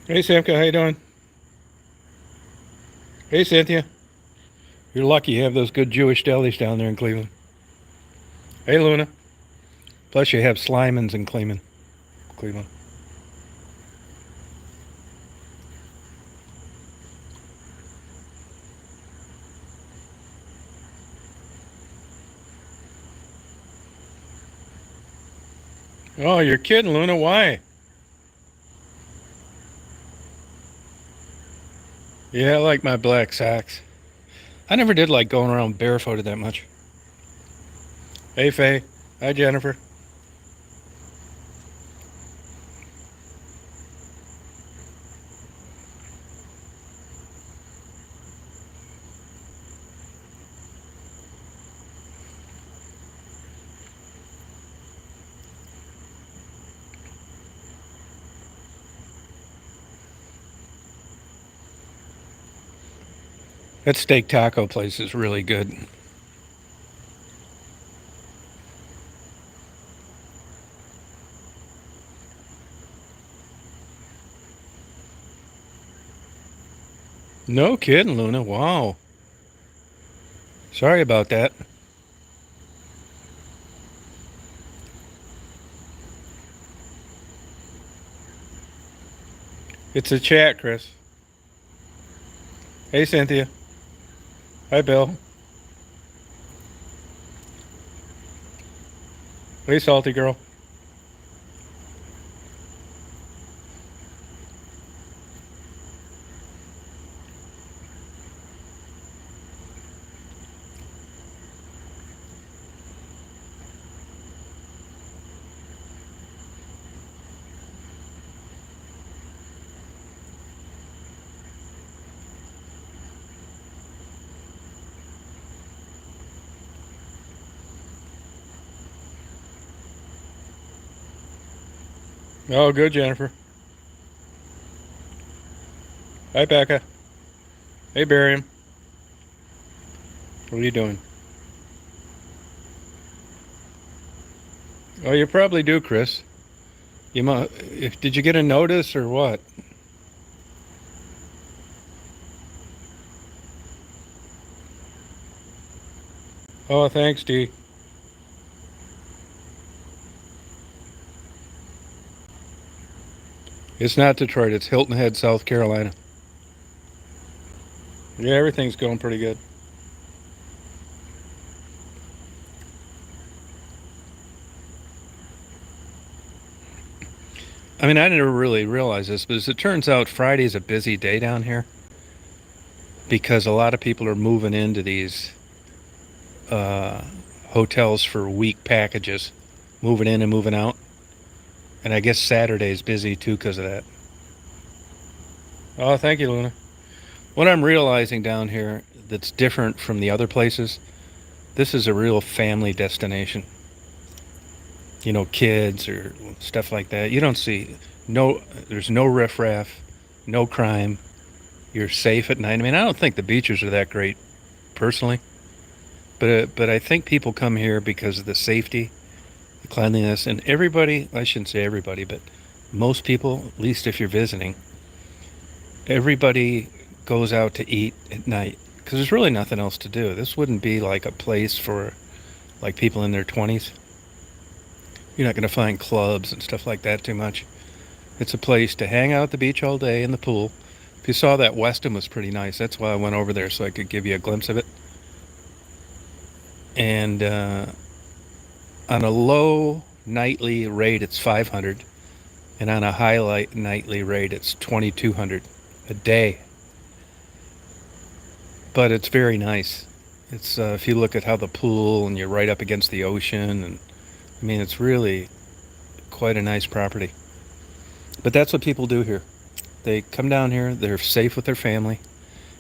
Hey Samka, how you doing? Hey Cynthia. You're lucky you have those good Jewish delis down there in Cleveland. Hey Luna. Plus you have Slimans in Cleveland. Cleveland. Oh, you're kidding, Luna. Why? Yeah, I like my black socks. I never did like going around barefooted that much. Hey Faye. Hi Jennifer. That steak taco place is really good. No kidding, Luna. Wow. Sorry about that. It's a chat, Chris. Hey Cynthia. Hi Bill. Hey Salty Girl. Oh, good Jennifer. Hi Becca. Hey Barium. What are you doing? Oh, you probably do, Chris. Did you get a notice or what? Oh, thanks, D. It's not Detroit. It's Hilton Head, South Carolina. Yeah, everything's going pretty good. I mean, I never really realized this, but as it turns out, Friday's a busy day down here because a lot of people are moving into these uh, hotels for week packages, moving in and moving out. And I guess Saturday's busy too because of that. Oh, thank you, Luna. What I'm realizing down here that's different from the other places, this is a real family destination. Kids or stuff like that. You don't see there's no riffraff, no crime. You're safe at night. I mean, I don't think the beaches are that great personally, but I think people come here because of the safety, the cleanliness, and everybody. I shouldn't say everybody, but most people, at least if you're visiting, everybody goes out to eat at night because there's really nothing else to do. This wouldn't be like a place for like people in their 20s. You're not going to find clubs and stuff like that too much. It's a place to hang out at the beach all day in the pool. If you saw that, Weston was pretty nice. That's why I went over there so I could give you a glimpse of it. And on a low nightly rate, it's 500, and on a highlight nightly rate, it's 2,200 a day. But it's very nice. It's if you look at how the pool and you're right up against the ocean, and I mean it's really quite a nice property. But that's what people do here. They come down here. They're safe with their family.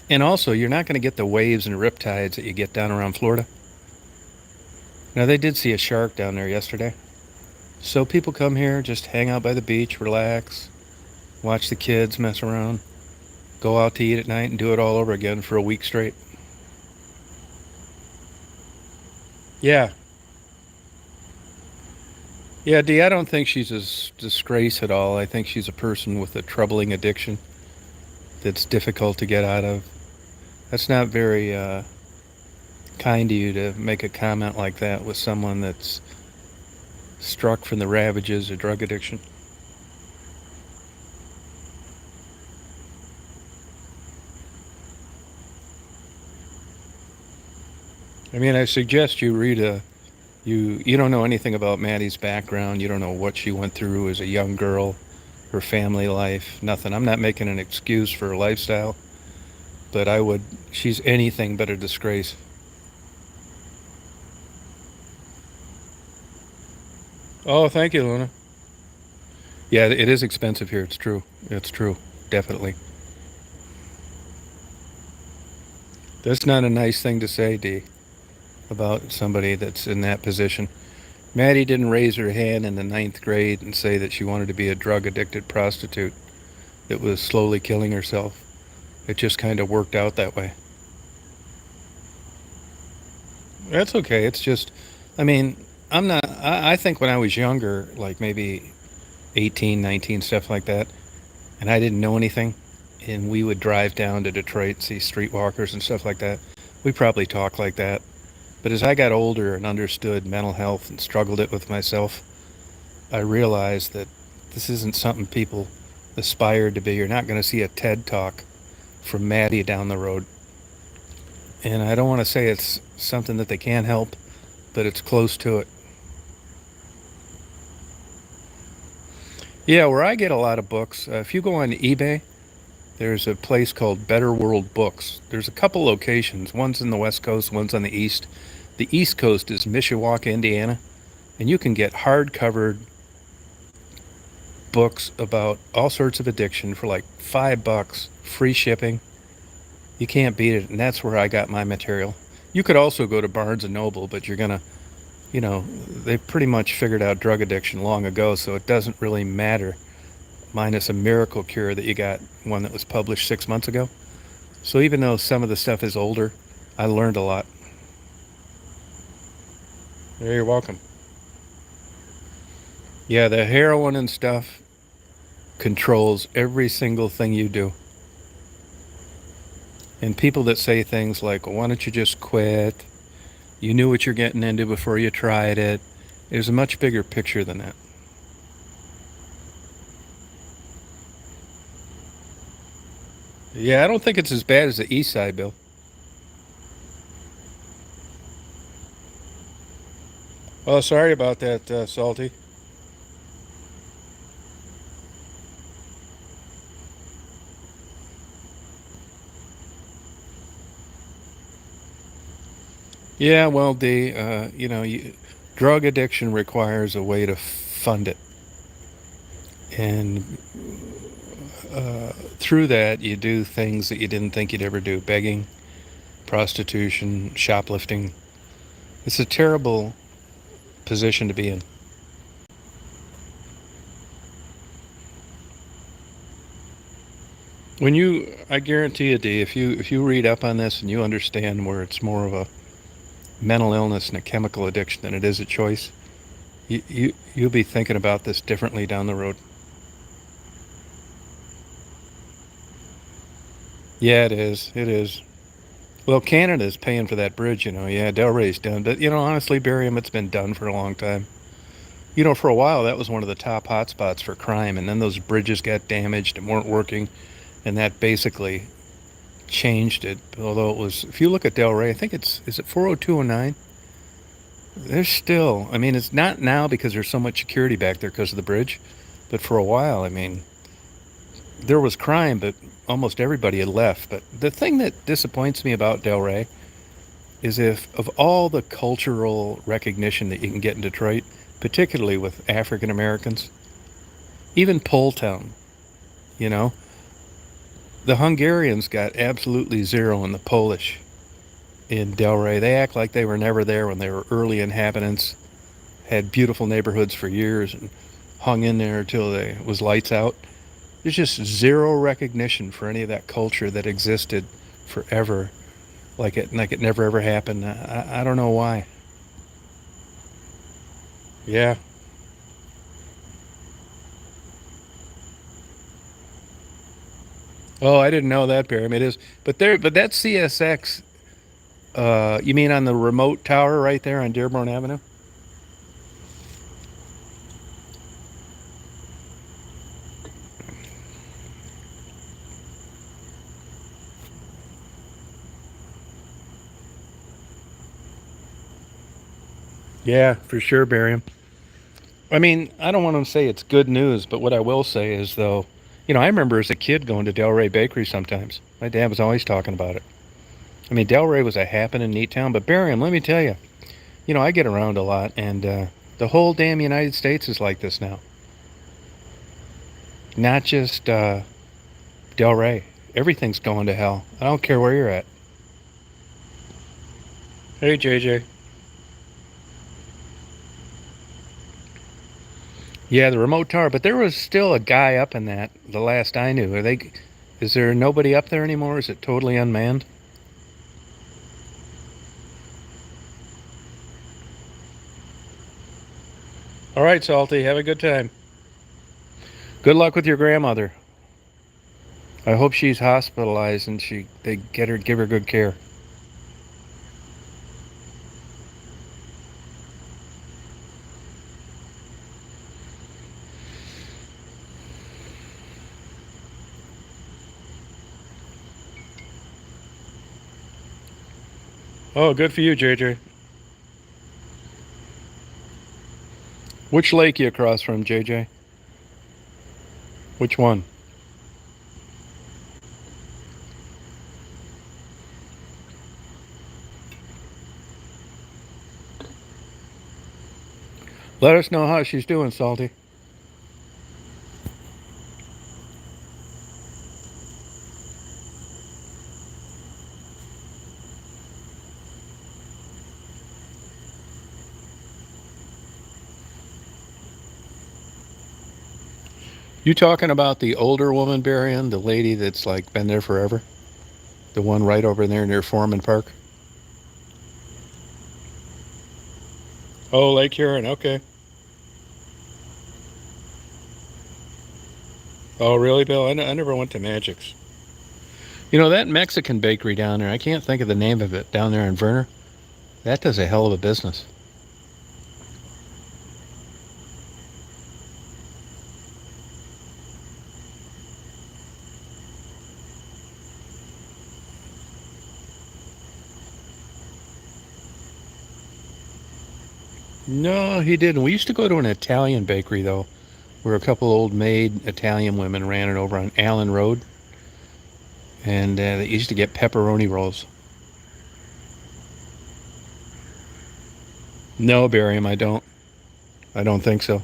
And also, you're not going to get the waves and riptides that you get down around Florida. Now, they did see a shark down there yesterday. So people come here, just hang out by the beach, relax, watch the kids mess around, go out to eat at night, and do it all over again for a week straight. Yeah. Yeah, Dee, I don't think she's a disgrace at all. I think she's a person with a troubling addiction that's difficult to get out of. That's not very kind of you to make a comment like that with someone that's struck from the ravages of drug addiction. I mean, I suggest you read a. You don't know anything about Maddie's background. You don't know what she went through as a young girl, her family life, nothing. I'm not making an excuse for her lifestyle, but I would. She's anything but a disgrace. Oh, thank you, Luna. Yeah, it is expensive here. It's true. It's true. Definitely. That's not a nice thing to say, Dee, about somebody that's in that position. Maddie didn't raise her hand in the ninth grade and say that she wanted to be a drug addicted prostitute that was slowly killing herself. It just kind of worked out that way. That's okay. It's just, I mean, I'm not, I think when I was younger, like maybe 18, 19, stuff like that, and I didn't know anything, and we would drive down to Detroit, see streetwalkers and stuff like that, we probably talked like that. But as I got older and understood mental health and struggled it with myself, I realized that this isn't something people aspire to be. You're not going to see a TED talk from Maddie down the road. And I don't want to say it's something that they can't help, but it's close to it. Yeah, where I get a lot of books, if you go on eBay, there's a place called Better World Books. There's a couple locations. One's in the West Coast, one's on the East. The East Coast is Mishawaka, Indiana, and you can get hard-covered books about all sorts of addiction for like $5, free shipping. You can't beat it, and that's where I got my material. You could also go to Barnes and Noble, but you're gonna, they've pretty much figured out drug addiction long ago, so it doesn't really matter. Minus a miracle cure that you got, one that was published 6 months ago. So even though some of the stuff is older, I learned a lot. You're welcome. Yeah, the heroin and stuff controls every single thing you do. And people that say things like, well, why don't you just quit? You knew what you're getting into before you tried it. There's a much bigger picture than that. Yeah, I don't think it's as bad as the East Side, Bill. Oh, sorry about that, Salty. Yeah, well, drug addiction requires a way to fund it. And through that, you do things that you didn't think you'd ever do: begging, prostitution, shoplifting. It's a terrible position to be in. I guarantee you, D, if you read up on this and you understand where it's more of a mental illness and a chemical addiction than it is a choice, you'll be thinking about this differently down the road. Yeah, it is. It is. Well, Canada's paying for that bridge, Yeah, Delray's done. But, honestly, Barium, it's been done for a long time. For a while, that was one of the top hotspots for crime, and then those bridges got damaged and weren't working, and that basically changed it. Although it was, if you look at Delray, I think is it 40209? There's still, I mean, it's not now because there's so much security back there because of the bridge, but for a while, I mean, there was crime, but almost everybody had left. But the thing that disappoints me about Delray is if of all the cultural recognition that you can get in Detroit, particularly with African Americans, even Pole Town, you know, the Hungarians got absolutely zero in the Polish in Delray. They act like they were never there when they were early inhabitants, had beautiful neighborhoods for years, and hung in there until they was lights out. There's just zero recognition for any of that culture that existed forever, like it never ever happened. I don't know why. Yeah, Oh, I didn't know that, Barry. It is, but that's CSX. You mean on the remote tower right there on Dearborn Avenue? Yeah, for sure, Barry. I mean, I don't want to say it's good news, but what I will say is, though, I remember as a kid going to Delray Bakery sometimes. My dad was always talking about it. I mean, Delray was a happening, neat town, but Barium, let me tell you, I get around a lot, and the whole damn United States is like this now. Not just Delray. Everything's going to hell. I don't care where you're at. Hey, JJ. Yeah, the remote tower, but there was still a guy up in that. The last I knew, are they? Is there nobody up there anymore? Is it totally unmanned? All right, Salty. Have a good time. Good luck with your grandmother. I hope she's hospitalized and they give her good care. Oh, good for you, JJ. Which lake you across from, JJ? Which one? Let us know how she's doing, Salty. You talking about the older woman, Barian, the lady that's like been there forever? The one right over there near Foreman Park? Oh, Lake Huron. Okay. Oh, really, Bill? I never went to Magic's. That Mexican bakery down there, I can't think of the name of it, down there in Verner. That does a hell of a business. No, he didn't. We used to go to an Italian bakery, though, where a couple old maid Italian women ran it over on Allen Road. And they used to get pepperoni rolls. No, Barium, I don't. I don't think so.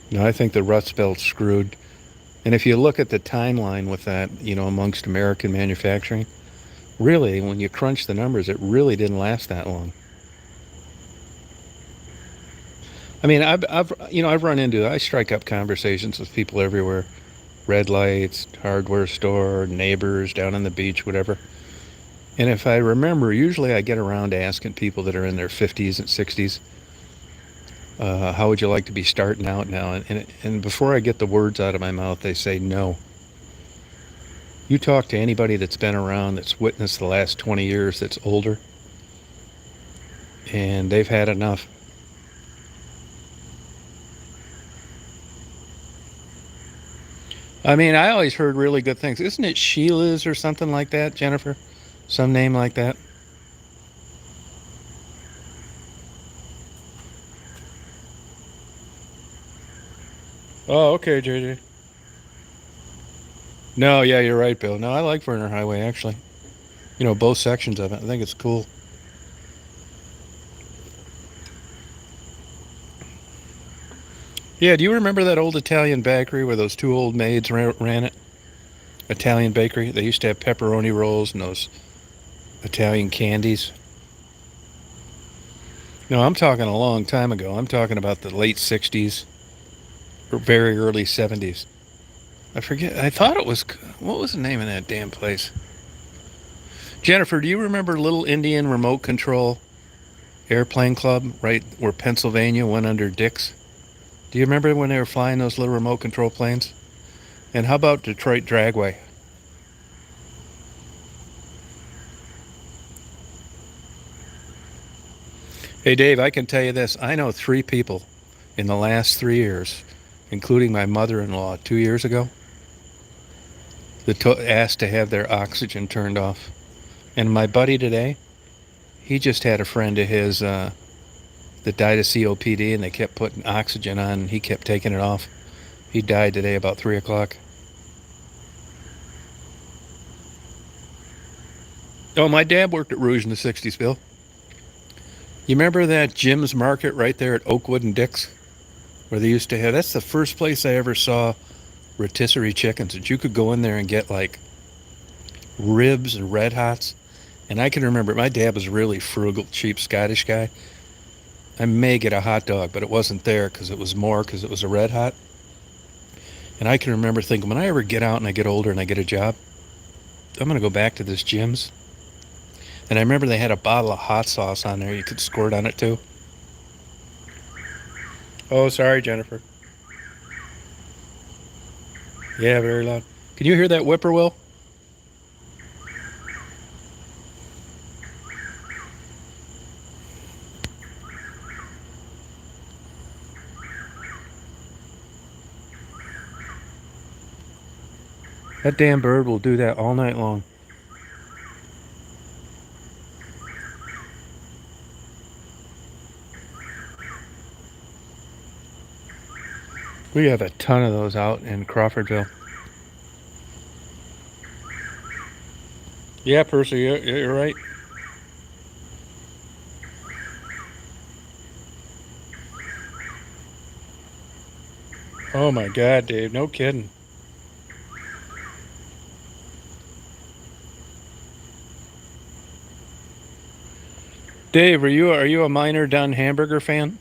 No, I think the Rust Belt's screwed. And if you look at the timeline with that, amongst American manufacturing, really, when you crunch the numbers, it really didn't last that long. I mean, I've run into, I strike up conversations with people everywhere, red lights, hardware store, neighbors down on the beach, whatever. And if I remember, usually I get around to asking people that are in their 50s and 60s, how would you like to be starting out now? And before I get the words out of my mouth, they say no. You talk to anybody that's been around, that's witnessed the last 20 years, that's older, and they've had enough. I mean, I always heard really good things. Isn't it Sheila's or something like that, Jennifer? Some name like that? Oh, okay, JJ. No, yeah, you're right, Bill. No, I like Verner Highway, actually. Both sections of it. I think it's cool. Yeah, do you remember that old Italian bakery where those two old maids ran it? Italian bakery. They used to have pepperoni rolls and those Italian candies. No, I'm talking a long time ago. I'm talking about the late 60s or very early 70s. I forget. I thought it was. What was the name of that damn place? Jennifer, do you remember Little Indian Remote Control Airplane Club, right where Pennsylvania went under Dix? Do you remember when they were flying those little remote control planes? And how about Detroit Dragway? Hey, Dave, I can tell you this. I know 3 people in the last 3 years, including my mother-in-law 2 years ago, that asked to have their oxygen turned off. And my buddy today, he just had a friend of his that died of COPD, and they kept putting oxygen on, and he kept taking it off. He died today about 3 o'clock. Oh, my dad worked at Rouge in the 60s, Bill. You remember that Jim's Market right there at Oakwood and Dix? Where they used to have, that's the first place I ever saw rotisserie chickens. And you could go in there and get like ribs and red hots. And I can remember, my dad was a really frugal, cheap Scottish guy. I may get a hot dog, but it wasn't there because it was a red hot. And I can remember thinking, when I ever get out and I get older and I get a job, I'm going to go back to this Jim's. And I remember they had a bottle of hot sauce on there. You could squirt on it too. Oh, sorry, Jennifer. Yeah, very loud. Can you hear that whippoorwill? That damn bird will do that all night long. We have a ton of those out in Crawfordville. Yeah, Percy, you're right. Oh my God, Dave, no kidding. Dave, are you a Minor Done hamburger fan?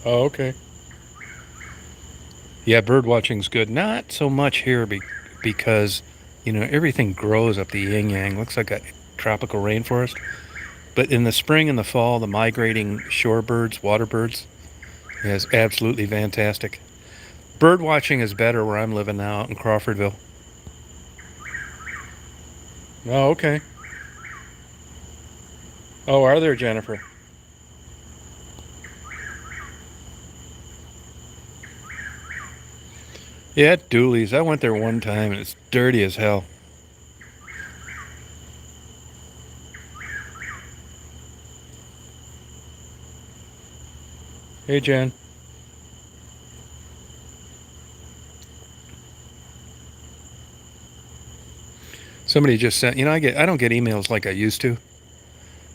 Oh, okay. Yeah, bird watching's good. Not so much here because, everything grows up the yin yang. Looks like a tropical rainforest. But in the spring and the fall, the migrating shorebirds, water birds, is absolutely fantastic. Bird watching is better where I'm living now out in Crawfordville. Oh, okay. Oh, are there, Jennifer? Yeah, Dooley's. I went there one time and it's dirty as hell. Hey, Jen. Somebody just sent, I don't get emails like I used to,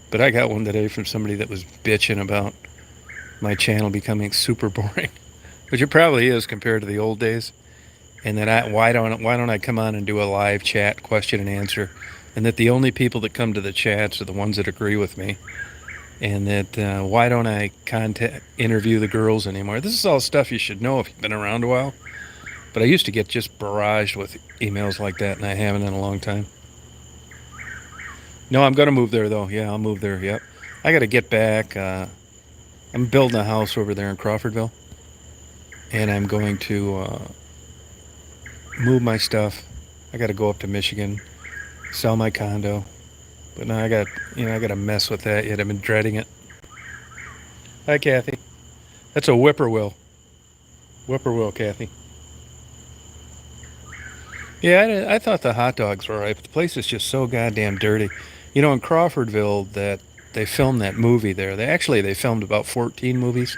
but I got one today from somebody that was bitching about my channel becoming super boring, which it probably is compared to the old days. And that why don't I come on and do a live chat, question and answer, and that the only people that come to the chats are the ones that agree with me, and that why don't I interview the girls anymore? This is all stuff you should know if you've been around a while. But I used to get just barraged with emails like that, and I haven't in a long time. No, I'm going to move there, though. Yeah, I'll move there. Yep. I got to get back. I'm building a house over there in Crawfordville, and I'm going to move my stuff. I got to go up to Michigan, sell my condo. But now I got to mess with that yet. I've been dreading it. Hi, Kathy. That's a whippoorwill. Whippoorwill, Kathy. Yeah, I thought the hot dogs were all right, but the place is just so goddamn dirty. In Crawfordville, that they filmed that movie there. They filmed about 14 movies,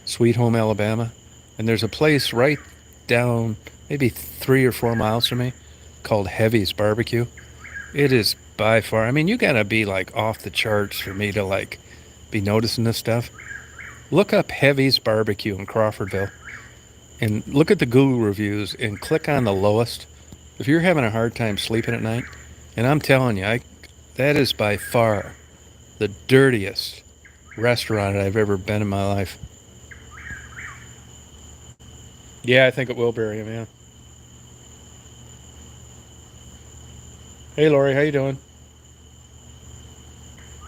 Sweet Home Alabama, and there's a place right down maybe 3 or 4 miles from me called Heavy's Barbecue. It is by far. I mean, you gotta be like off the charts for me to like be noticing this stuff. Look up Heavy's Barbecue in Crawfordville, and look at the Google reviews and click on the lowest. If you're having a hard time sleeping at night, and I'm telling you, that is by far the dirtiest restaurant I've ever been in my life. Yeah, I think it will bury him, yeah. Hey, Lori, how you doing?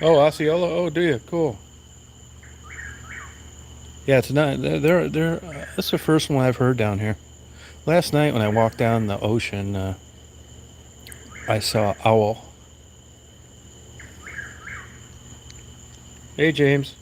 Oh, Osceola. Oh, do you? Cool. Yeah, it's not. That's the first one I've heard down here. Last night when I walked down the ocean, I saw owl. Hey, James.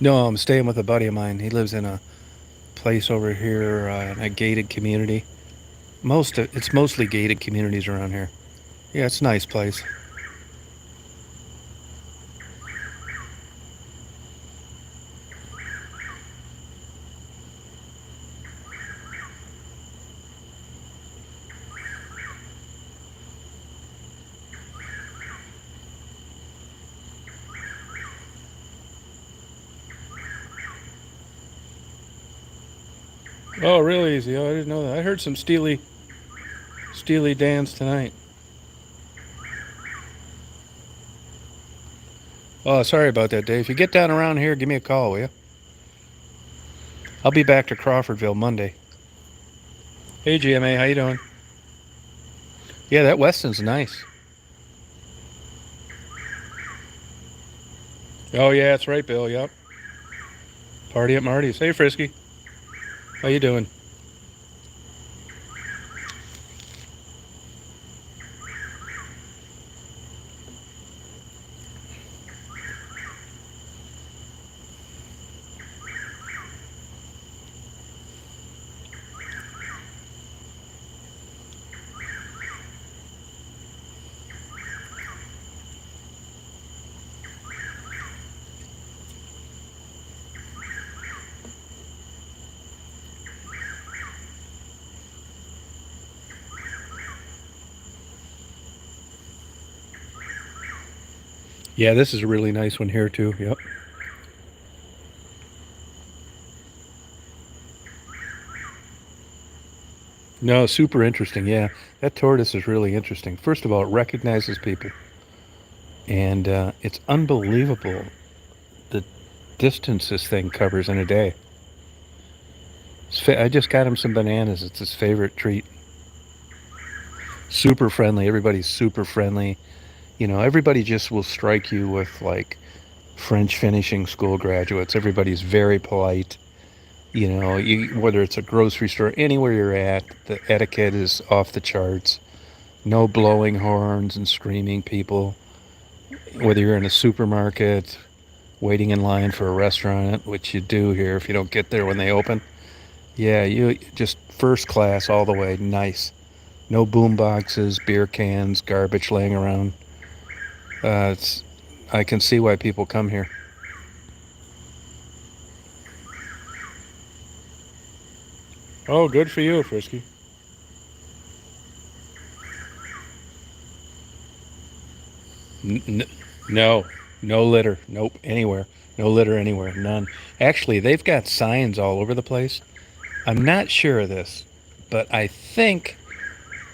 No, I'm staying with a buddy of mine. He lives in a place over here in a gated community. It's mostly gated communities around here. Yeah, it's a nice place. Oh, really easy. Oh, I didn't know that. I heard some steely dance tonight. Oh, sorry about that, Dave. If you get down around here, give me a call, will you? I'll be back to Crawfordville Monday. Hey, GMA, how you doing? Yeah, that Weston's nice. Oh, yeah, that's right, Bill. Yep. Party at Marty's. Hey, Frisky. How you doing? Yeah, this is a really nice one here, too. Yep. No, super interesting. Yeah, that tortoise is really interesting. First of all, it recognizes people, and it's unbelievable the distance this thing covers in a day. I just got him some bananas. It's his favorite treat. Super friendly. Everybody's super friendly. You know, everybody just will strike you with like French finishing school graduates. Everybody's very polite. You know, whether it's a grocery store, anywhere you're at, the etiquette is off the charts. No blowing horns and screaming people. Whether you're in a supermarket, waiting in line for a restaurant, which you do here if you don't get there when they open. Yeah, you just first class all the way. Nice. No boom boxes, beer cans, garbage laying around. It's I can see why people come here. Oh, good for you, Frisky. N- n- no, no litter. Nope, anywhere. No litter anywhere. None. Actually, they've got signs all over the place. I'm not sure of this, but I think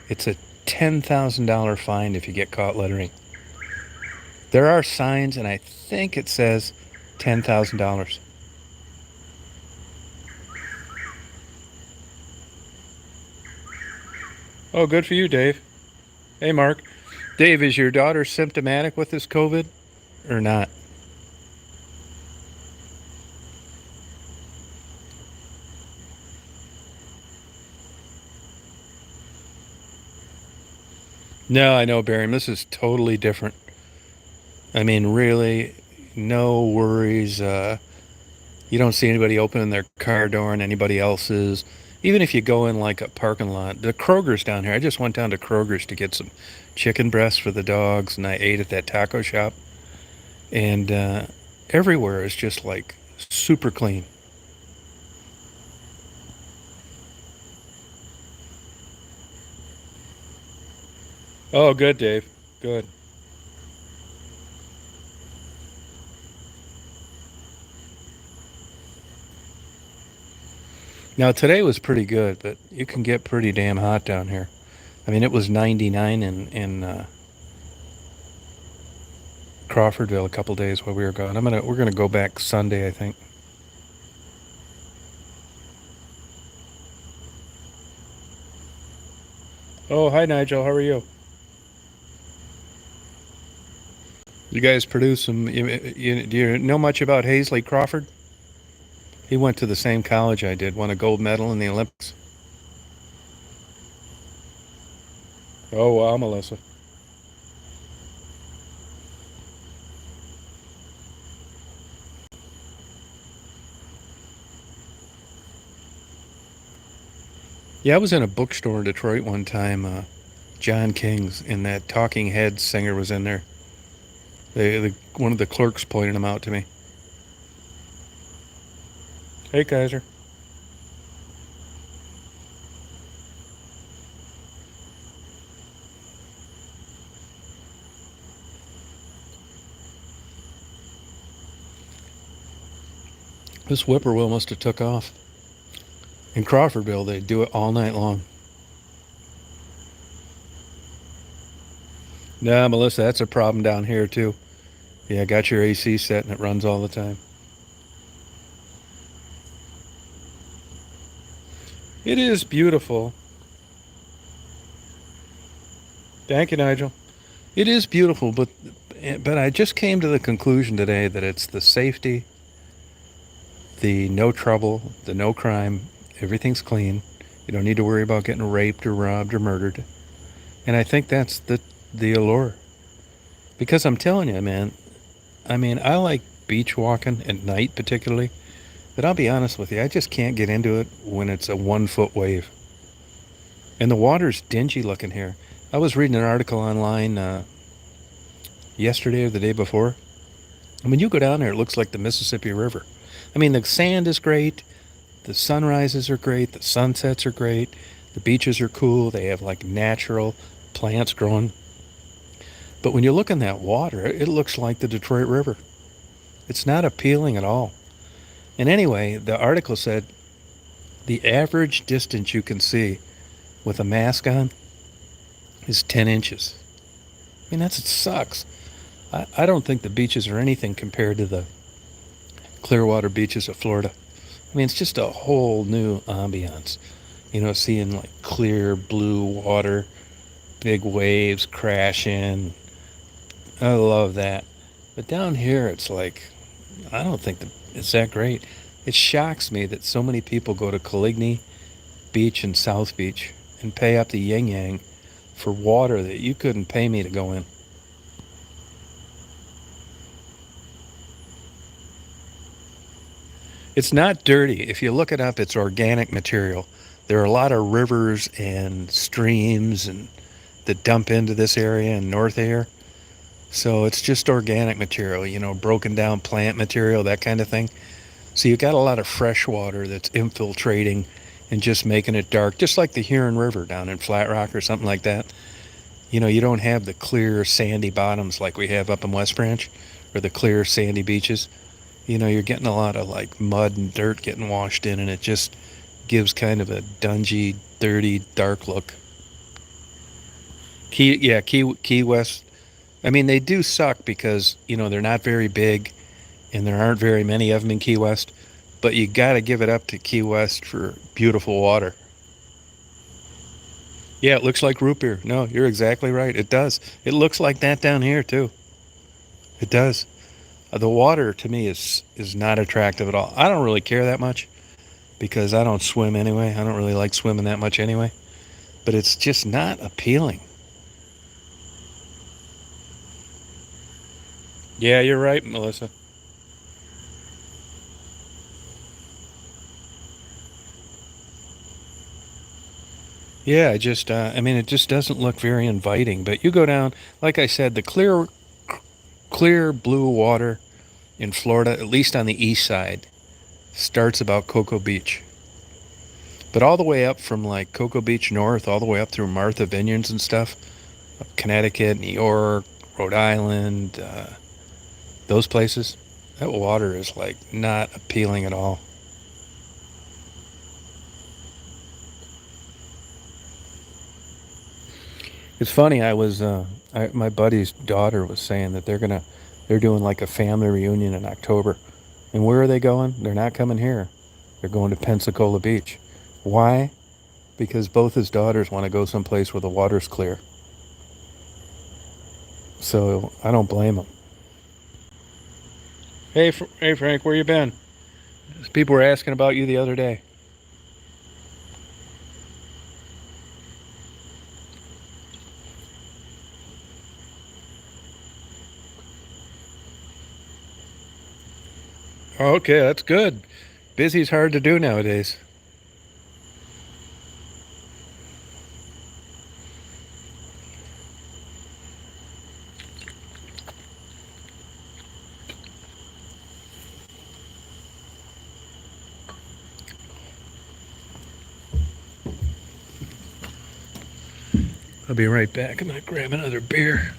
it's a $10,000 fine if you get caught littering. There are signs, and I think it says $10,000. Oh, good for you, Dave. Hey, Mark. Dave, is your daughter symptomatic with this COVID or not? No, I know, Barry. This is totally different. I mean, really, no worries. You don't see anybody opening their car door and anybody else's. Even if you go in like a parking lot, the Kroger's down here. I just went down to Kroger's to get some chicken breasts for the dogs, and I ate at that taco shop. And everywhere is just like super clean. Oh, good, Dave. Good. Now today was pretty good, but you can get pretty damn hot down here. I mean, it was 99 in Crawfordville a couple days while we were gone. We're gonna go back Sunday, I think. Oh, hi Nigel. How are you? You guys produce some. Do you know much about Hazley Crawford? He went to the same college I did. Won a gold medal in the Olympics. Oh wow, Melissa. Yeah, I was in a bookstore in Detroit one time. John King's, and that Talking Heads singer was in there. One of the clerks pointed him out to me. Hey, Kaiser. This whippoorwill must have took off. In Crawfordville, they do it all night long. Nah, Melissa, that's a problem down here too. Yeah, I got your AC set and it runs all the time. It is beautiful. Thank you, Nigel. It is beautiful, but I just came to the conclusion today that it's the safety, the no trouble, the no crime, everything's clean. You don't need to worry about getting raped or robbed or murdered. And I think that's the allure. Because I'm telling you, man, I mean, I like beach walking at night particularly, but I'll be honest with you, I just can't get into it when it's a 1 foot wave. And the water's dingy looking here. I was reading an article online yesterday or the day before. And when you go down there, it looks like the Mississippi River. I mean, the sand is great, the sunrises are great, the sunsets are great, the beaches are cool, they have like natural plants growing. But when you look in that water, it looks like the Detroit River. It's not appealing at all. And anyway, the article said the average distance you can see with a mask on is 10 inches. I mean, it sucks. I don't think the beaches are anything compared to the Clearwater beaches of Florida. I mean, it's just a whole new ambiance. You know, seeing like clear blue water, big waves crashing. I love that. But down here, it's like, I don't think that it's that great. It shocks me that so many people go to Coligny Beach and South Beach and pay up the yin yang for water that you couldn't pay me to go in. It's not dirty. If you look it up, it's organic material. There are a lot of rivers and streams and that dump into this area and north air. So it's just organic material, you know, broken down plant material, that kind of thing. So you got a lot of fresh water that's infiltrating and just making it dark, just like the Huron River down in Flat Rock or something like that. You know, you don't have the clear sandy bottoms like we have up in West Branch or the clear sandy beaches. You know, you're getting a lot of like mud and dirt getting washed in, and it just gives kind of a dungy, dirty, dark look. Key West. I mean, they do suck because, you know, they're not very big and there aren't very many of them in Key West, but you got to give it up to Key West for beautiful water. Yeah, it looks like root beer. No, you're exactly right. It does. It looks like that down here too. It does. The water to me is not attractive at all. I don't really care that much because I don't swim anyway. I don't really like swimming that much anyway. But it's just not appealing. Yeah, you're right, Melissa. Yeah, I mean, it just doesn't look very inviting. But you go down, like I said, the clear blue water in Florida, at least on the east side, starts about Cocoa Beach. But all the way up from like Cocoa Beach North, all the way up through Martha Vineyards and stuff, Connecticut, New York, Rhode Island, those places, that water is like not appealing at all. It's funny. My buddy's daughter was saying that they're doing like a family reunion in October, and where are they going? They're not coming here. They're going to Pensacola Beach. Why? because both his daughters want to go someplace where the water's clear. So I don't blame him. Hey Frank, where you been? People were asking about you the other day. Okay, that's good. Busy's hard to do nowadays. I'll be right back. I'm gonna grab another beer.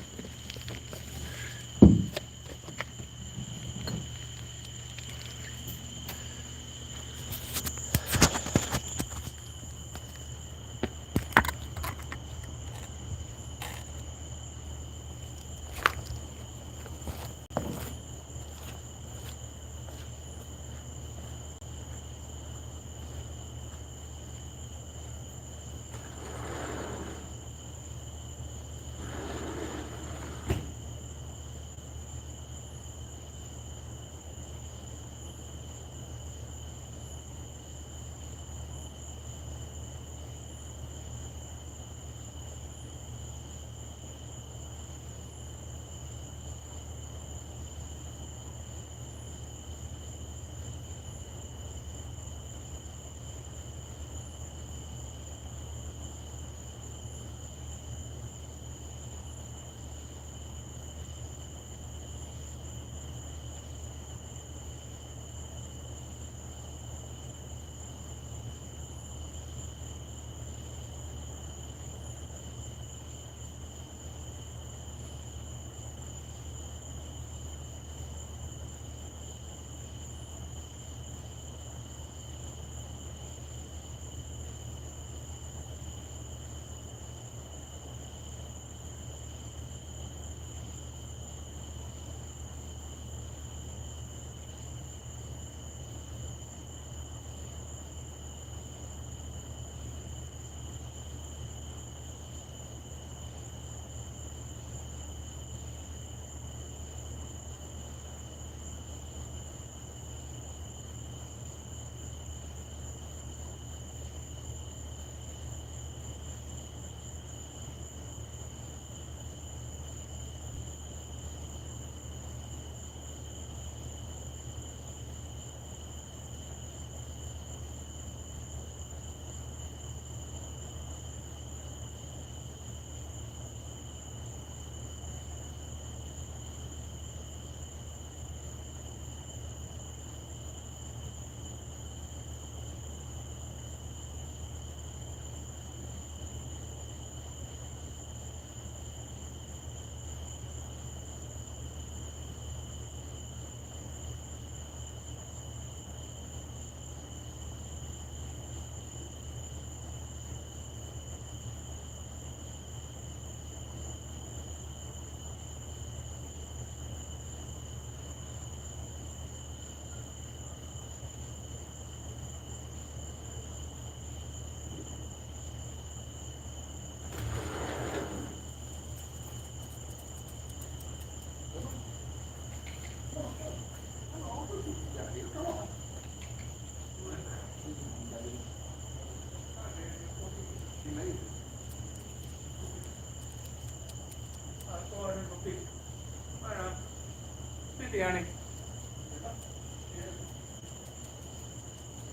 Honey.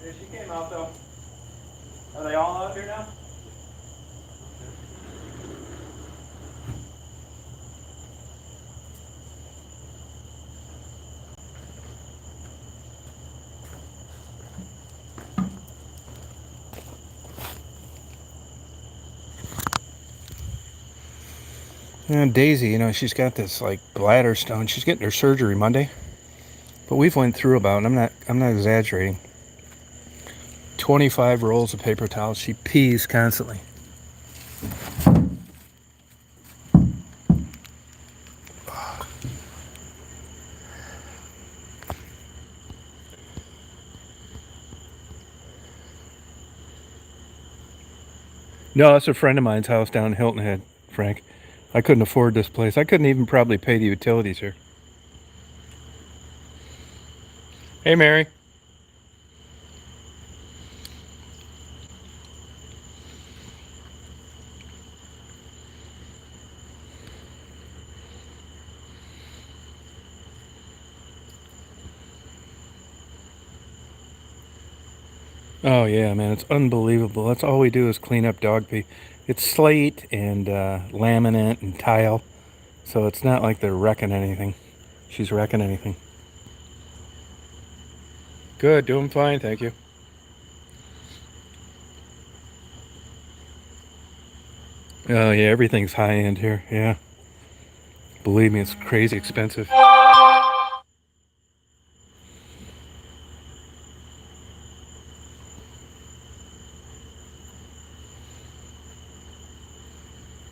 Yeah, she came out though. Are they all out here now? Daisy, she's got this like bladder stone. She's getting her surgery Monday. But we've went through about, and I'm not exaggerating, 25 rolls of paper towels. She pees constantly. No, it's a friend of mine's house down in Hilton Head, Frank. I couldn't afford this place. I couldn't even probably pay the utilities here. Hey, Mary. Oh yeah, man, it's unbelievable. That's all we do is clean up dog pee. It's slate and laminate and tile, so it's not like they're wrecking anything. She's wrecking anything. Good, doing fine, thank you. Oh yeah, everything's high end here. Yeah, believe me, it's crazy expensive.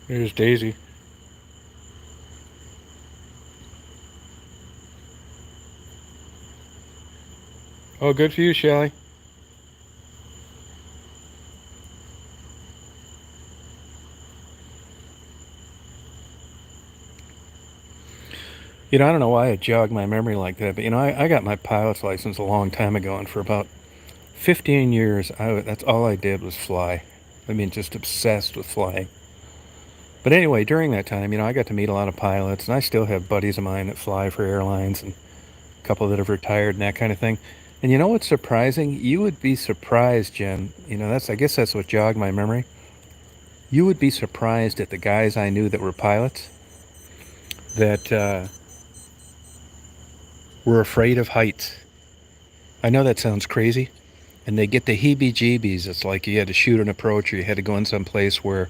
There's Daisy. Oh, good for you, Shelly. I don't know why it jogged my memory like that, but I got my pilot's license a long time ago, and for about 15 years, that's all I did was fly. I mean, just obsessed with flying. But anyway, during that time, I got to meet a lot of pilots, and I still have buddies of mine that fly for airlines, and a couple that have retired and that kind of thing. And you know what's surprising? You would be surprised, Jen. I guess that's what jogged my memory. You would be surprised at the guys I knew that were pilots that were afraid of heights. I know that sounds crazy, and they get the heebie-jeebies. It's like you had to shoot an approach, or you had to go in some place where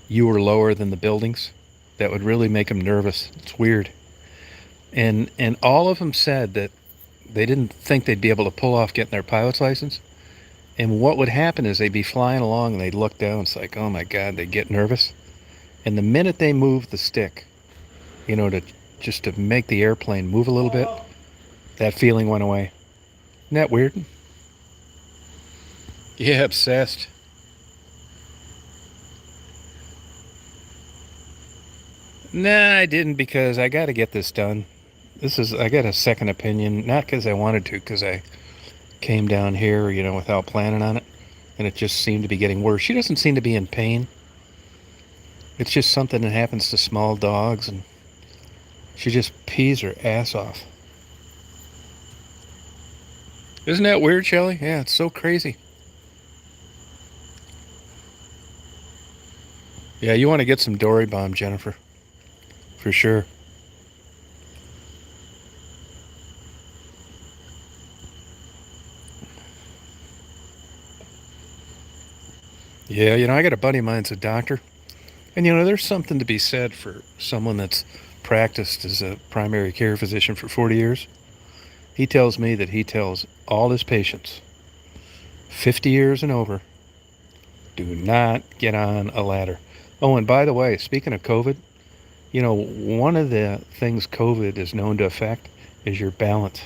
you were lower than the buildings. That would really make them nervous. It's weird. And all of them said that they didn't think they'd be able to pull off getting their pilot's license. And what would happen is they'd be flying along and they'd look down. It's like, oh my God, they'd get nervous. And the minute they moved the stick, to make the airplane move a little bit, that feeling went away. Isn't that weird? Yeah, obsessed. Nah, I didn't, because I got to get this done. I got a second opinion, not because I wanted to, because I came down here, without planning on it, and it just seemed to be getting worse. She doesn't seem to be in pain. It's just something that happens to small dogs, and she just pees her ass off. Isn't that weird, Shelley? Yeah, it's so crazy. Yeah, you want to get some Dory Bomb, Jennifer, for sure. Yeah, I got a buddy of mine's a doctor. And there's something to be said for someone that's practiced as a primary care physician for 40 years. He tells me that he tells all his patients, 50 years and over, do not get on a ladder. Oh, and by the way, speaking of COVID, one of the things COVID is known to affect is your balance.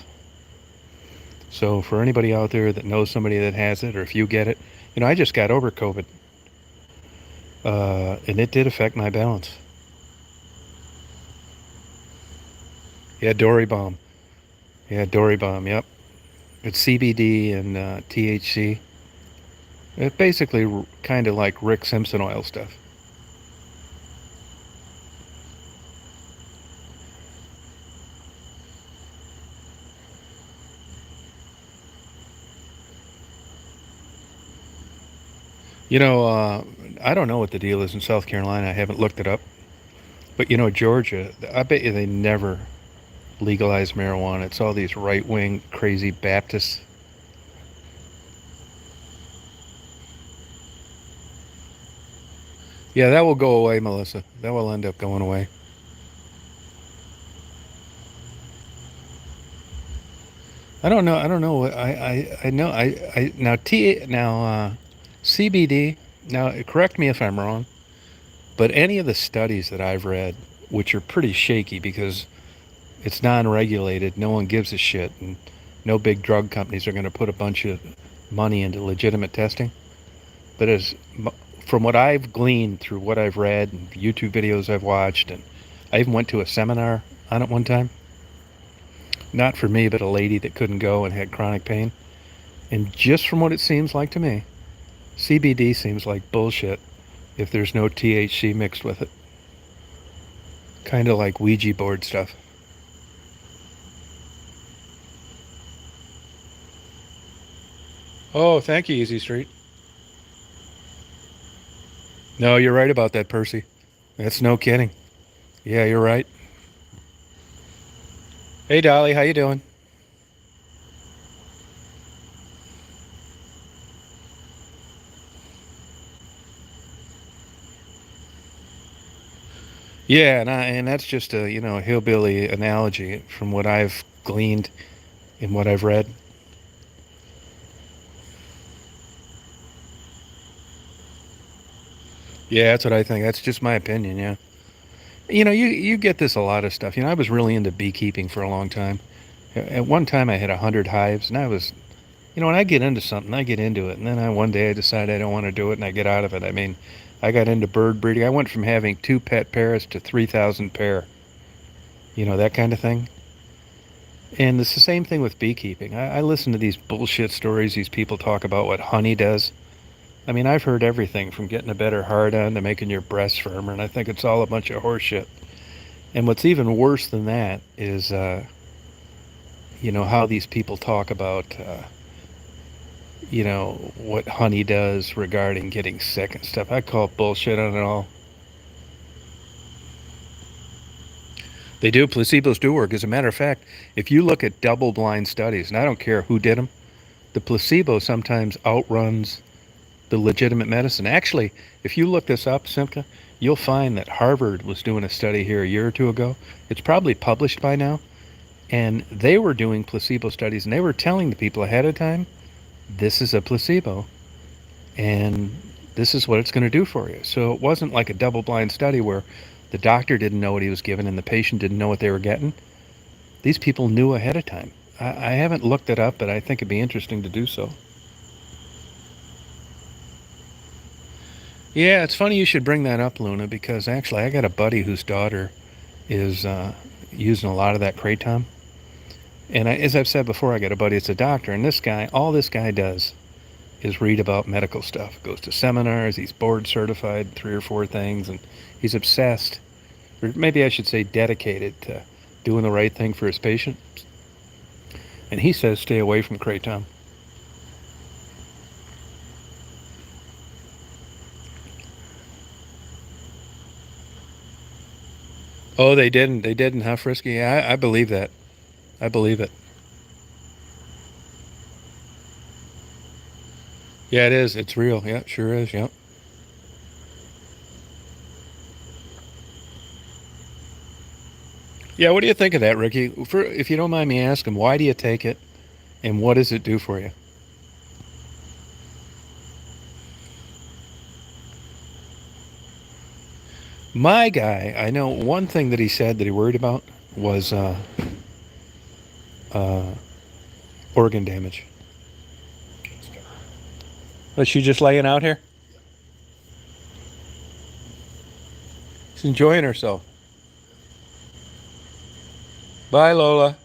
So for anybody out there that knows somebody that has it, or if you get it, I just got over COVID. And it did affect my balance. Yeah, Dory Bomb. Yeah, Dory Bomb, yep. It's CBD and THC. It's basically kind of like Rick Simpson oil stuff. I don't know what the deal is in South Carolina. I haven't looked it up. But Georgia, I bet you they never legalize marijuana. It's all these right-wing, crazy Baptists. Yeah, that will go away, Melissa. That will end up going away. I don't know. I don't know. I know. I now CBD. Now, correct me if I'm wrong, but any of the studies that I've read, which are pretty shaky because it's non-regulated, no one gives a shit, and no big drug companies are going to put a bunch of money into legitimate testing. But as from what I've gleaned through what I've read and YouTube videos I've watched, and I even went to a seminar on it one time. Not for me, but a lady that couldn't go and had chronic pain. And just from what it seems like to me, CBD seems like bullshit if there's no THC mixed with it. Kind of like Ouija board stuff. Oh, thank you, Easy Street. No, you're right about that, Percy. That's no kidding. Yeah, you're right. Hey, Dolly, how you doing? Yeah, and that's just a hillbilly analogy from what I've gleaned and what I've read. Yeah, that's what I think. That's just my opinion. Yeah, you get this a lot of stuff. I was really into beekeeping for a long time. At one time, I had 100 hives, and I was, when I get into something, I get into it, and then one day I decide I don't want to do it, and I get out of it. I mean, I got into bird breeding. I went from having two pet parrots to 3,000 pair. That kind of thing. And it's the same thing with beekeeping. I listen to these bullshit stories these people talk about what honey does. I mean, I've heard everything from getting a better hard on to making your breasts firmer, and I think it's all a bunch of horseshit. And what's even worse than that is, how these people talk about, what honey does regarding getting sick and stuff. I call bullshit on it all. They do. Placebos do work. As a matter of fact, if you look at double-blind studies, and I don't care who did them, the placebo sometimes outruns the legitimate medicine. Actually, if you look this up, Simca, you'll find that Harvard was doing a study here a year or two ago. It's probably published by now. And they were doing placebo studies, and they were telling the people ahead of time, this is a placebo, and this is what it's going to do for you. So it wasn't like a double-blind study where the doctor didn't know what he was given and the patient didn't know what they were getting. These people knew ahead of time. I haven't looked it up, but I think it'd be interesting to do so. Yeah, it's funny you should bring that up, Luna, because actually I got a buddy whose daughter is using a lot of that Kratom. And as I've said before, I got a buddy that's a doctor, and all this guy does is read about medical stuff. Goes to seminars, he's board certified, 3 or 4 things, and he's obsessed, or maybe I should say dedicated to doing the right thing for his patient. And he says stay away from Kratom. Oh, they didn't. They didn't, huh, Frisky? Yeah, I believe that. I believe it. Yeah, it is. It's real. Yeah, sure is. Yeah. Yeah, what do you think of that, Ricky? If you don't mind me asking, why do you take it, and what does it do for you? My guy, I know one thing that he said that he worried about was uh, organ damage. Was she just laying out here? She's enjoying herself. Bye, Lola.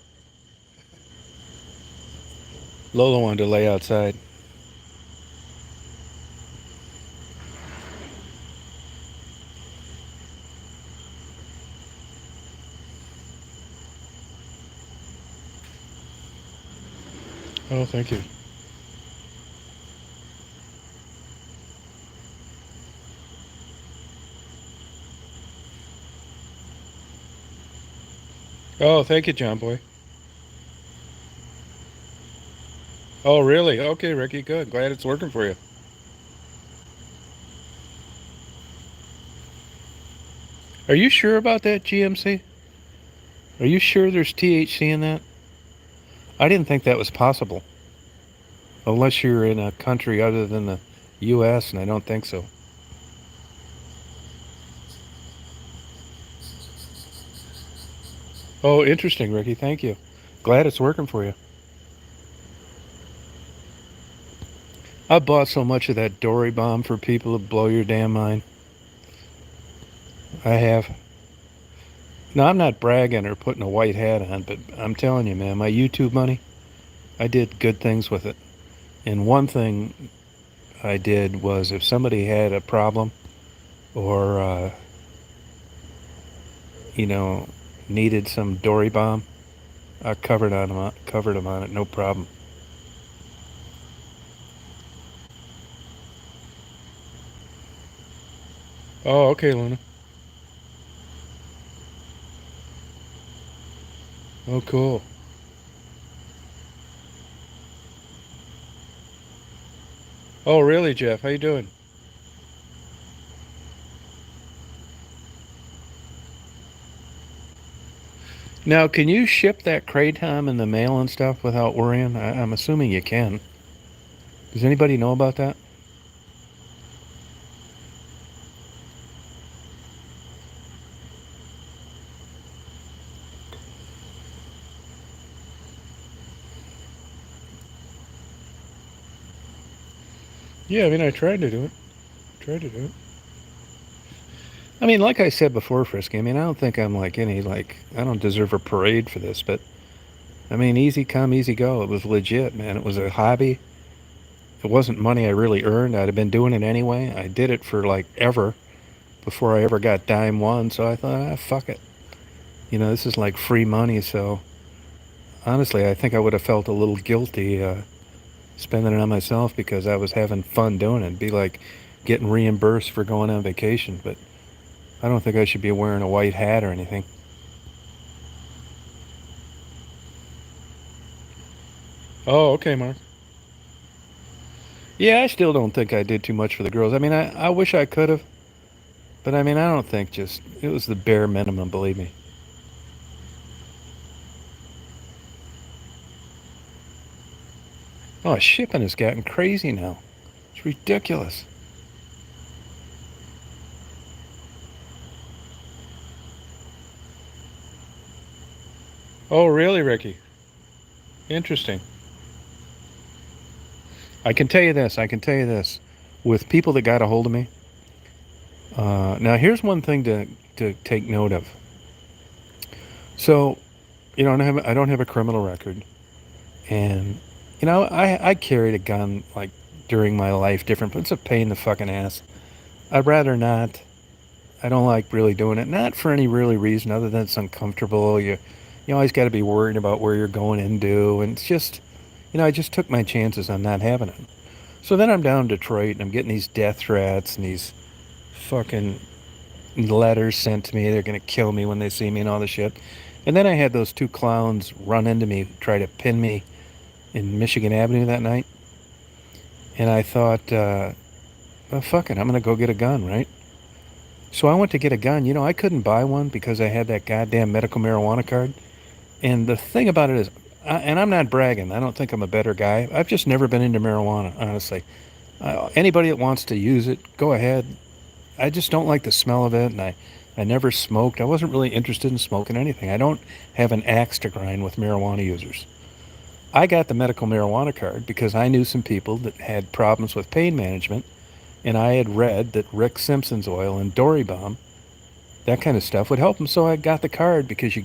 Lola wanted to lay outside. Oh, thank you. Oh, thank you, John Boy. Oh, really? Okay, Ricky, good. Glad it's working for you. Are you sure about that, GMC? Are you sure there's THC in that? I didn't think that was possible. Unless you're in a country other than the U.S., and I don't think so. Oh, interesting, Ricky. Thank you. Glad it's working for you. I bought so much of that Dory bomb for people to blow your damn mind. I have. Now, I'm not bragging or putting a white hat on, but I'm telling you, man, my YouTube money, I did good things with it. And one thing I did was if somebody had a problem or, you know, needed some Dory bomb, I covered them on it, no problem. Oh, okay, Luna. Oh, cool. Oh, really, Jeff? How you doing? Now, can you ship that Kratom in the mail and stuff without worrying? I'm assuming you can. Does anybody know about that? Yeah, I mean, I tried to do it. Tried to do it. I mean, like I said before, Frisky, I mean, I don't think I'm like I don't deserve a parade for this, but I mean, easy come, easy go. It was legit, man. It was a hobby. It wasn't money I really earned. I'd have been doing it anyway. I did it for like ever before I ever got dime one, so I thought, fuck it. This is like free money, so honestly, I think I would have felt a little guilty spending it on myself because I was having fun doing it. It'd be like getting reimbursed for going on vacation, but I don't think I should be wearing a white hat or anything. Oh, okay, Mark. Yeah, I still don't think I did too much for the girls. I mean, I wish I could have, but I mean, I don't think it was the bare minimum, believe me. Oh, shipping has gotten crazy now. It's ridiculous. Oh, really, Ricky? Interesting. I can tell you this. I can tell you this. With people that got a hold of me, now here's one thing to take note of. So, I don't have a criminal record, and I carried a gun like during my life, different, but it's a pain in the fucking ass. I'd rather not. I don't like really doing it. Not for any really reason other than it's uncomfortable. You always got to be worried about where you're going into, and it's just, I just took my chances on not having it. So then I'm down in Detroit and I'm getting these death threats and these fucking letters sent to me. They're gonna kill me when they see me and all this shit. And then I had those two clowns run into me, try to pin me in Michigan Avenue that night. And I thought, well, fuck it, I'm gonna go get a gun, right? So I went to get a gun. I couldn't buy one because I had that goddamn medical marijuana card. And the thing about it is, and I'm not bragging. I don't think I'm a better guy. I've just never been into marijuana, honestly. Anybody that wants to use it, go ahead. I just don't like the smell of it, and I never smoked. I wasn't really interested in smoking anything. I don't have an axe to grind with marijuana users. I got the medical marijuana card because I knew some people that had problems with pain management, and I had read that Rick Simpson's oil and Dory Bomb, that kind of stuff, would help them. So I got the card because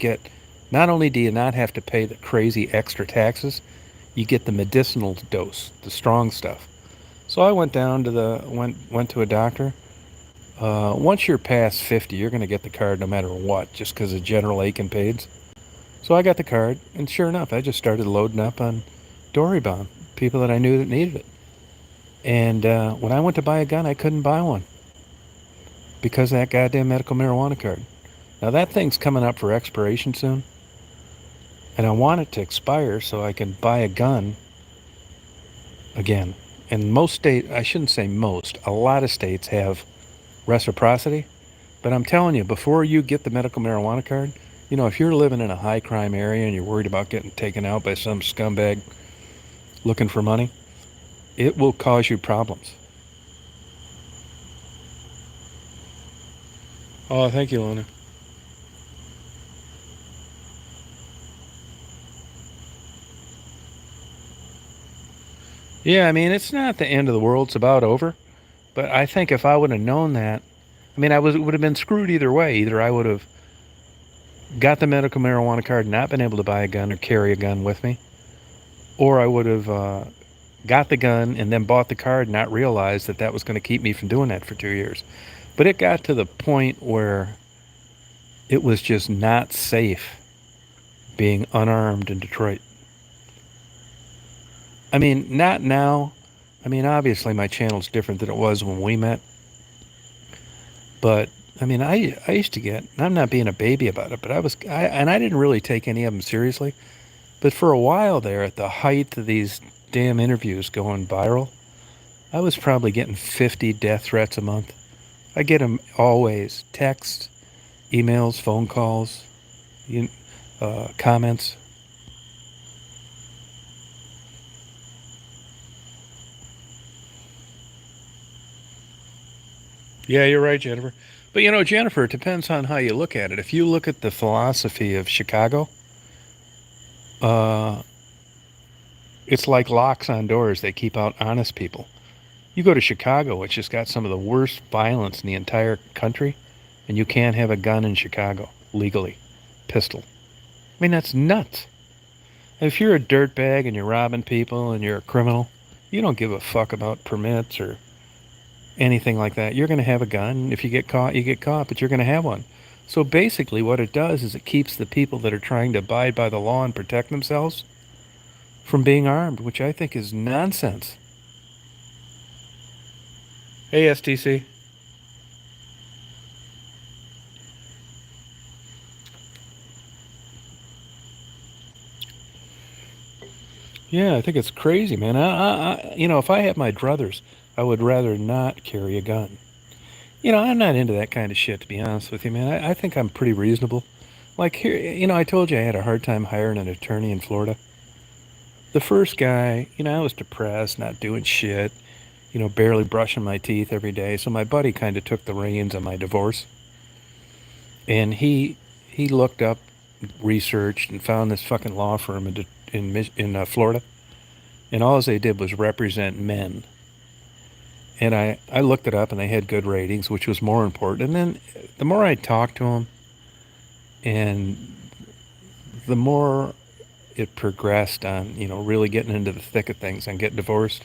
not only do you not have to pay the crazy extra taxes, you get the medicinal dose, the strong stuff. So I went to a doctor. Once you're past 50, you're going to get the card no matter what, just because of general ache and pains. So I got the card, and sure enough, I just started loading up on Dory Bomb, people that I knew that needed it. And when I went to buy a gun, I couldn't buy one because of that goddamn medical marijuana card. Now that thing's coming up for expiration soon, and I want it to expire so I can buy a gun again. And most states, I shouldn't say most, a lot of states have reciprocity. But I'm telling you, before you get the medical marijuana card, if you're living in a high crime area and you're worried about getting taken out by some scumbag looking for money, it will cause you problems. Oh, thank you, Luna. Yeah, I mean, it's not the end of the world. It's about over. But I think if I would have known that, I mean, would have been screwed either way. Either I would have got the medical marijuana card, not been able to buy a gun or carry a gun with me, or I would have got the gun and then bought the card, and not realized that that was going to keep me from doing that for 2 years. But it got to the point where it was just not safe being unarmed in Detroit. I mean, not now. I mean, obviously my channel's different than it was when we met. But I mean, I used to get. I'm not being a baby about it, but I didn't really take any of them seriously. But for a while there, at the height of these damn interviews going viral, I was probably getting 50 death threats a month. I get them always: texts, emails, phone calls, comments. Yeah, you're right, Jennifer. But Jennifer, it depends on how you look at it. If you look at the philosophy of Chicago, uh, it's like locks on doors. They keep out honest people. You go to Chicago, which has got some of the worst violence in the entire country, and you can't have a gun in Chicago legally. Pistol. I mean, that's nuts. If you're a dirtbag and you're robbing people and you're a criminal, you don't give a fuck about permits or anything like that. You're going to have a gun. If you get caught, you get caught, but you're going to have one. So basically, what it does is it keeps the people that are trying to abide by the law and protect themselves from being armed, which I think is nonsense. Hey, STC. Yeah, I think it's crazy, man. If I had my druthers, I would rather not carry a gun. I'm not into that kind of shit, to be honest with you, man. I think I'm pretty reasonable. Like here, I told you I had a hard time hiring an attorney in Florida. The first guy, I was depressed, not doing shit, barely brushing my teeth every day. So my buddy kind of took the reins on my divorce. And he looked up, researched, and found this fucking law firm in Florida. And all they did was represent men. And I looked it up, and they had good ratings, which was more important. And then the more I talked to them, and the more it progressed on, really getting into the thick of things and getting divorced,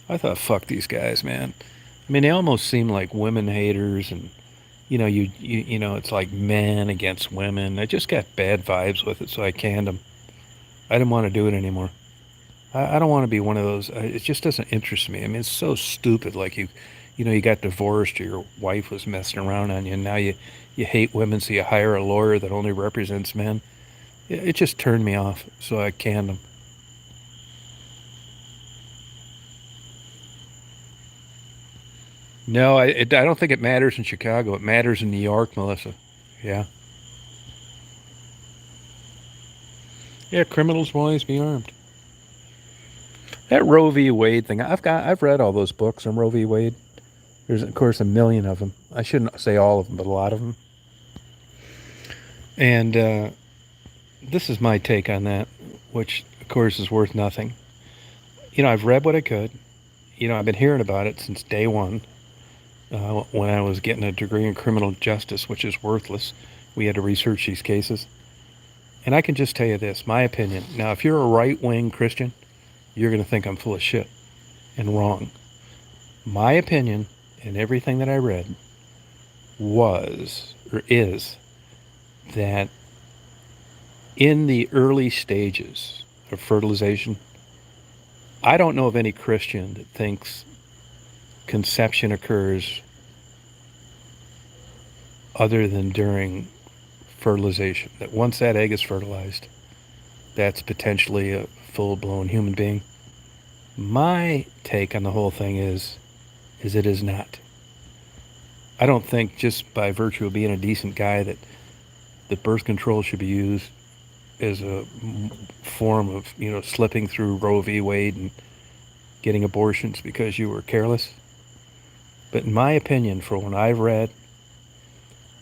I thought, fuck these guys, man. I mean, they almost seem like women haters, and it's like men against women. I just got bad vibes with it, so I canned them. I didn't want to do it anymore. I don't want to be one of those. It just doesn't interest me. I mean, it's so stupid. Like you got divorced, or your wife was messing around on you, and now you hate women, so you hire a lawyer that only represents men. It just turned me off, so I canned them. No, I don't think it matters in Chicago. It matters in New York, Melissa. Yeah. Yeah, criminals will always be armed. That Roe v. Wade thing, I've read all those books on Roe v. Wade. There's of course a million of them. I shouldn't say all of them, but a lot of them. And this is my take on that, which of course is worth nothing. I've read what I could. I've been hearing about it since day one. When I was getting a degree in criminal justice, which is worthless. We had to research these cases. And I can just tell you this, my opinion. Now, if you're a right-wing Christian, you're going to think I'm full of shit and wrong. My opinion, and everything that I read, was, or is, that in the early stages of fertilization, I don't know of any Christian that thinks conception occurs other than during fertilization. That once that egg is fertilized, that's potentially a full-blown human being. My take on the whole thing is it is not. I don't think just by virtue of being a decent guy that birth control should be used as a form of, slipping through Roe v. Wade and getting abortions because you were careless. But in my opinion, for what I've read,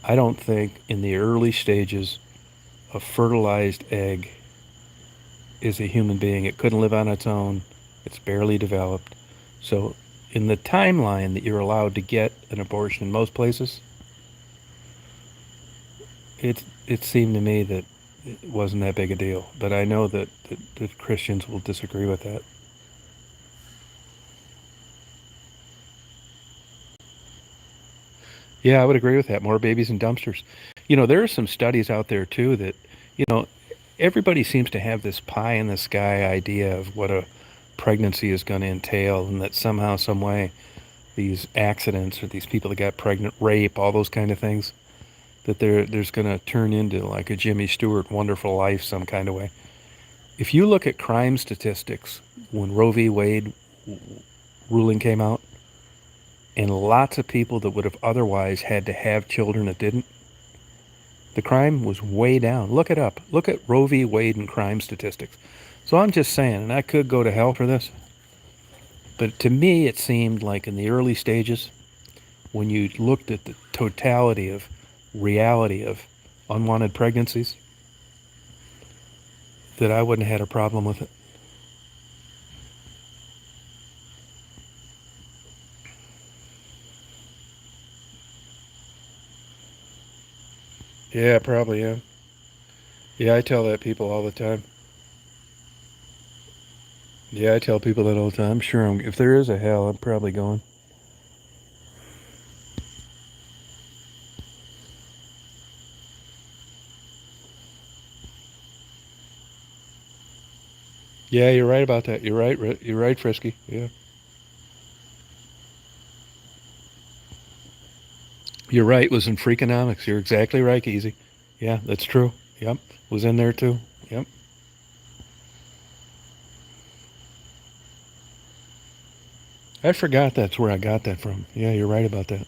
I don't think in the early stages a fertilized egg is a human being. It couldn't live on its own. It's barely developed. So, in the timeline that you're allowed to get an abortion in most places, it seemed to me that it wasn't that big a deal. But I know that Christians will disagree with that. Yeah, I would agree with that. More babies in dumpsters. There are some studies out there too that, you know, everybody seems to have this pie in the sky idea of what a pregnancy is going to entail, and that somehow, some way, these accidents or these people that got pregnant, rape, all those kind of things, that there's going to turn into like a Jimmy Stewart Wonderful Life some kind of way. If you look at crime statistics when Roe v. Wade ruling came out, and lots of people that would have otherwise had to have children that didn't, the crime was way down. Look it up. Look at Roe v. Wade and crime statistics. So I'm just saying, and I could go to hell for this, but to me it seemed like in the early stages, when you looked at the totality of reality of unwanted pregnancies, that I wouldn't have had a problem with it. Yeah, probably, yeah. Yeah, I tell that people all the time. Yeah, I tell people that all the time. Sure, if there is a hell, I'm probably going. Yeah, you're right about that. You're right. You're right, Frisky. Yeah. You're right. It was in Freakonomics. You're exactly right, Easy. Yeah, that's true. Yep. Was in there too. Yep. I forgot that's where I got that from. Yeah, you're right about that.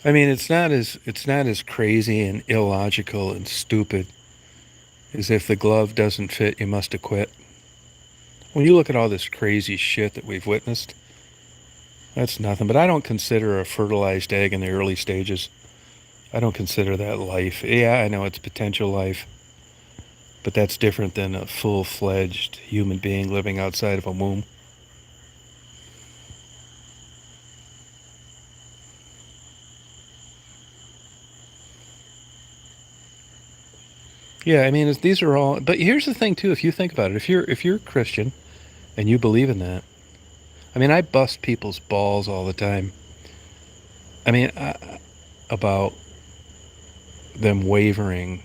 I mean, it's not as crazy and illogical and stupid as if the glove doesn't fit, you must have quit. When you look at all this crazy shit that we've witnessed, that's nothing. But I don't consider a fertilized egg in the early stages. I don't consider that life. Yeah, I know it's potential life, but that's different than a full-fledged human being living outside of a womb. Yeah, I mean, these are all. But here's the thing, too. If you think about it, if you're Christian and you believe in that, I mean, I bust people's balls all the time. I mean, about them wavering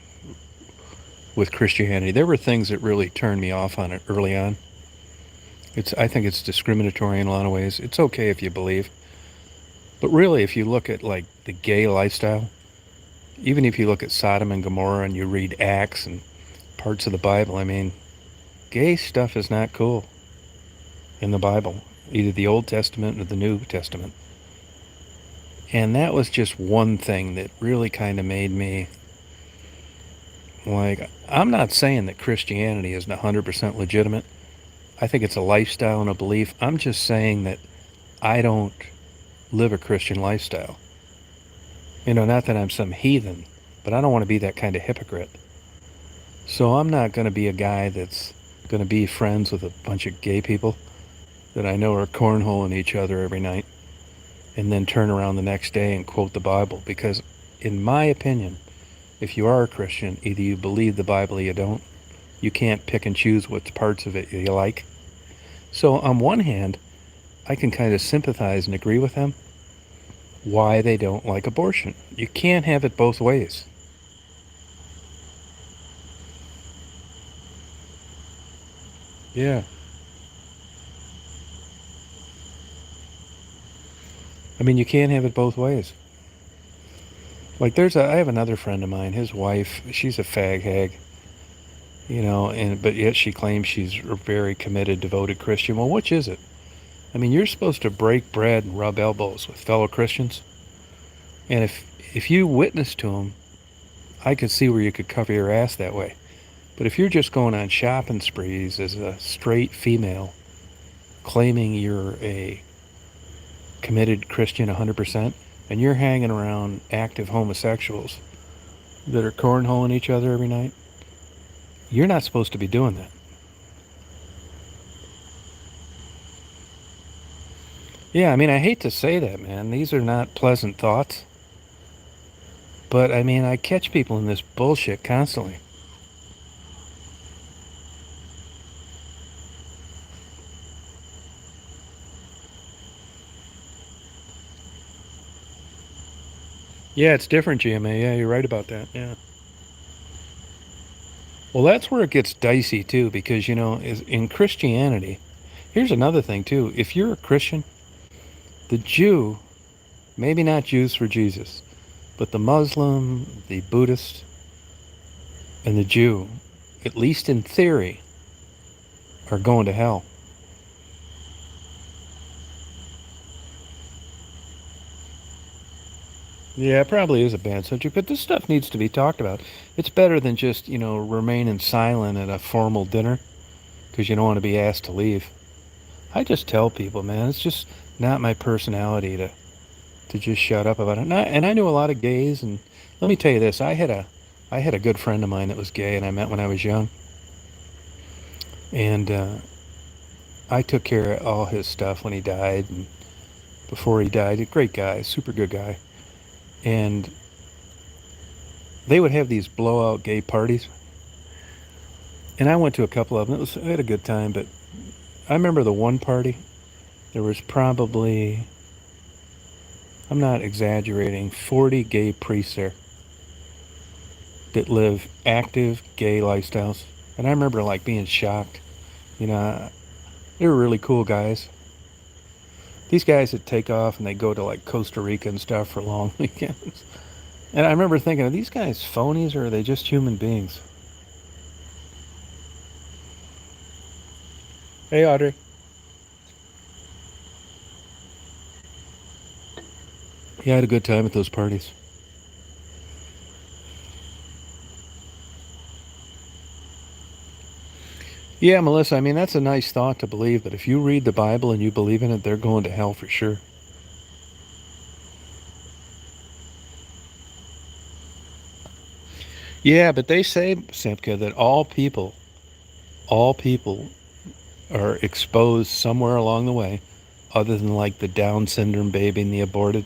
with Christianity. There were things that really turned me off on it early on. I think it's discriminatory in a lot of ways. It's okay if you believe, but really, if you look at like the gay lifestyle, even if you look at Sodom and Gomorrah and you read Acts and parts of the Bible, I mean, gay stuff is not cool in the Bible, either the Old Testament or the New Testament. And that was just one thing that really kind of made me like, I'm not saying that Christianity isn't 100% legitimate. I think it's a lifestyle and a belief. I'm just saying that I don't live a Christian lifestyle. Not that I'm some heathen, but I don't want to be that kind of hypocrite. So I'm not going to be a guy that's going to be friends with a bunch of gay people that I know are cornholing each other every night and then turn around the next day and quote the Bible. Because, in my opinion, if you are a Christian, either you believe the Bible or you don't. You can't pick and choose what parts of it you like. So on one hand, I can kind of sympathize and agree with them why they don't like abortion. You can't have it both ways. Yeah. I mean, you can't have it both ways. Like I have another friend of mine, his wife, she's a fag hag, but yet she claims she's a very committed, devoted Christian. Well, which is it? I mean, you're supposed to break bread and rub elbows with fellow Christians. And if you witness to them, I could see where you could cover your ass that way. But if you're just going on shopping sprees as a straight female, claiming you're a committed Christian 100%, and you're hanging around active homosexuals that are cornholing each other every night, you're not supposed to be doing that. Yeah, I mean, I hate to say that, man. These are not pleasant thoughts. But, I mean, I catch people in this bullshit constantly. Yeah, it's different, GMA. Yeah, you're right about that. Yeah. Well, that's where it gets dicey, too, because, in Christianity, here's another thing, too. If you're a Christian, the Jew, maybe not Jews for Jesus, but the Muslim, the Buddhist, and the Jew, at least in theory, are going to hell. Yeah, it probably is a bad subject, but this stuff needs to be talked about. It's better than just, remaining silent at a formal dinner because you don't want to be asked to leave. I just tell people, man, it's just not my personality to just shut up about it. And I knew a lot of gays, and let me tell you this, I had a good friend of mine that was gay, and I met when I was young, and I took care of all his stuff when he died, and before he died, a great guy, super good guy, and they would have these blowout gay parties, and I went to a couple of them. I had a good time, but I remember the one party. There was probably, I'm not exaggerating, 40 gay priests there that live active gay lifestyles. And I remember like being shocked. You know, they were really cool guys. These guys that take off and they go to like Costa Rica and stuff for long weekends. And I remember thinking, are these guys phonies or are they just human beings? Hey, Audrey. Yeah, I had a good time at those parties. Yeah, Melissa, I mean, that's a nice thought to believe that if you read the Bible and you believe in it, they're going to hell for sure. Yeah, but they say, Simka, that all people are exposed somewhere along the way, other than like the Down syndrome baby and the aborted,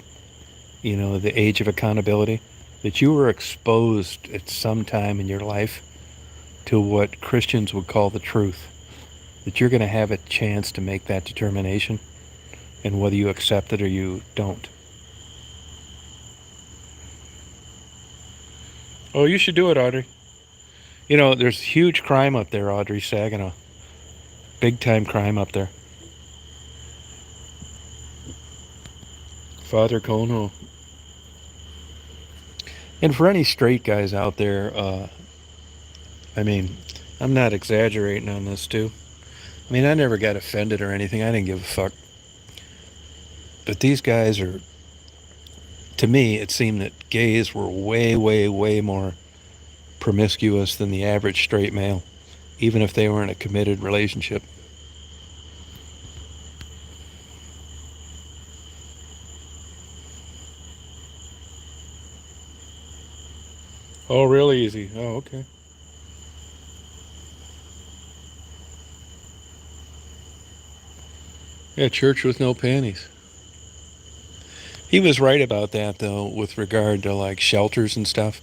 the age of accountability, that you were exposed at some time in your life to what Christians would call the truth, that you're going to have a chance to make that determination, and whether you accept it or you don't. Oh, you should do it, Audrey. There's huge crime up there, Audrey Saginaw. Big time crime up there. Father Kono. And for any straight guys out there, I mean, I'm not exaggerating on this too. I mean, I never got offended or anything. I didn't give a fuck. But these guys are, to me, it seemed that gays were way, way, way more promiscuous than the average straight male, even if they were in a committed relationship. Oh, really easy. Oh, okay. Yeah, church with no panties. He was right about that, though, with regard to like shelters and stuff.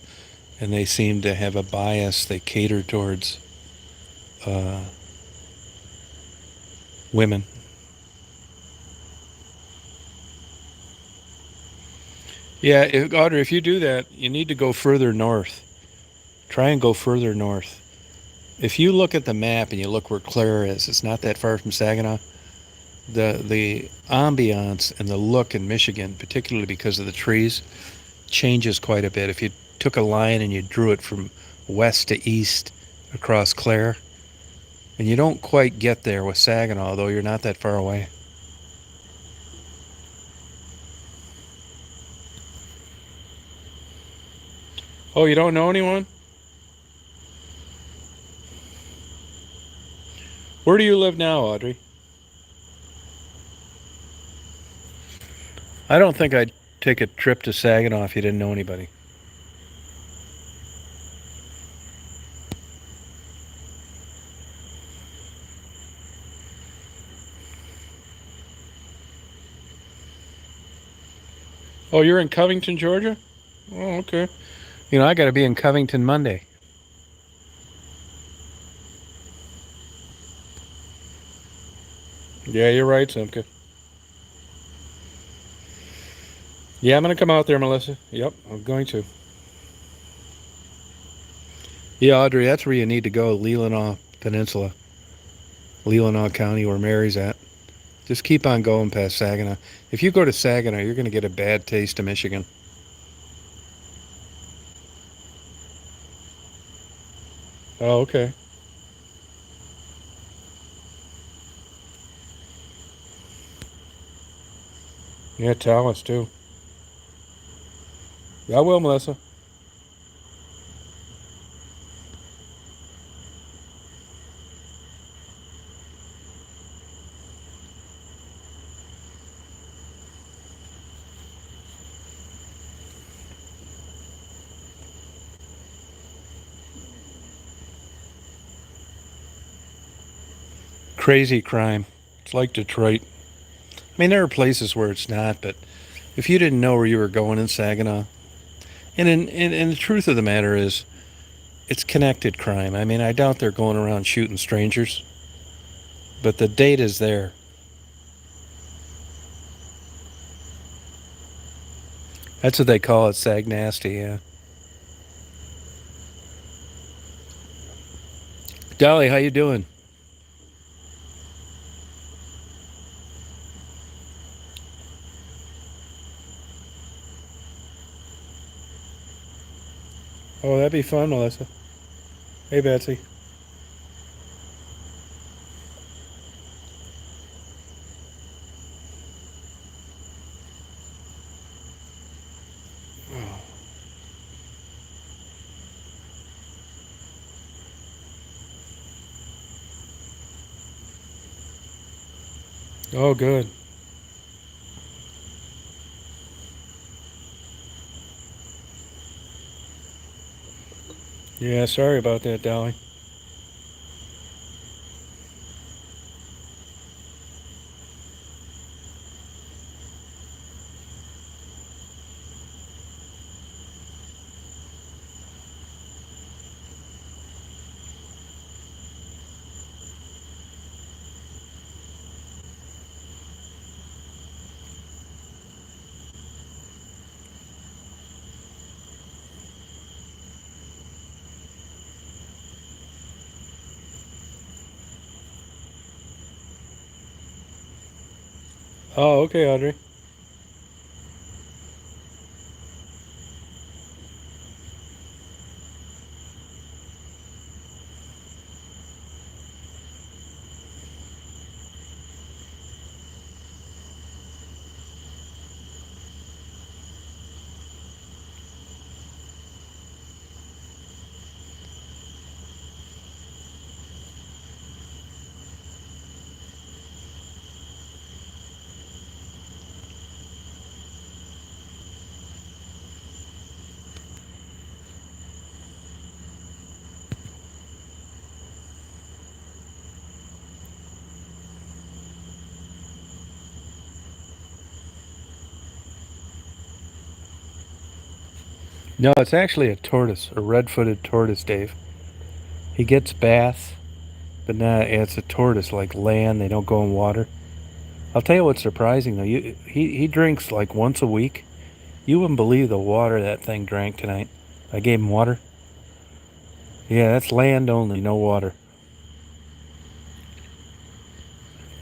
And they seem to have a bias. They cater towards uh, women. Yeah, Audrey, if you do that, you need to go further north. Try and go further north. If you look at the map and you look where Clare is, it's not that far from Saginaw. The ambiance and the look in Michigan, particularly because of the trees, changes quite a bit. If you took a line and you drew it from west to east across Clare, and you don't quite get there with Saginaw, though you're not that far away. Oh, you don't know anyone? Where do you live now, Audrey? I don't think I'd take a trip to Saginaw if you didn't know anybody. Oh, you're in Covington, Georgia? Oh, okay. You know, I got to be in Covington Monday. Yeah, you're right, Simka. Yeah, I'm going to come out there, Melissa. Yep, I'm going to. Yeah, Audrey, that's where you need to go, Leelanau Peninsula, Leelanau County, where Mary's at. Just keep on going past Saginaw. If you go to Saginaw, you're going to get a bad taste of Michigan. Oh, okay. Yeah, tell us too. I will, Melissa. Crazy crime. It's like Detroit. I mean, there are places where it's not, but if you didn't know where you were going in Saginaw, and the truth of the matter is, it's connected crime. I mean, I doubt they're going around shooting strangers, but the data's there. That's what they call it, Sag Nasty, yeah. Dolly, how you doing? Oh, that'd be fun, Melissa. Hey, Betsy. Oh, good. Yeah, sorry about that, Dolly. Oh, okay, Audrey. No, it's actually a tortoise, a red-footed tortoise, Dave. He gets bass, but nah, it's a tortoise, like land. They don't go in water. I'll tell you what's surprising though. He drinks like once a week. You wouldn't believe the water that thing drank tonight. I gave him water. Yeah, that's land only, no water.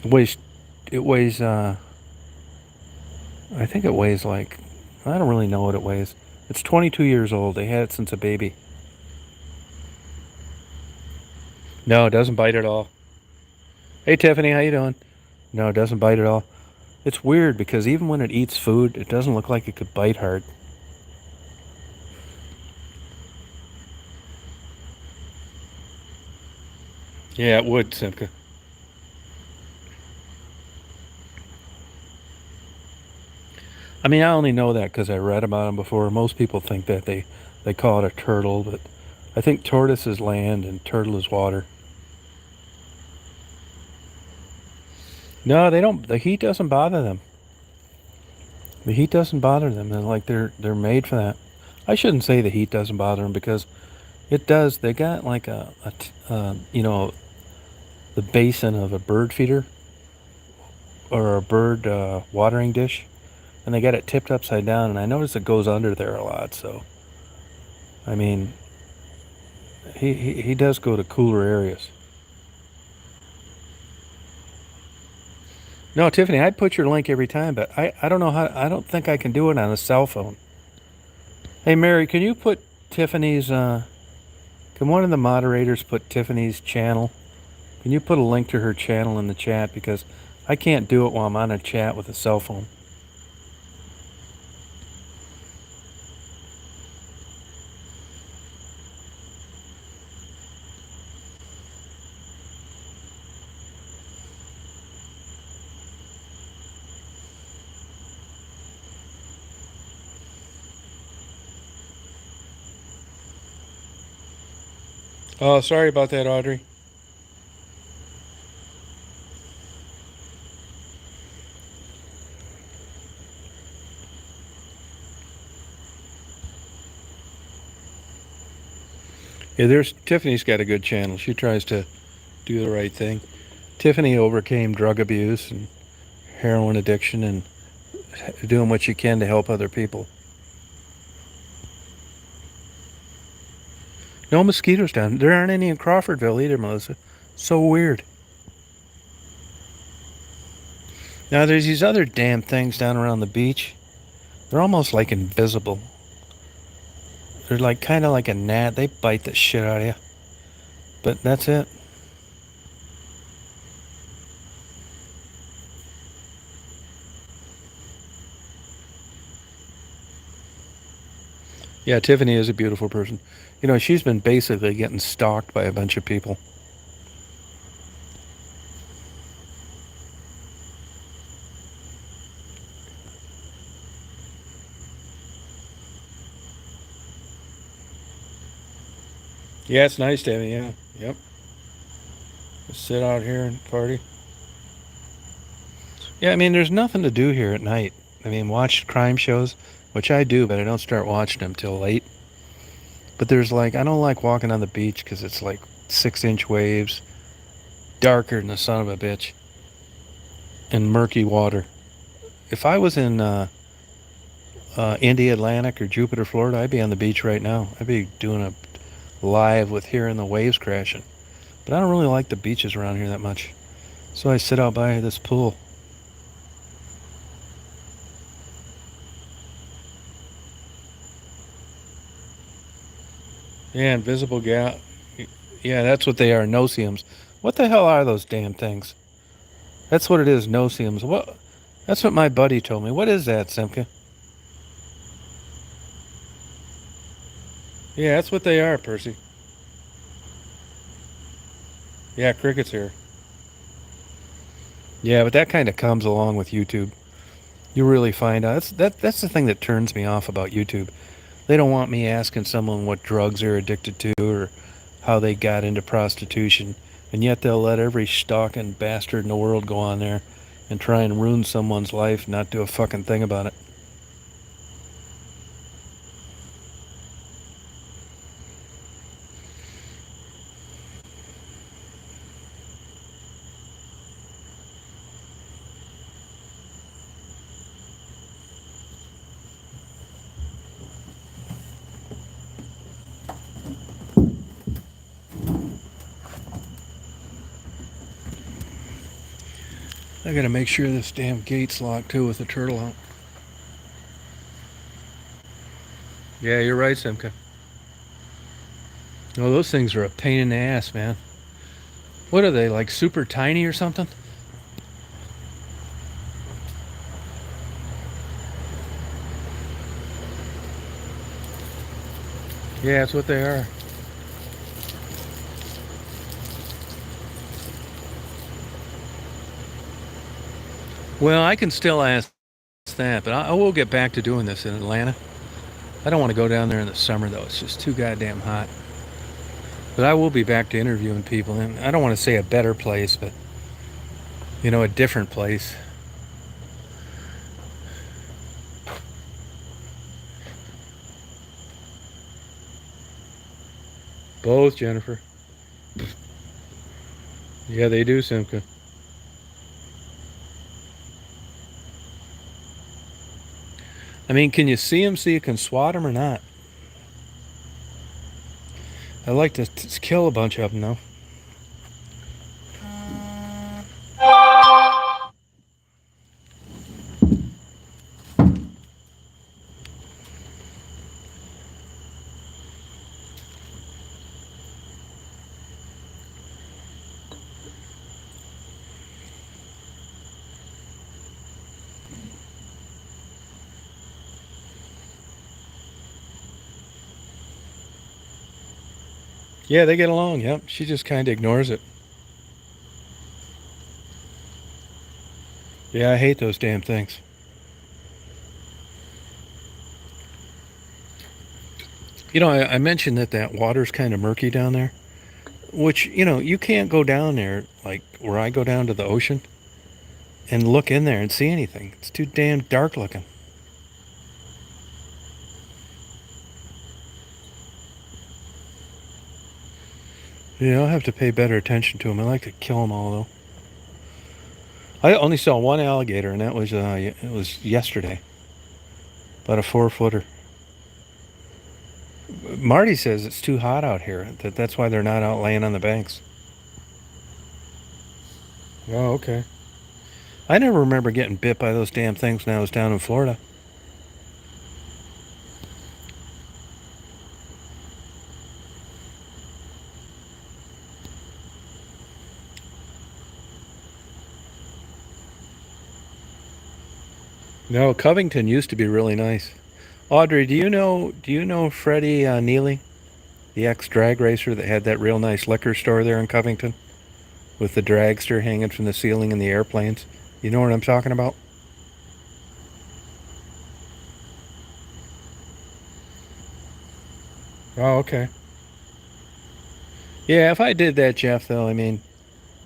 It weighs, it weighs. I think it weighs like, I don't really know what it weighs. It's 22 years old. They had it since a baby. No, it doesn't bite at all. Hey Tiffany, how you doing? No, it doesn't bite at all. It's weird because even when it eats food, it doesn't look like it could bite hard. Yeah, it would, Simka. I mean, I only know that because I read about them before. Most people think that they call it a turtle, but I think tortoise is land and turtle is water. No, they don't. The heat doesn't bother them. The heat doesn't bother them. They're like they're made for that. I shouldn't say the heat doesn't bother them because it does. They got like you know, the basin of a bird feeder or a bird watering dish, and they got it tipped upside down. And I notice it goes under there a lot. So I mean, he does go to cooler areas. No, Tiffany, I'd put your link every time, but I don't know how. I don't think I can do it on a cell phone. Hey, Mary, can you put Tiffany's? Can one of the moderators put Tiffany's channel? Can you put a link to her channel in the chat because I can't do it while I'm on a chat with a cell phone. Oh, sorry about that, Audrey. Yeah, there's Tiffany's got a good channel. She tries to do the right thing. Tiffany overcame drug abuse and heroin addiction and doing what she can to help other people. No mosquitoes down. There aren't any in Crawfordville either, Melissa. So weird. Now there's these other damn things down around the beach. They're almost like invisible. They're like kind of like a gnat. They bite the shit out of you. But that's it. Yeah, Tiffany is a beautiful person. You know, she's been basically getting stalked by a bunch of people. Yeah, it's nice, Tammy. Yeah, yep. Just sit out here and party. Yeah, I mean, there's nothing to do here at night. I mean, watch crime shows, which I do, but I don't start watching them till late. But there's like, I don't like walking on the beach because it's like 6-inch waves, darker than the son of a bitch, and murky water. If I was in Indy, Atlantic, or Jupiter, Florida, I'd be on the beach right now. I'd be doing a live with hearing the waves crashing. But I don't really like the beaches around here that much. So I sit out by this pool. Yeah, invisible gal. Yeah, that's what they are, no-see-ums. What the hell are those damn things? That's what it is, no-see-ums. What? That's what my buddy told me. What is that, Simka? Yeah, that's what they are, Percy. Yeah, crickets here. Yeah, but that kind of comes along with YouTube. You really find out. That's the thing that turns me off about YouTube. They don't want me asking someone what drugs they're addicted to or how they got into prostitution, and yet they'll let every stalking bastard in the world go on there and try and ruin someone's life and not do a fucking thing about it. I gotta make sure this damn gate's locked too with the turtle out. Yeah, you're right, Simka. Oh, those things are a pain in the ass, man. What are they, like super tiny or something? Yeah, that's what they are. Well, I can still ask It's that, but I will get back to doing this in Atlanta. I don't want to go down there in the summer though. It's just too goddamn hot. But I will be back to interviewing people, and I don't want to say a better place, but a different place. Both, Jennifer. Yeah, they do, Simca. I mean, can you see them so you can swat them or not? I like to kill a bunch of them, though. Yeah, they get along. Yep. She just kind of ignores it. Yeah, I hate those damn things. I mentioned that water's kind of murky down there, which, you can't go down there like where I go down to the ocean and look in there and see anything. It's too damn dark looking. Yeah, I'll have to pay better attention to them. I like to kill them all, though. I only saw one alligator, and that was it was yesterday. About a 4-footer. Marty says it's too hot out here. That's why they're not out laying on the banks. Oh, okay. I never remember getting bit by those damn things when I was down in Florida. No, Covington used to be really nice. Audrey, do you know Freddie Neely, the ex-drag racer that had that real nice liquor store there in Covington with the dragster hanging from the ceiling in the airplanes? You know what I'm talking about? Oh, okay. Yeah, if I did that, Jeff, though, I mean,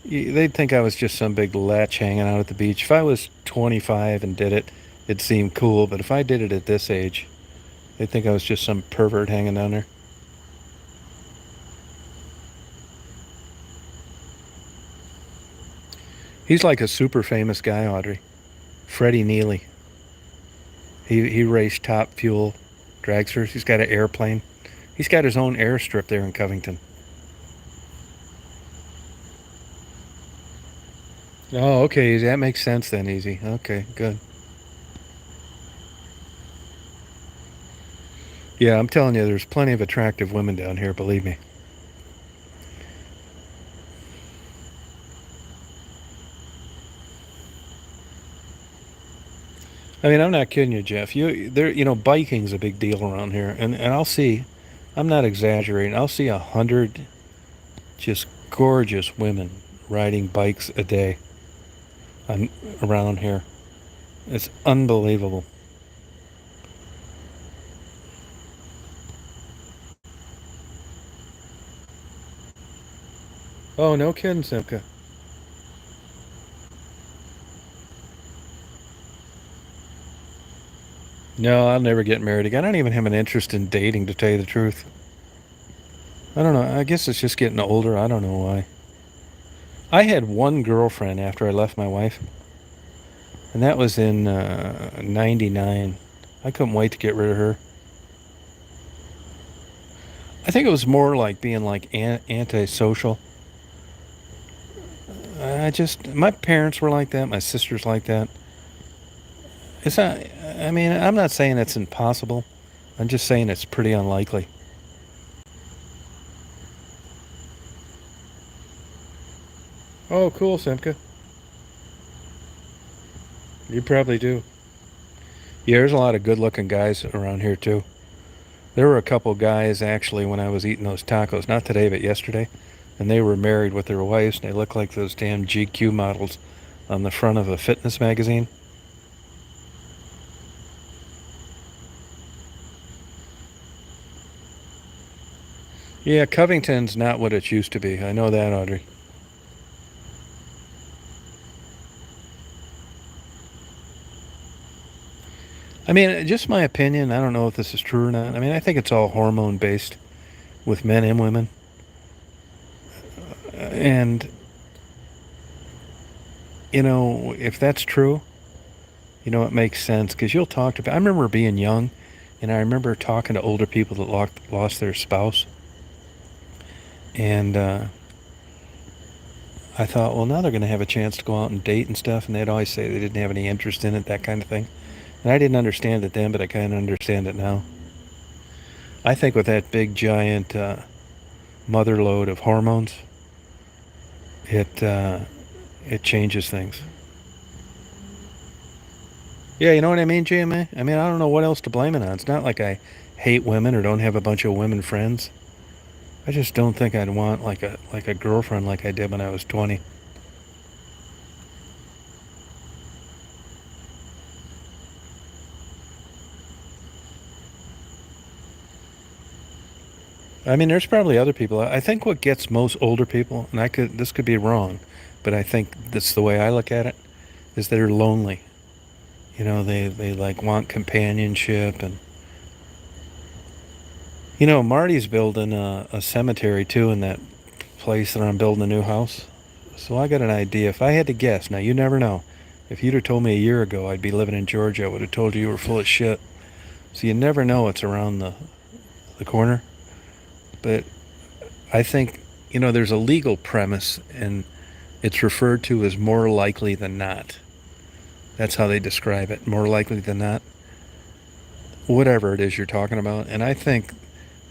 they'd think I was just some big lech hanging out at the beach. If I was 25 and did it, it'd seem cool. But if I did it at this age, they'd think I was just some pervert hanging down there. He's like a super famous guy, Audrey. Freddie Neely. He raced top fuel dragsters. He's got an airplane. He's got his own airstrip there in Covington. Oh, okay. That makes sense then, Easy. Okay, good. Yeah, I'm telling you, there's plenty of attractive women down here, believe me. I mean, I'm not kidding you, Jeff. Biking's a big deal around here, and I'll see. I'm not exaggerating. I'll see 100 just gorgeous women riding bikes a day around here. It's unbelievable. Oh, no kidding, Simka. No, I'll never get married again. I don't even have an interest in dating, to tell you the truth. I don't know. I guess it's just getting older. I don't know why. I had one girlfriend after I left my wife, and that was in '99. I couldn't wait to get rid of her. I think it was more like being like antisocial. My parents were like that. My sister's like that. It's not, I mean, I'm not saying it's impossible. I'm just saying it's pretty unlikely. Oh, cool, Simka. You probably do. Yeah, there's a lot of good-looking guys around here too. There were a couple guys actually when I was eating those tacos, not today but yesterday, and they were married with their wives, and they looked like those damn GQ models on the front of a fitness magazine. Yeah, Covington's not what it used to be. I know that, Audrey. I mean, just my opinion. I don't know if this is true or not. I mean, I think it's all hormone based with men and women. And, if that's true, it makes sense because you'll talk to. I remember being young and I remember talking to older people that lost their spouse. And I thought, well, now they're going to have a chance to go out and date and stuff. And they'd always say they didn't have any interest in it, that kind of thing. And I didn't understand it then, but I kind of understand it now. I think with that big giant mother load of hormones, it changes things. Yeah, you know what I mean, GMA? I mean, I don't know what else to blame it on. It's not like I hate women or don't have a bunch of women friends. I just don't think I'd want like a girlfriend like I did when I was 20. I mean, there's probably other people. I think what gets most older people, and this could be wrong, but I think that's the way I look at it, is they're lonely. They like want companionship and Marty's building a cemetery too in that place that I'm building a new house. So I got an idea. If I had to guess, now you never know. If you'd have told me a year ago I'd be living in Georgia, I would have told you were full of shit. So you never know what's around the corner. But I think, there's a legal premise and it's referred to as more likely than not. That's how they describe it, more likely than not. Whatever it is you're talking about. And I think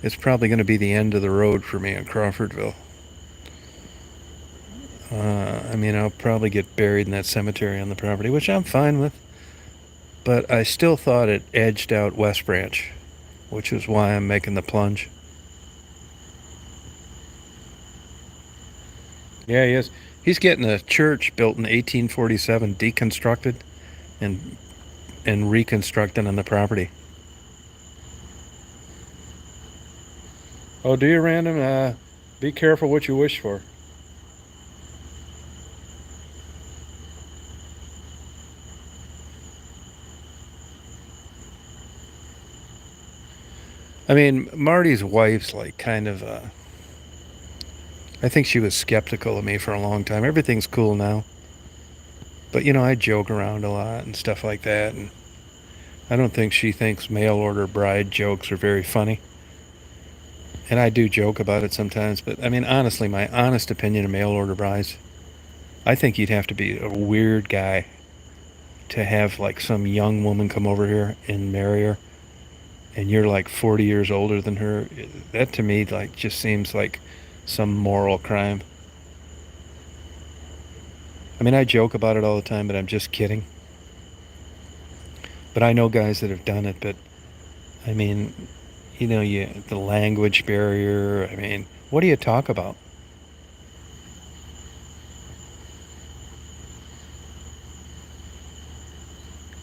it's probably going to be the end of the road for me in Crawfordville. I mean, I'll probably get buried in that cemetery on the property, which I'm fine with. But I still thought it edged out West Branch, which is why I'm making the plunge. Yeah, he is. He's getting a church built in 1847, deconstructed and reconstructed on the property. Oh, do you, Random? Be careful what you wish for. I mean, Marty's wife's like kind of. I think she was skeptical of me for a long time. Everything's cool now, but I joke around a lot and stuff like that, and I don't think she thinks mail order bride jokes are very funny. And I do joke about it sometimes, but I mean, honestly, my honest opinion of mail order brides, I think you'd have to be a weird guy to have like some young woman come over here and marry her, and you're like 40 years older than her. That to me, like, just seems like some moral crime. I mean, I joke about it all the time, but I'm just kidding. But I know guys that have done it, but I mean, the language barrier. I mean, what do you talk about?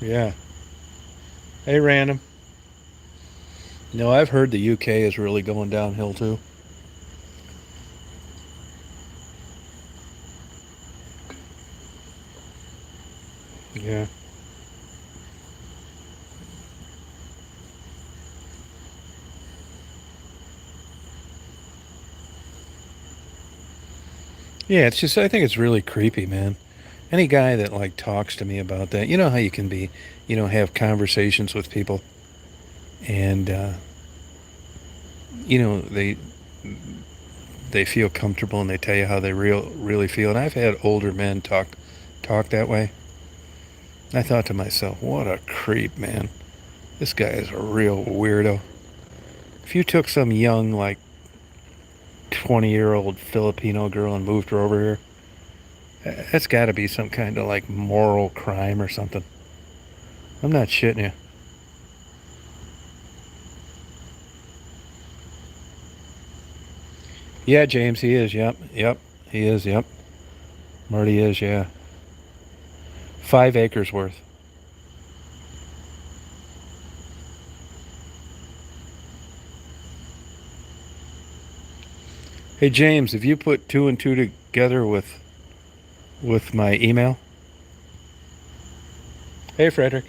Yeah. Hey, Random. I've heard the UK is really going downhill too. Yeah. Yeah, it's just, I think it's really creepy, man. Any guy that like talks to me about that, you know how you can be, have conversations with people and, you know, they feel comfortable and they tell you how they really feel. And I've had older men talk that way. I thought to myself, what a creep, man. This guy is a real weirdo. If you took some young, like 20-year-old Filipino girl and moved her over here, that's got to be some kind of like moral crime or something. I'm not shitting you. Yeah, James, he is. Yep, he is. Yep, Marty is. Yeah, 5 acres worth. Hey James, have you put two and two together with my email? Hey Frederick.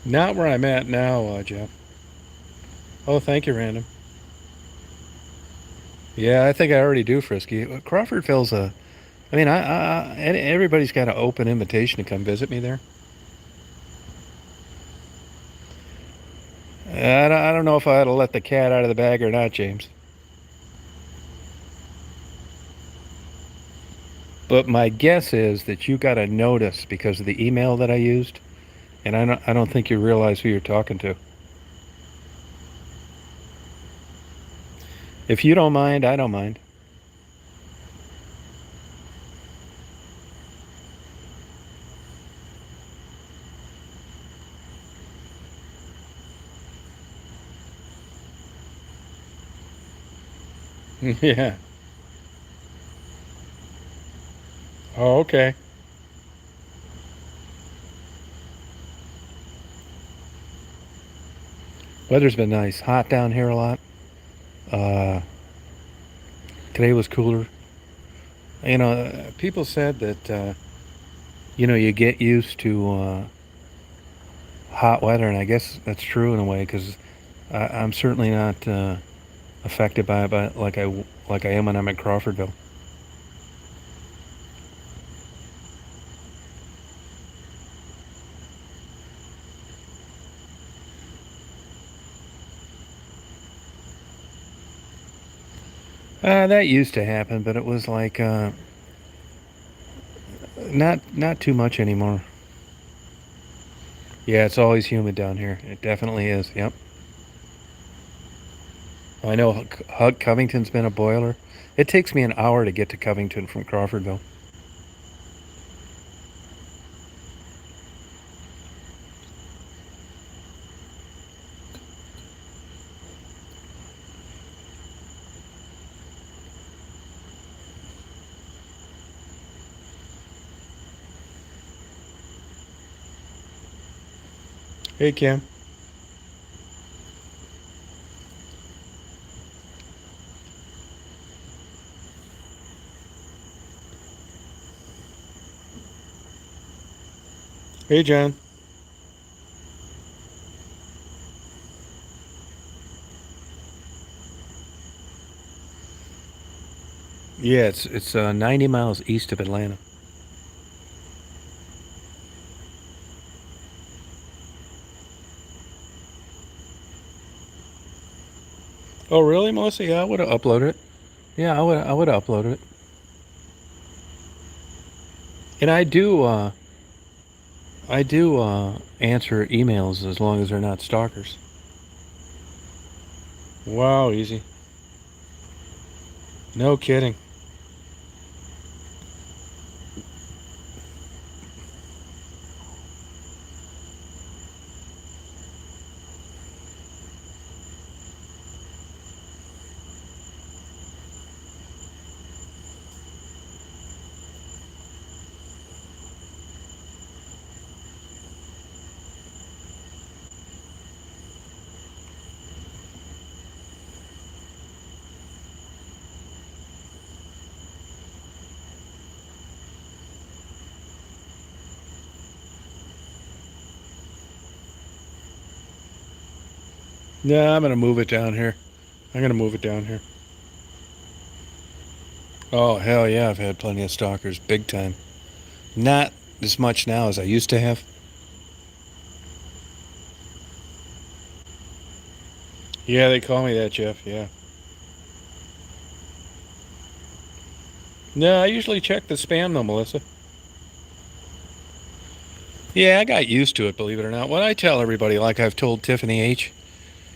Not where I'm at now, Jeff. Oh, thank you, Random. Yeah, I think I already do, Frisky. Crawfordville's a. I mean, everybody's got an open invitation to come visit me there. I don't know if I ought to let the cat out of the bag or not, James. But my guess is that you got a notice because of the email that I used, and I don't think you realize who you're talking to. If you don't mind, I don't mind. Yeah. Oh, okay. Weather's been nice. Hot down here a lot. Uh, Today was cooler. People said that you get used to hot weather, and I guess that's true in a way because I'm certainly not affected by it like I am when I'm at Crawfordville. That used to happen, but it was like not too much anymore. Yeah, it's always humid down here. It definitely is. Yep. I know Covington's been a boiler. It takes me an hour to get to Covington from Crawfordville. Hey, Kim. Hey, John. Yeah, it's 90 miles east of Atlanta. Oh, really, Melissa? Yeah, I would have uploaded it. Yeah, I would have uploaded it. And I do answer emails as long as they're not stalkers. Wow, easy. No kidding. Yeah, I'm gonna move it down here. I'm gonna move it down here. Oh, hell yeah, I've had plenty of stalkers, big time. Not as much now as I used to have. Yeah, they call me that, Jeff. Yeah. No, I usually check the spam though, Melissa. Yeah, I got used to it, believe it or not. What I tell everybody, like I've told Tiffany H.,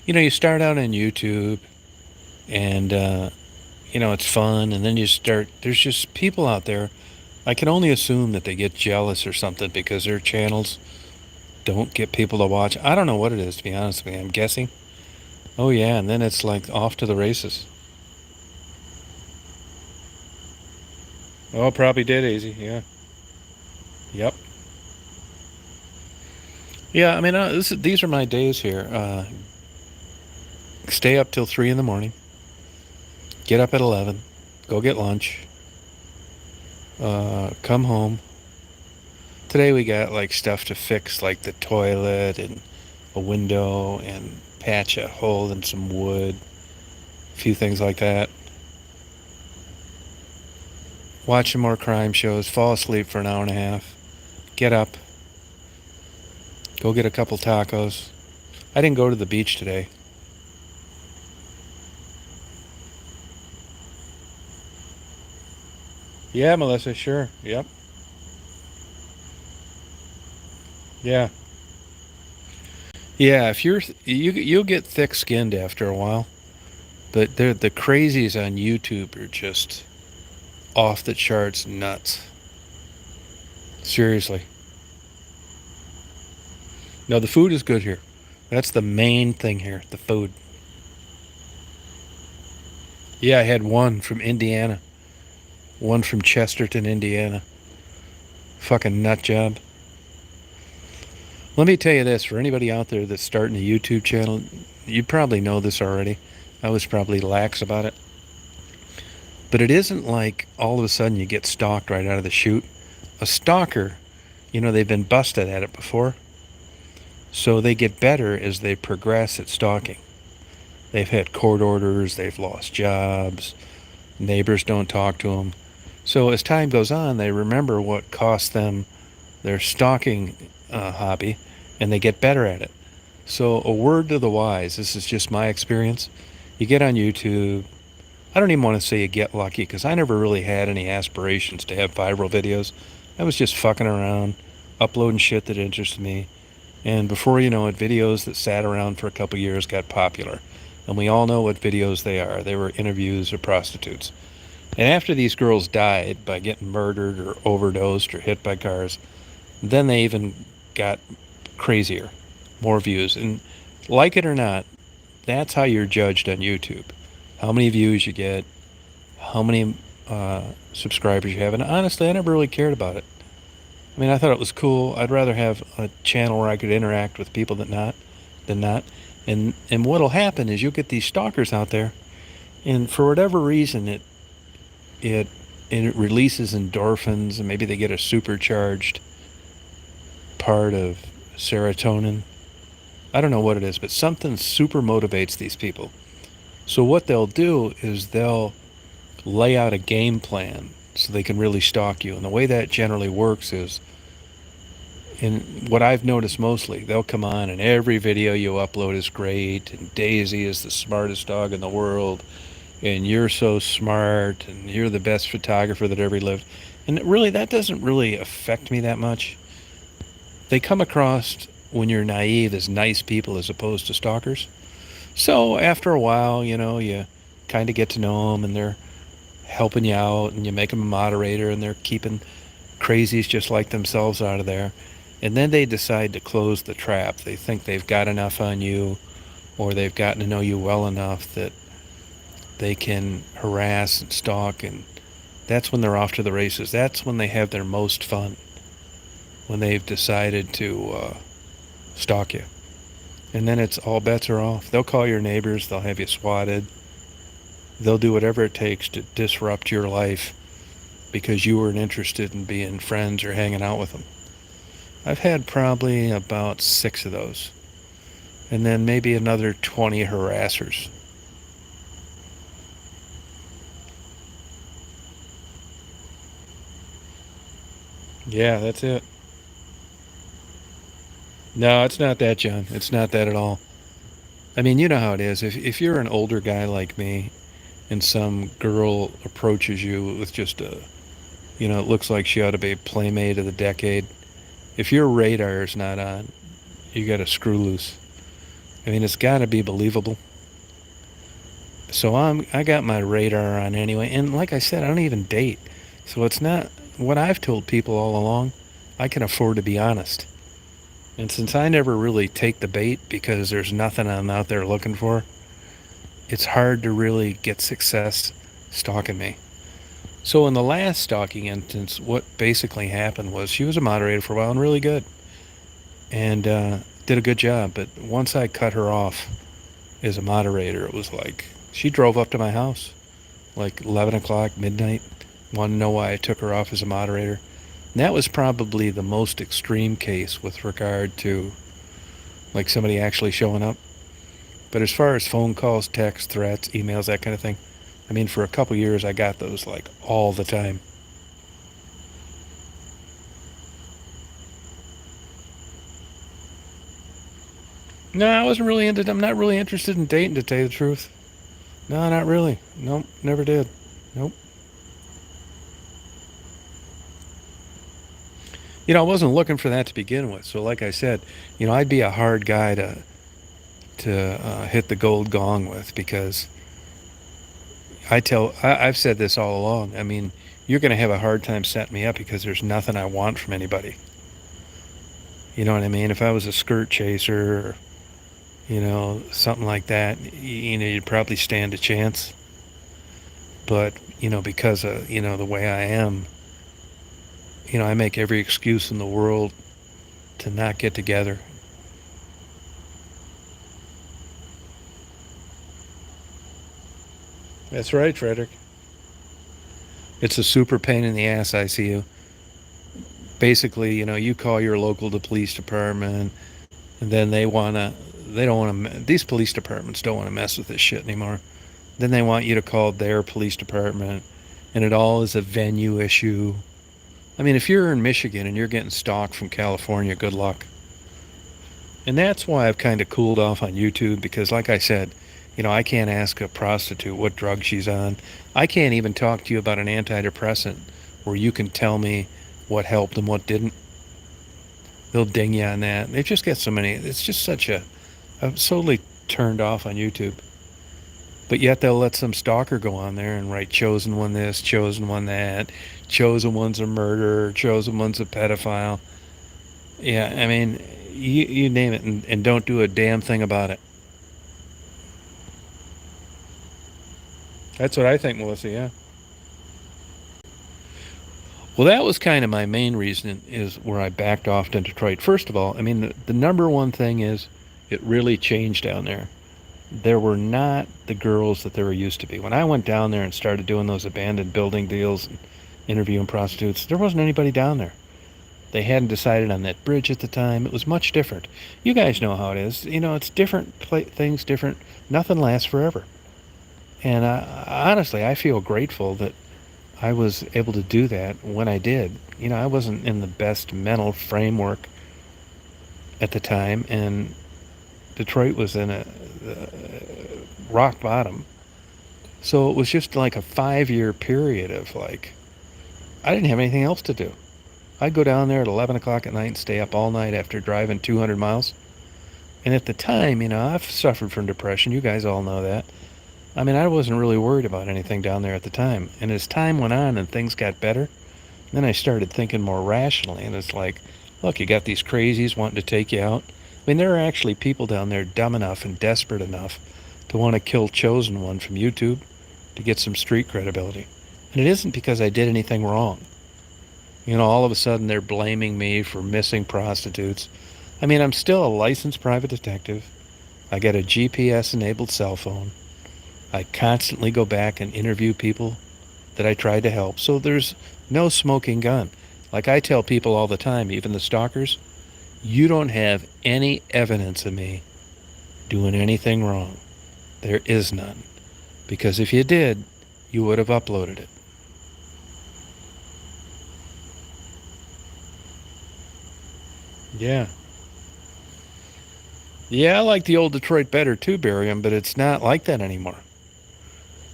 you start out on YouTube and, it's fun, and then there's just people out there I can only assume that they get jealous or something because their channels don't get people to watch. I don't know what it is, to be honest with you. I'm guessing. Oh, yeah, and then it's like off to the races. Oh, probably did, Easy. Yeah. Yep. Yeah, I mean, these are my days here. Stay up till 3 in the morning. Get up at 11. Go get lunch. Come home. Today we got like stuff to fix, like the toilet and a window and patch a hole in some wood. A few things like that. Watch some more crime shows. Fall asleep for an hour and a half. Get up. Go get a couple tacos. I didn't go to the beach today. Yeah, Melissa, sure. Yep. Yeah. Yeah, if you'll get thick-skinned after a while. But the crazies on YouTube are just off the charts nuts. Seriously. No, the food is good here. That's the main thing here, the food. Yeah, I had one from Indiana. One from Chesterton, Indiana. Fucking nut job. Let me tell you this, for anybody out there that's starting a YouTube channel, you probably know this already. I was probably lax about it. But it isn't like all of a sudden you get stalked right out of the chute. A stalker, they've been busted at it before. So they get better as they progress at stalking. They've had court orders, they've lost jobs, neighbors don't talk to them. So as time goes on, they remember what cost them their stalking hobby, and they get better at it. So a word to the wise, this is just my experience. You get on YouTube. I don't even want to say you get lucky, because I never really had any aspirations to have viral videos. I was just fucking around, uploading shit that interested me. And before you know it, videos that sat around for a couple years got popular. And we all know what videos they are. They were interviews of prostitutes. And after these girls died by getting murdered or overdosed or hit by cars, then they even got crazier, more views. And like it or not, that's how you're judged on YouTube. How many views you get, how many subscribers you have. And honestly, I never really cared about it. I mean, I thought it was cool. I'd rather have a channel where I could interact with people than not. And what'll happen is you'll get these stalkers out there, and for whatever reason, it releases endorphins, and maybe they get a supercharged part of serotonin. I don't know what it is, but something super motivates these people. So what they'll do is they'll lay out a game plan so they can really stalk you. And the way that generally works is, and what I've noticed mostly, they'll come on and every video you upload is great, and Daisy is the smartest dog in the world, and you're so smart, and you're the best photographer that ever lived. And really, that doesn't really affect me that much. They come across, when you're naive, as nice people as opposed to stalkers. So after a while, you kind of get to know them, and they're helping you out, and you make them a moderator, and they're keeping crazies just like themselves out of there. And then they decide to close the trap. They think they've got enough on you, or they've gotten to know you well enough that they can harass and stalk, and that's when they're off to the races. That's when they have their most fun, when they've decided to stalk you. And then it's all bets are off. They'll call your neighbors, they'll have you swatted, they'll do whatever it takes to disrupt your life because you weren't interested in being friends or hanging out with them. I've had probably about 6 of those, and then maybe another 20 harassers. Yeah, that's it. No, it's not that, John. It's not that at all. I mean, you know how it is. If you're an older guy like me and some girl approaches you with just it looks like she ought to be playmate of the decade, if your radar is not on, you got to screw loose. I mean, it's got to be believable. So I got my radar on anyway. And like I said, I don't even date. So it's not what I've told people all along, I can afford to be honest. And since I never really take the bait because there's nothing I'm out there looking for, it's hard to really get success stalking me. So in the last stalking instance, what basically happened was she was a moderator for a while and really good, and did a good job. But once I cut her off as a moderator, it was like she drove up to my house like 11 o'clock, midnight, wanted to know why I took her off as a moderator. And that was probably the most extreme case with regard to like somebody actually showing up. But as far as phone calls, texts, threats, emails, that kind of thing, I mean, for a couple years, I got those like all the time. No, I wasn't really into. I'm not really interested in dating, to tell you the truth. No, not really. Nope, never did. Nope. I wasn't looking for that to begin with. So, like I said, I'd be a hard guy to hit the gold gong with because I've said this all along. I mean, you're going to have a hard time setting me up because there's nothing I want from anybody. You know what I mean? If I was a skirt chaser or, something like that, you'd probably stand a chance. But, because of, the way I am, I make every excuse in the world to not get together. That's right, Frederick. It's a super pain in the ass, I see you. Basically, you call your local police department, and then they don't want to, these police departments don't want to mess with this shit anymore. Then they want you to call their police department, and it all is a venue issue. I mean, if you're in Michigan and you're getting stalked from California, good luck. And that's why I've kind of cooled off on YouTube because, like I said, I can't ask a prostitute what drug she's on. I can't even talk to you about an antidepressant where you can tell me what helped and what didn't. They'll ding you on that. They've just got so many. It's just such a. I'm totally turned off on YouTube. But yet they'll let some stalker go on there and write chosen one this, chosen one that, chosen one's a murderer, chosen one's a pedophile. Yeah, I mean, you name it and don't do a damn thing about it. That's what I think, Melissa, yeah. Well, that was kind of my main reason is where I backed off to Detroit. First of all, I mean, the number one thing is it really changed down there. There were not the girls that there used to be. When I went down there and started doing those abandoned building deals and interviewing prostitutes, there wasn't anybody down there. They hadn't decided on that bridge at the time. It was much different. You guys know how it is. It's different things, different. Nothing lasts forever. And honestly, I feel grateful that I was able to do that when I did. I wasn't in the best mental framework at the time, and Detroit was in a rock bottom. So it was just like a 5-year period of like, I didn't have anything else to do. I'd go down there at 11 o'clock at night and stay up all night after driving 200 miles. And at the time, I've suffered from depression. You guys all know that. I mean, I wasn't really worried about anything down there at the time. And as time went on and things got better, then I started thinking more rationally. And it's like, look, you got these crazies wanting to take you out. I mean, there are actually people down there dumb enough and desperate enough to want to kill Chosen One from YouTube to get some street credibility. And it isn't because I did anything wrong. All of a sudden they're blaming me for missing prostitutes. I mean, I'm still a licensed private detective. I got a GPS-enabled cell phone. I constantly go back and interview people that I tried to help. So there's no smoking gun. Like I tell people all the time, even the stalkers, you don't have any evidence of me doing anything wrong. There is none. Because if you did, you would have uploaded it. Yeah. Yeah, I like the old Detroit better too, Barium, but it's not like that anymore.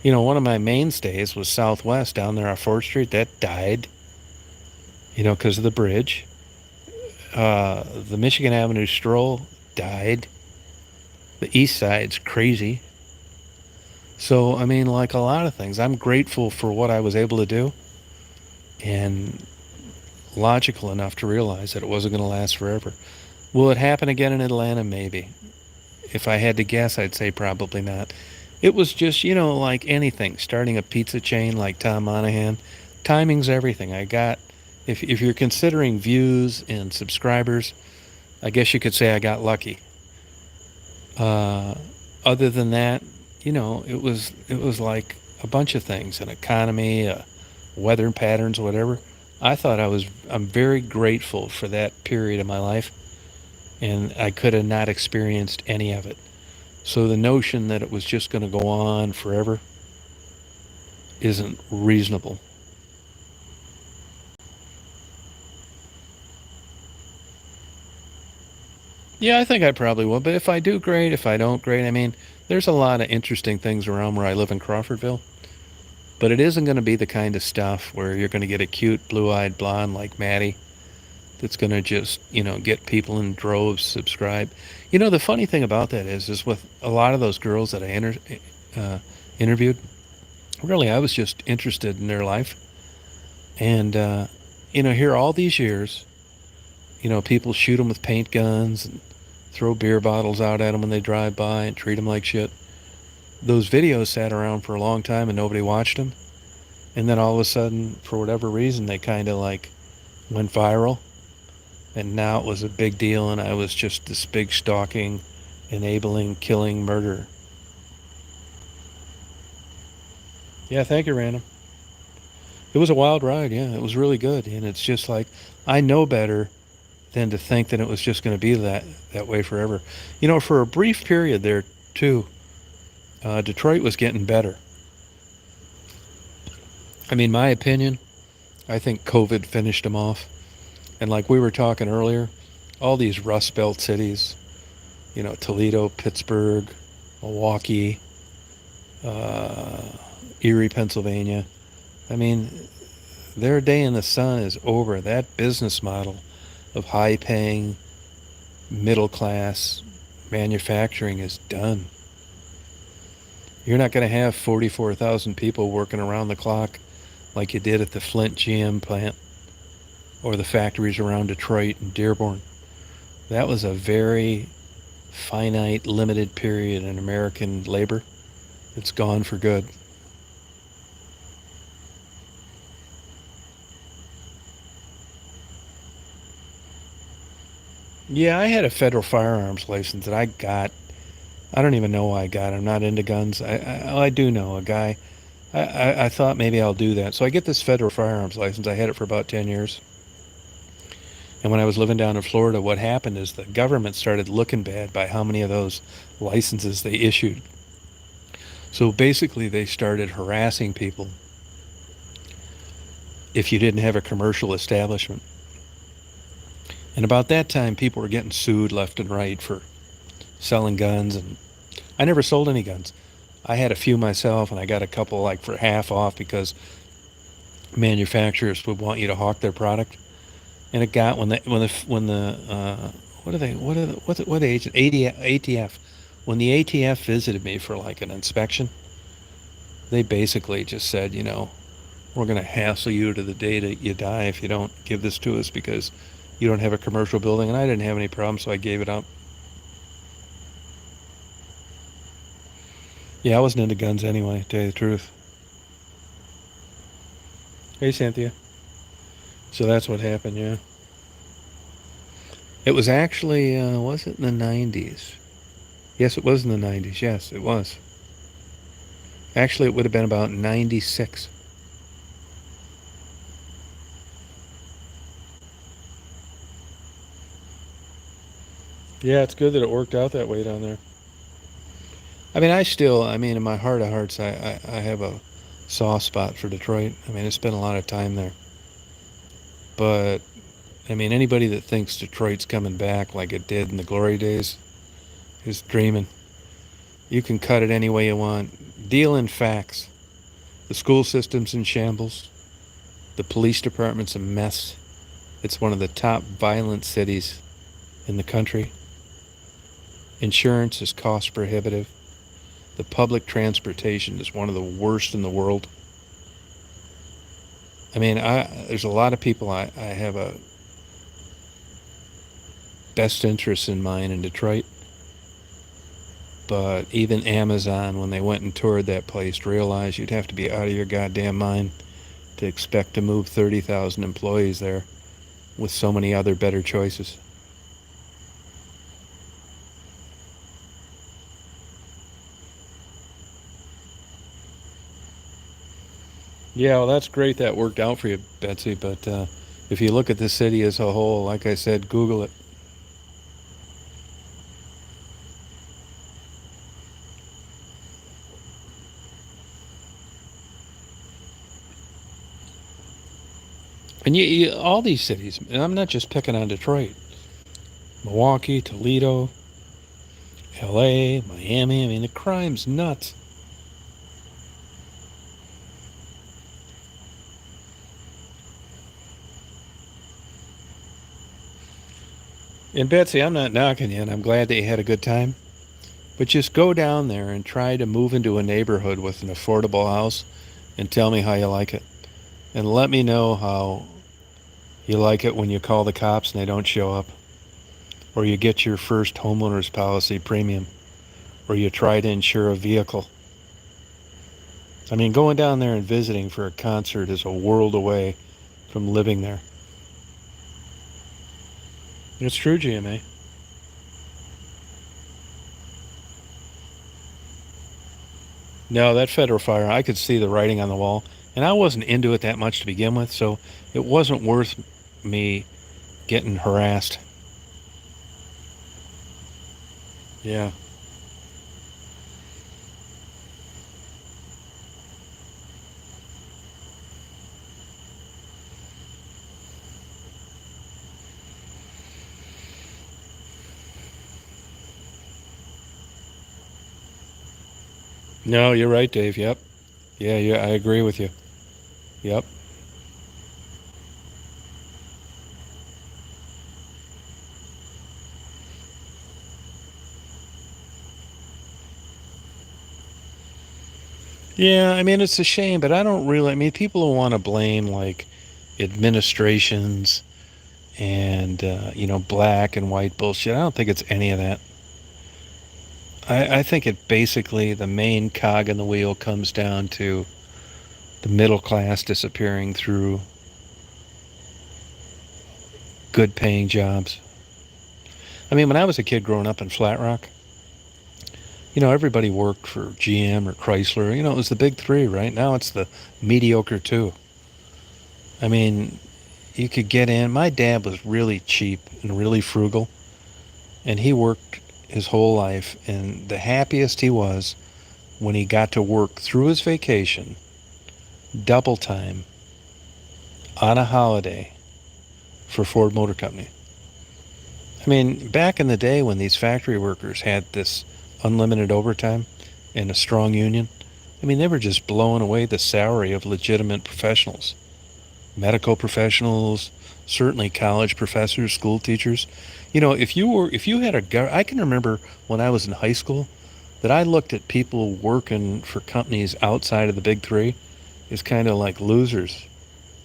One of my mainstays was Southwest down there on 4th Street. That died, because of the bridge. The Michigan Avenue Stroll died. The East Side's crazy. So, I mean, like a lot of things, I'm grateful for what I was able to do. And logical enough to realize that it wasn't going to last forever. Will it happen again in Atlanta? Maybe. If I had to guess, I'd say probably not. It was just, like anything, starting a pizza chain like Tom Monahan, timing's everything. If you're considering views and subscribers, I guess you could say I got lucky. Uh, Other than that, it was like a bunch of things, an economy, weather patterns, whatever. I'm very grateful for that period of my life, and I could have not experienced any of it. So the notion that it was just going to go on forever isn't reasonable. Yeah, I think I probably will. But if I do, great. If I don't, great. I mean, there's a lot of interesting things around where I live in Crawfordville. But it isn't going to be the kind of stuff where you're going to get a cute blue-eyed blonde like Maddie that's going to just, get people in droves subscribe. The funny thing about that is with a lot of those girls that uh, interviewed, really, I was just interested in their life. And, here all these years, people shoot them with paint guns and throw beer bottles out at them when they drive by and treat them like shit. Those videos sat around for a long time and nobody watched them. And then all of a sudden, for whatever reason, they kind of like went viral. And now it was a big deal, and I was just this big stalking, enabling, killing murderer. Yeah, thank you, Random. It was a wild ride, yeah. It was really good. And it's just like, I know better than to think that it was just going to be that way forever. For a brief period there, too, Detroit was getting better. I mean, my opinion, I think COVID finished them off. And like we were talking earlier, all these Rust Belt cities, Toledo, Pittsburgh, Milwaukee, uh, Erie, Pennsylvania. I mean, their day in the sun is over. That business model of high-paying, middle-class manufacturing is done. You're not going to have 44,000 people working around the clock like you did at the Flint GM plant or the factories around Detroit and Dearborn. That was a very finite, limited period in American labor. It's gone for good. Yeah, I had a federal firearms license that I got. I don't even know why I got it. I'm not into guns. I do know a guy. I thought maybe I'll do that. So I get this federal firearms license. I had it for about 10 years. And when I was living down in Florida, what happened is the government started looking bad by how many of those licenses they issued. So basically, they started harassing people if you didn't have a commercial establishment. And about that time, people were getting sued left and right for selling guns. And I never sold any guns. I had a few myself, and I got a couple like for half off because manufacturers would want you to hawk their product. And it got what agent ATF when the ATF visited me for like an inspection, they basically just said, we're going to hassle you to the day that you die if you don't give this to us because you don't have a commercial building. And I didn't have any problem, so I gave it up. Yeah, I wasn't into guns anyway, to tell you the truth. Hey, Cynthia. So that's what happened, yeah. It was actually, was it in the 90s? Yes, it was in the 90s. Yes, it was. Actually, it would have been about 96. Yeah, it's good that it worked out that way down there. In my heart of hearts, I have a soft spot for Detroit. I mean, I spent a lot of time there. But, anybody that thinks Detroit's coming back like it did in the glory days is dreaming. You can cut it any way you want. Deal in facts. The school system's in shambles. The police department's a mess. It's one of the top violent cities in the country. Insurance is cost prohibitive. The public transportation is one of the worst in the world. I mean, there's a lot of people I have a best interest in mind in Detroit, but even Amazon, when they went and toured that place, realized you'd have to be out of your goddamn mind to expect to move 30,000 employees there with so many other better choices. Yeah, well, that's great that worked out for you, Betsy, but if you look at the city as a whole, like I said, Google it. And all these cities, and I'm not just picking on Detroit, Milwaukee, Toledo, LA, Miami, I mean, the crime's nuts. And Betsy, I'm not knocking you, and I'm glad that you had a good time. But just go down there and try to move into a neighborhood with an affordable house and tell me how you like it. And let me know how you like it when you call the cops and they don't show up, or you get your first homeowner's policy premium, or you try to insure a vehicle. I mean, going down there and visiting for a concert is a world away from living there. It's true, GMA. No, that federal fire, I could see the writing on the wall, and I wasn't into it that much to begin with, so it wasn't worth me getting harassed. Yeah. No, you're right, Dave. Yep. Yeah, yeah, I agree with you. Yep. Yeah, I mean, it's a shame, but I don't really, I mean, people who want to blame like administrations and, black and white bullshit, I don't think it's any of that. I think it basically, the main cog in the wheel comes down to the middle class disappearing through good paying jobs. I mean, when I was a kid growing up in Flat Rock, everybody worked for GM or Chrysler. It was the big three, right? Now it's the mediocre two. I mean, you could get in. My dad was really cheap and really frugal, and he worked his whole life. And the happiest he was when he got to work through his vacation, double time, on a holiday for Ford Motor Company. I mean, back in the day when these factory workers had this unlimited overtime and a strong union, I mean, they were just blowing away the salary of legitimate professionals, medical professionals, certainly college professors, school teachers. If you had I can remember when I was in high school that I looked at people working for companies outside of the big three as kind of like losers.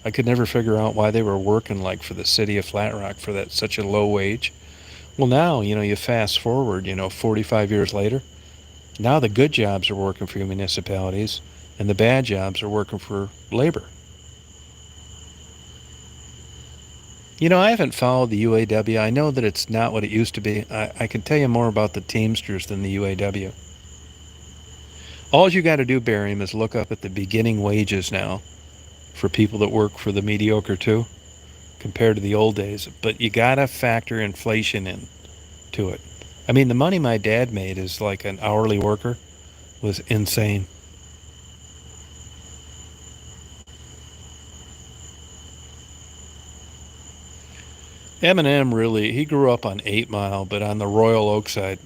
I could never figure out why they were working like for the city of Flat Rock for that such a low wage. Well, now, you fast forward, 45 years later, now the good jobs are working for municipalities and the bad jobs are working for labor. I haven't followed the UAW. I know that it's not what it used to be. I can tell you more about the Teamsters than the UAW. All you got to do, Barium, is look up at the beginning wages now for people that work for the mediocre too, compared to the old days. But you got to factor inflation in to it. I mean, the money my dad made as like an hourly worker was insane. Eminem really, he grew up on 8 Mile, but on the Royal Oak side.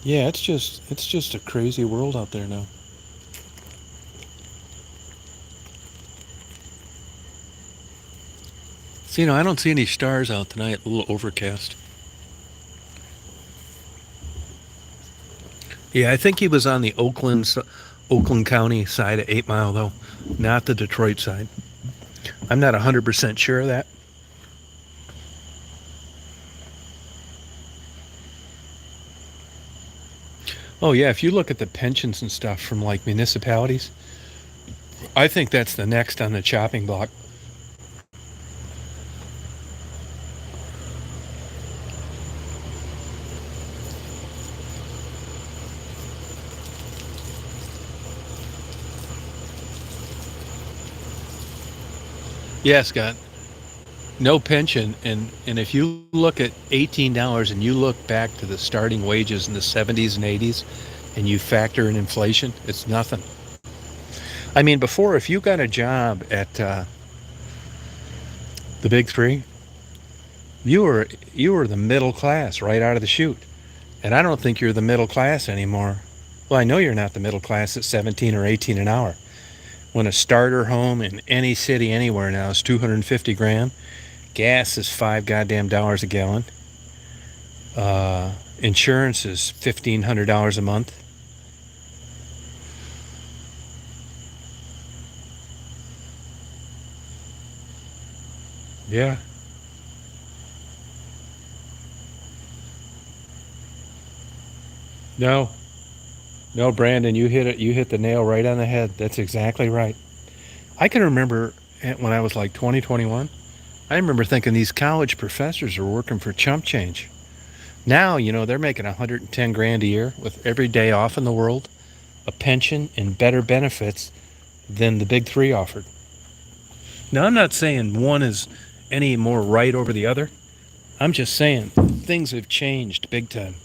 Yeah, it's just a crazy world out there now. So, I don't see any stars out tonight. A little overcast. Yeah, I think he was on the Oakland County side of 8 Mile, though, not the Detroit side. I'm not 100% sure of that. Oh, yeah, if you look at the pensions and stuff from like municipalities, I think that's the next on the chopping block. Yeah, Scott. No pension, and if you look at $18 and you look back to the starting wages in the 70s and 80s, and you factor in inflation, it's nothing. I mean, before, if you got a job at the big three, you were the middle class right out of the chute, and I don't think you're the middle class anymore. Well, I know you're not the middle class at 17 or 18 an hour. When a starter home in any city anywhere now is 250 grand, gas is $5 a gallon. Insurance is $1,500 a month. Yeah. No, no, Brandon, you hit it. You hit the nail right on the head. That's exactly right. I can remember when I was like 20, 21. I remember thinking these college professors are working for chump change. Now, they're making 110 grand a year with every day off in the world, a pension, and better benefits than the big three offered. Now, I'm not saying one is any more right over the other. I'm just saying things have changed big time.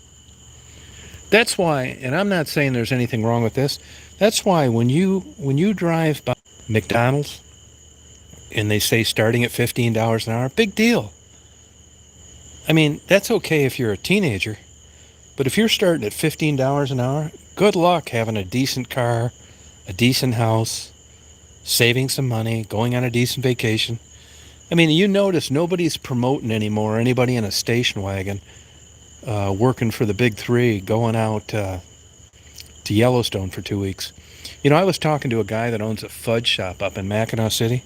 That's why, and I'm not saying there's anything wrong with this. That's why when you drive by McDonald's and they say starting at $15 an hour, big deal. I mean, that's okay if you're a teenager, but if you're starting at $15 an hour, good luck having a decent car, a decent house, saving some money, going on a decent vacation. I mean, you notice nobody's promoting anymore anybody in a station wagon working for the big three, going out to Yellowstone for 2 weeks. I was talking to a guy that owns a fudge shop up in Mackinac City,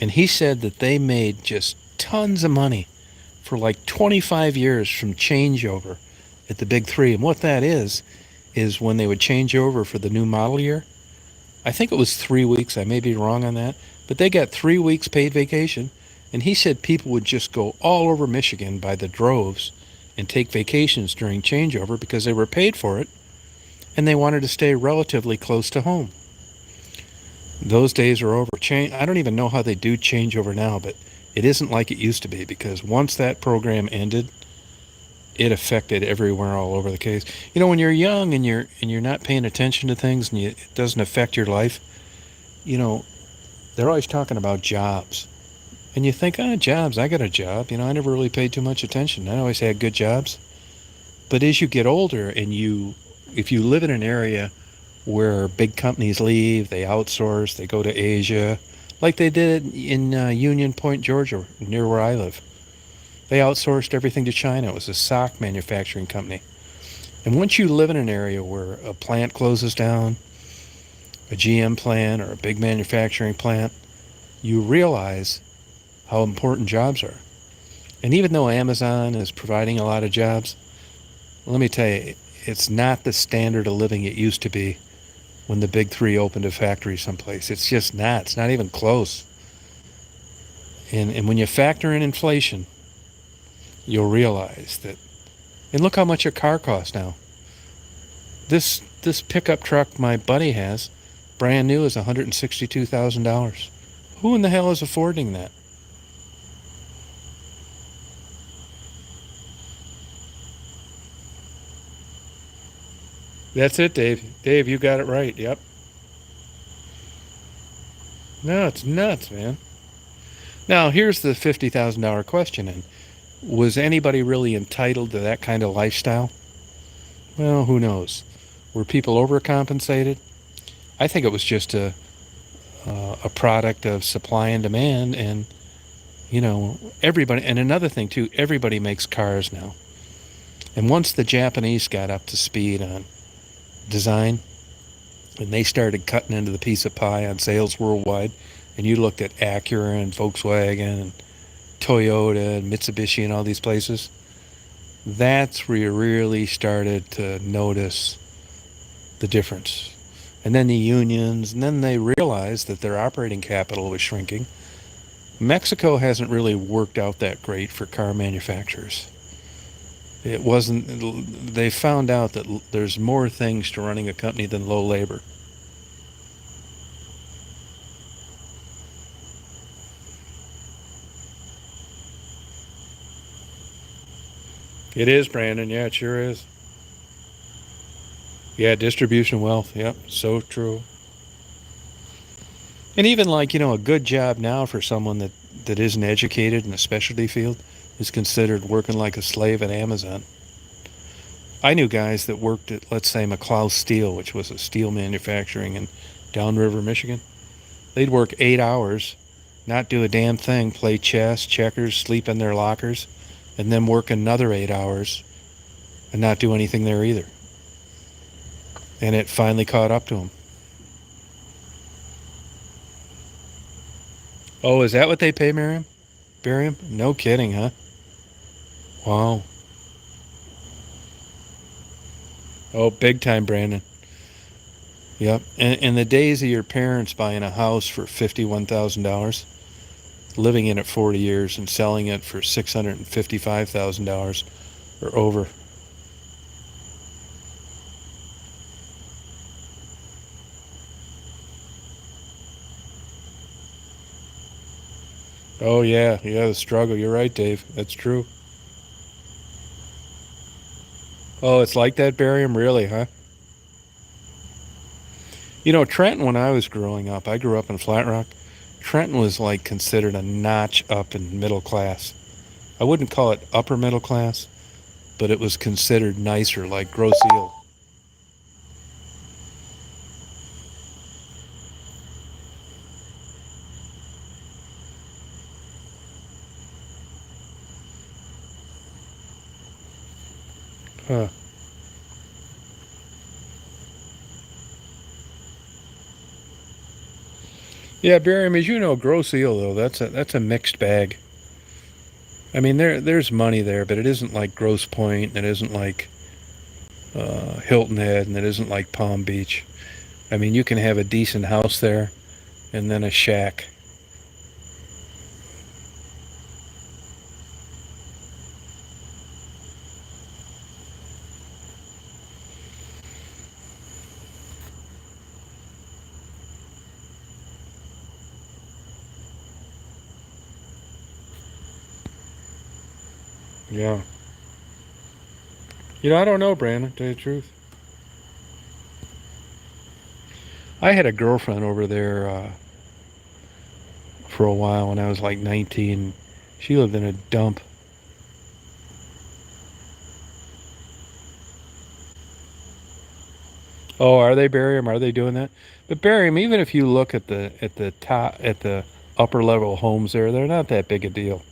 and he said that they made just tons of money for like 25 years from changeover at the big three. And what that is when they would change over for the new model year, I think it was 3 weeks. I may be wrong on that, but they got 3 weeks paid vacation. And he said people would just go all over Michigan by the droves and take vacations during changeover because they were paid for it and they wanted to stay relatively close to home. Those days are over. I don't even know how they do changeover now, but it isn't like it used to be because once that program ended, it affected everywhere all over the case. When you're young and you're not paying attention to things and it doesn't affect your life, they're always talking about jobs. And you think, jobs, I got a job. I never really paid too much attention. I always had good jobs. But as you get older and if you live in an area where big companies leave, they outsource, they go to Asia, like they did in Union Point, Georgia, near where I live. They outsourced everything to China. It was a sock manufacturing company. And once you live in an area where a plant closes down, a GM plant or a big manufacturing plant, you realize how important jobs are. And even though Amazon is providing a lot of jobs, let me tell you, it's not the standard of living it used to be when the big three opened a factory someplace. It's just not. It's not even close. And when you factor in inflation, you'll realize that. And look how much a car costs now. This pickup truck my buddy has, brand new, is $162,000. Who in the hell is affording that? That's it, Dave. Dave, you got it right. Yep. No, it's nuts, man. Now, here's the $50,000 question. And was anybody really entitled to that kind of lifestyle? Well, who knows? Were people overcompensated? I think it was just a product of supply and demand. And, Everybody, and another thing too, everybody makes cars now. And once the Japanese got up to speed on design, and they started cutting into the piece of pie on sales worldwide, and you looked at Acura and Volkswagen and Toyota and Mitsubishi and all these places, that's where you really started to notice the difference. And then the unions, and then they realized that their operating capital was shrinking. Mexico hasn't really worked out that great for car manufacturers. It wasn't, they found out that there's more things to running a company than low labor. It is, Brandon. Yeah, it sure is. Yeah, distribution wealth. Yep, so true. And even like, a good job now for someone that isn't educated in a specialty field is considered working like a slave at Amazon. I knew guys that worked at, let's say, McLeod Steel, which was a steel manufacturing in Downriver, Michigan. They'd work 8 hours, not do a damn thing, play chess, checkers, sleep in their lockers, and then work another 8 hours and not do anything there either. And it finally caught up to them. Oh, is that what they pay Miriam? Barium? No kidding, huh? Wow. Oh, big time, Brandon. Yep. And in the days of your parents buying a house for $51,000, living in it 40 years, and selling it for $655,000 or over. Oh, yeah. Yeah, the struggle. You're right, Dave. That's true. Oh, it's like that, Barium? Really, huh? Trenton, when I was growing up, I grew up in Flat Rock. Trenton was like considered a notch up in middle class. I wouldn't call it upper middle class, but it was considered nicer, like Grosse Ile. Huh. Yeah, Barium, as you know, Grosse Ile though, that's a mixed bag. I mean, there's money there, but it isn't like Grosse Point, and it isn't like Hilton Head, and it isn't like Palm Beach. I mean, you can have a decent house there, and then a shack. Yeah. I don't know, Brandon, to tell you the truth. I had a girlfriend over there for a while when I was like 19. She lived in a dump. Oh, are they barium? Are they doing that? But barium, even if you look at the top at the upper level homes there, they're not that big a deal.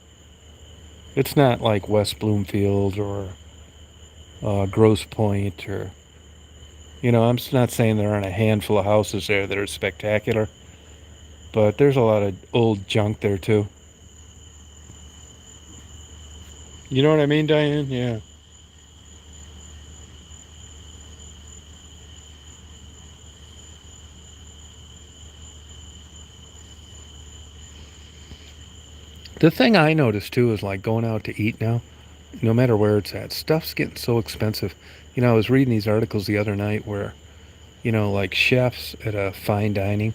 It's not like West Bloomfield or Grosse Point or I'm not saying there aren't a handful of houses there that are spectacular, but there's a lot of old junk there too. You know what I mean, Diane? Yeah. The thing I noticed too is like going out to eat now, no matter where it's at, stuff's getting so expensive. I was reading these articles the other night where, like chefs at a fine dining,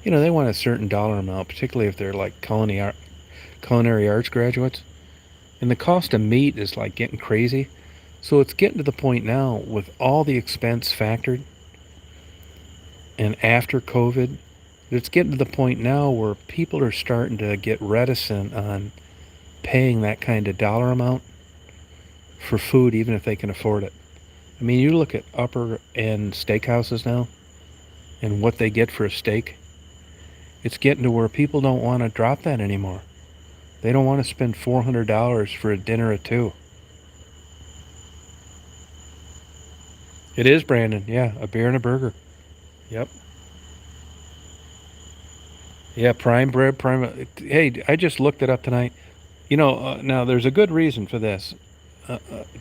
they want a certain dollar amount, particularly if they're like culinary arts graduates. And the cost of meat is like getting crazy. So it's getting to the point now with all the expense factored and after COVID, it's getting to the point now where people are starting to get reticent on paying that kind of dollar amount for food, even if they can afford it. I mean, you look at upper end steakhouses now and what they get for a steak, it's getting to where people don't want to drop that anymore. They don't want to spend $400 for a dinner at 2. It is, Brandon. Yeah, a beer and a burger. Yep. Yeah, prime bread, prime. Hey, I just looked it up tonight. Now there's a good reason for this,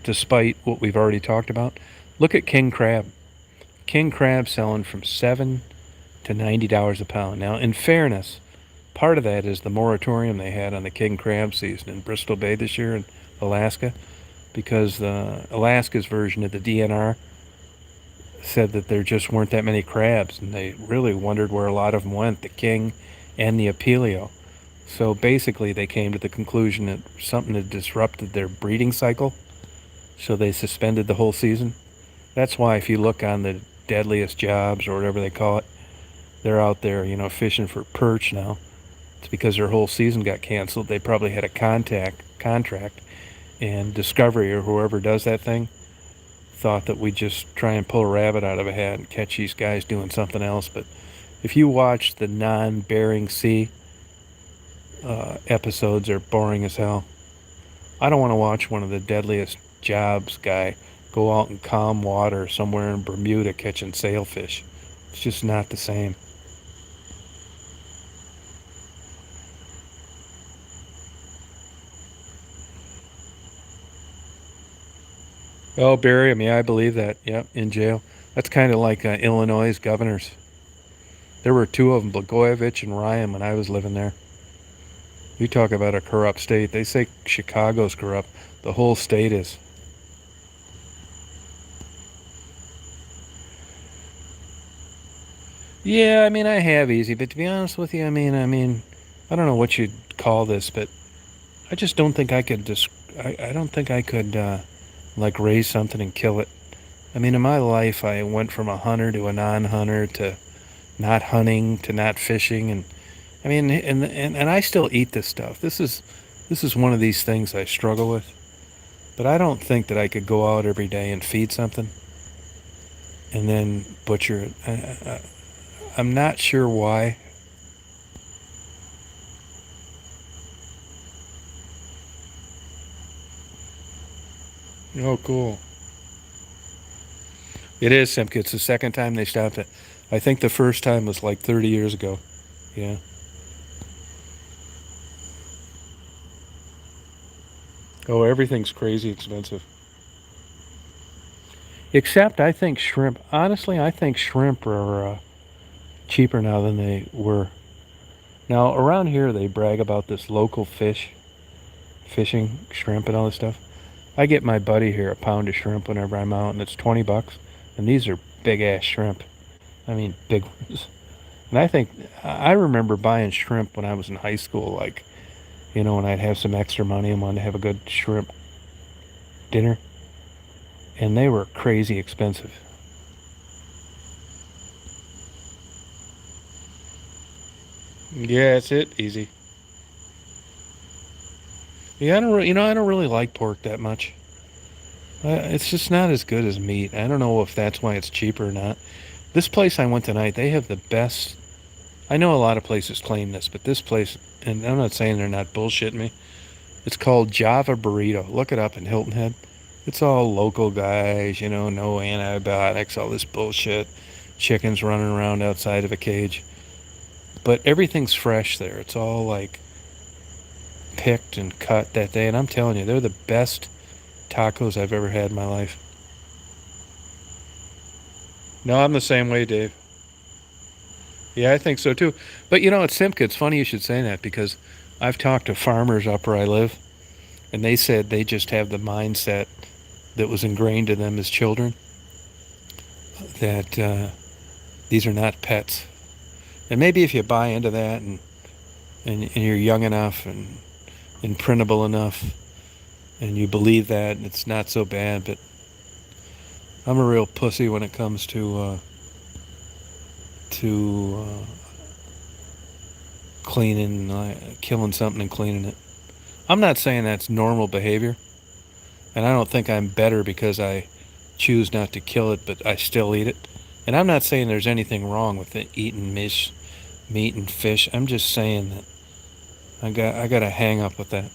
despite what we've already talked about. Look at king crab. King crab selling from $7 to $90 a pound. Now, in fairness, part of that is the moratorium they had on the king crab season in Bristol Bay this year in Alaska, because Alaska's version of the DNR said that there just weren't that many crabs, and they really wondered where a lot of them went, the king and the apelio. So basically, they came to the conclusion that something had disrupted their breeding cycle, so they suspended the whole season. That's why if you look on the deadliest jobs or whatever they call it, they're out there, fishing for perch now. It's because their whole season got canceled. They probably had a contract, and Discovery or whoever does that thing thought that we'd just try and pull a rabbit out of a hat and catch these guys doing something else. But if you watch the non-Bering Sea episodes, are boring as hell. I don't want to watch one of the deadliest jobs guy go out in calm water somewhere in Bermuda catching sailfish. It's just not the same. Oh, bury him. Yeah, I believe that. Yep, in jail. That's kind of like Illinois' governors. There were two of them, Blagojevich and Ryan, when I was living there. You talk about a corrupt state. They say Chicago's corrupt. The whole state is. Yeah, I mean, I have easy, but to be honest with you, I don't know what you'd call this, but I just don't think I could I don't think I could like raise something and kill it. I mean, in my life, I went from a hunter to a non-hunter to not hunting to not fishing, and I mean, and I still eat this stuff. This is one of these things I struggle with, but I don't think that I could go out every day and feed something and then butcher it. I'm not sure why. Oh, cool. It is, Simca. It's the second time they stopped it. I think the first time was like 30 years ago. Yeah. Oh, everything's crazy expensive. Except I think shrimp. Honestly, I think shrimp are cheaper now than they were. Now, around here, they brag about this local fishing, shrimp, and all this stuff. I get my buddy here a pound of shrimp whenever I'm out, and it's $20. And these are big ass shrimp. I mean, big ones. And I remember buying shrimp when I was in high school, like, when I'd have some extra money and wanted to have a good shrimp dinner. And they were crazy expensive. Yeah, that's it. Easy. Yeah, I don't really like pork that much. It's just not as good as meat. I don't know if that's why it's cheaper or not. This place I went tonight, they have the best. I know a lot of places claim this, but this place, and I'm not saying they're not bullshitting me. It's called Java Burrito. Look it up in Hilton Head. It's all local guys, no antibiotics, all this bullshit. Chickens running around outside of a cage. But everything's fresh there. It's all like picked and cut that day. And I'm telling you, they're the best tacos I've ever had in my life. No, I'm the same way, Dave. Yeah, I think so too. But it's Simca. It's funny you should say that, because I've talked to farmers up where I live, and they said they just have the mindset that was ingrained in them as children, that these are not pets. And maybe if you buy into that, and you're young enough and imprintable enough, and you believe that, it's not so bad. But I'm a real pussy when it comes to cleaning, killing something and cleaning it. I'm not saying that's normal behavior, and I don't think I'm better because I choose not to kill it, but I still eat it. And I'm not saying there's anything wrong with eating meat and fish. I'm just saying that I got to hang up with that.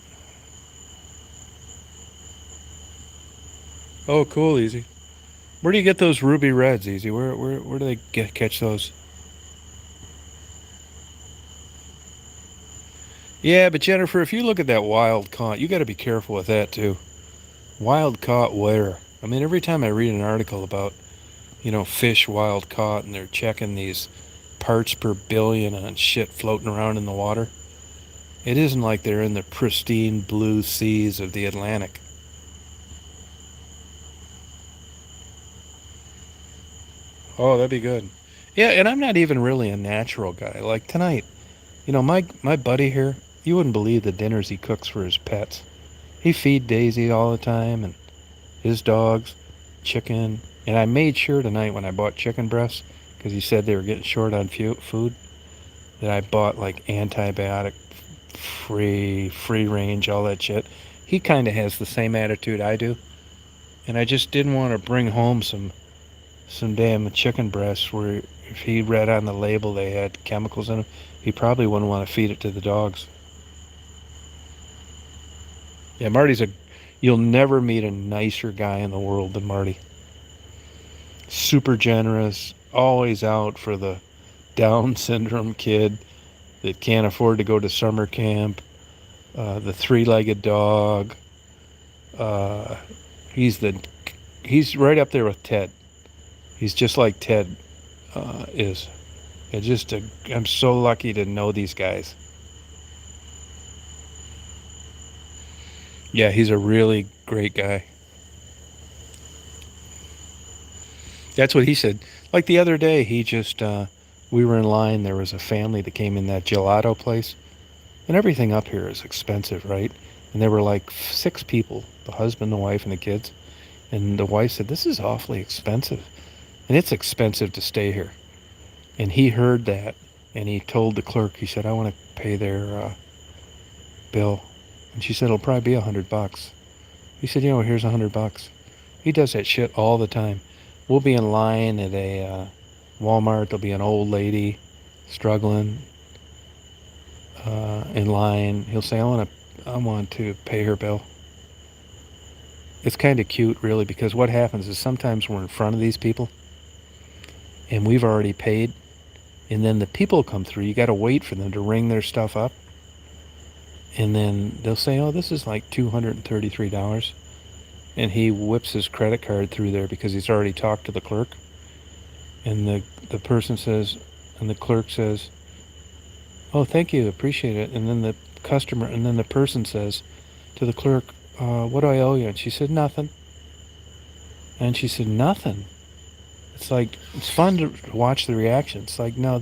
Oh, cool, Easy. Where do you get those ruby reds, Easy? Where do they catch those? Yeah, but Jennifer, if you look at that wild caught, you got to be careful with that too. Wild caught where? I mean, every time I read an article about, fish wild caught and they're checking these parts per billion on shit floating around in the water, it isn't like they're in the pristine blue seas of the Atlantic. Oh, that'd be good. Yeah, and I'm not even really a natural guy. Like tonight, my buddy here, you wouldn't believe the dinners he cooks for his pets. He feed Daisy all the time and his dogs, chicken. And I made sure tonight when I bought chicken breasts, because he said they were getting short on food, that I bought like antibiotic free range, all that shit. He kind of has the same attitude I do. And I just didn't want to bring home some damn chicken breasts where if he read on the label they had chemicals in them, he probably wouldn't want to feed it to the dogs. Yeah, you'll never meet a nicer guy in the world than Marty. Super generous, always out for the Down syndrome kid that can't afford to go to summer camp, the three-legged dog. Uh, he's the he's right up there with Ted. He's just like Ted is. I'm so lucky to know these guys. Yeah, he's a really great guy. That's what he said. Like the other day, we were in line. There was a family that came in that gelato place, and everything up here is expensive, right? And there were like six people, the husband, the wife, and the kids. And the wife said, "This is awfully expensive." And it's expensive to stay here. And he heard that, and he told the clerk, he said, "I want to pay their bill." And she said, "It'll probably be $100." He said, "Here's $100." He does that shit all the time. We'll be in line at a Walmart. There'll be an old lady struggling in line. He'll say, I want to pay her bill." It's kind of cute, really, because what happens is sometimes we're in front of these people and we've already paid, and then the people come through. You got to wait for them to ring their stuff up, and then they'll say, "Oh, this is like $233." And he whips his credit card through there because he's already talked to the clerk. And the person says, and the clerk says, "Oh, thank you, appreciate it." And then the person says to the clerk, "What do I owe you?" And she said, "Nothing." And she said, "Nothing." It's fun to watch the reaction. It's like, no,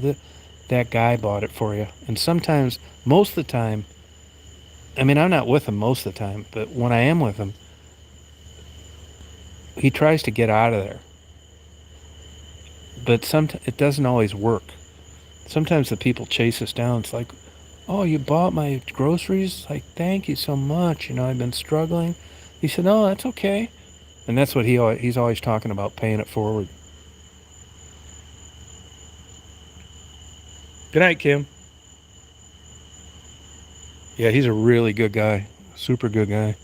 that guy bought it for you. And sometimes, most of the time, I mean, I'm not with him most of the time, but when I am with him, he tries to get out of there. But it doesn't always work. Sometimes the people chase us down. It's like, "Oh, you bought my groceries? Like, thank you so much. I've been struggling." He said, "Oh, that's okay." And that's what he's always talking about, paying it forward. Good night, Kim. Yeah, he's a really good guy. Super good guy.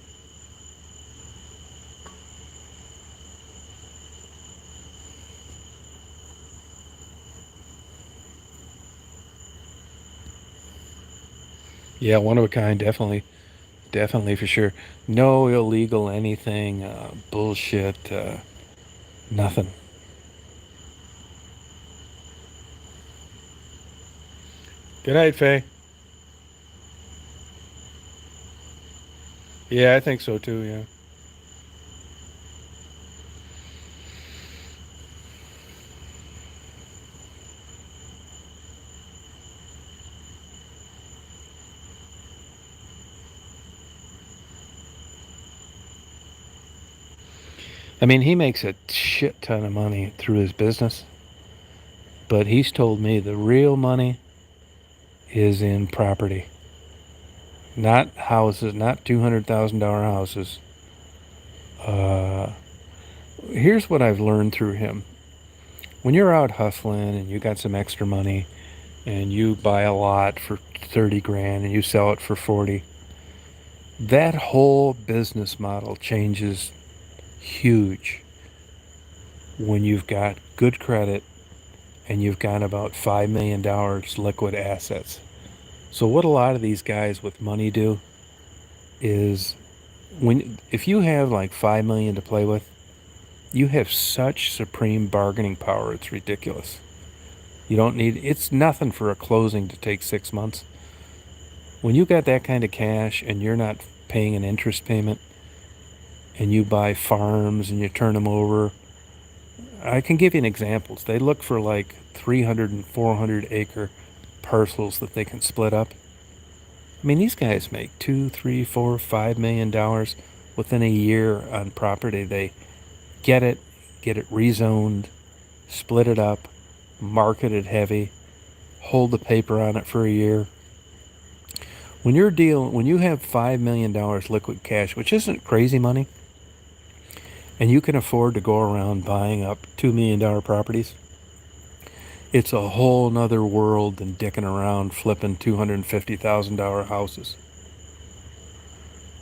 Yeah, one of a kind, definitely. Definitely, for sure. No illegal anything, bullshit, nothing. Good night, Faye. Yeah, I think so too, yeah. I mean, he makes a shit ton of money through his business, but he's told me the real money is in property. Not houses, not $200,000 houses. Uh, Here's what I've learned through him. When you're out hustling and you got some extra money, and you buy a lot for 30 grand and you sell it for 40, that whole business model changes huge when you've got good credit and you've got about $5 million liquid assets. So what a lot of these guys with money do is, if you have like 5 million to play with, you have such supreme bargaining power, it's ridiculous. You don't need, it's nothing for a closing to take 6 months. When you got that kind of cash and you're not paying an interest payment, and you buy farms and you turn them over, I can give you an examples. They look for like 300 and 400 acre parcels that they can split up. I mean, these guys make $2, $3, $4, $5 million within a year on property. They get it rezoned, split it up, market it heavy, hold the paper on it for a year. When you have $5 million liquid cash, which isn't crazy money, and you can afford to go around buying up $2 million properties, it's a whole nother world than dicking around flipping $250,000 houses.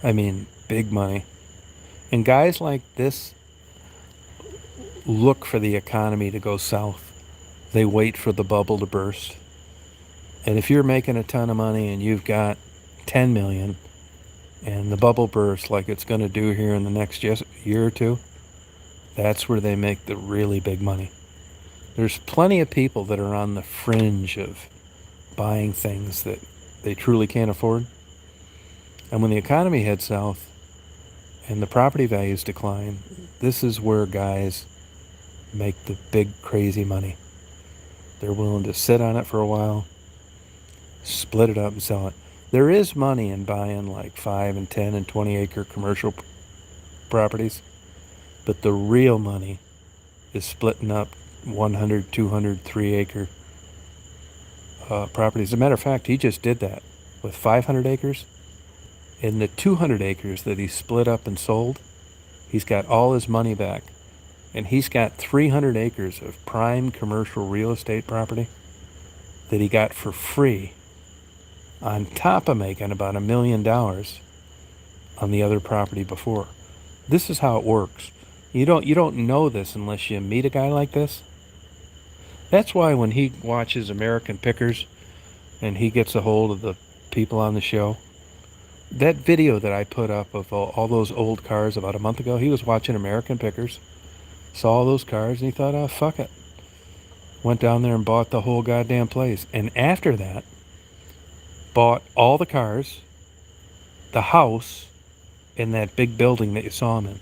I mean, big money. And guys like this look for the economy to go south. They wait for the bubble to burst. And if you're making a ton of money and you've got 10 million and the bubble bursts like it's going to do here in the next year or two, that's where they make the really big money. There's plenty of people that are on the fringe of buying things that they truly can't afford. And when the economy heads south and the property values decline, this is where guys make the big crazy money. They're willing to sit on it for a while, split it up and sell it. There is money in buying like 5 and 10 and 20 acre commercial properties, but the real money is splitting up 100, 200, 3 acre properties. As a matter of fact, he just did that with 500 acres. In the 200 acres that he split up and sold, he's got all his money back. And he's got 300 acres of prime commercial real estate property that he got for free, on top of making about $1 million on the other property before. This is how it works. You don't know this unless you meet a guy like this. That's why when he watches American Pickers and he gets a hold of the people on the show, that video that I put up of all those old cars about a month ago, he was watching American Pickers, saw all those cars, and he thought, oh, fuck it. Went down there and bought the whole goddamn place. And after that, bought all the cars, the house, and that big building that you saw him in.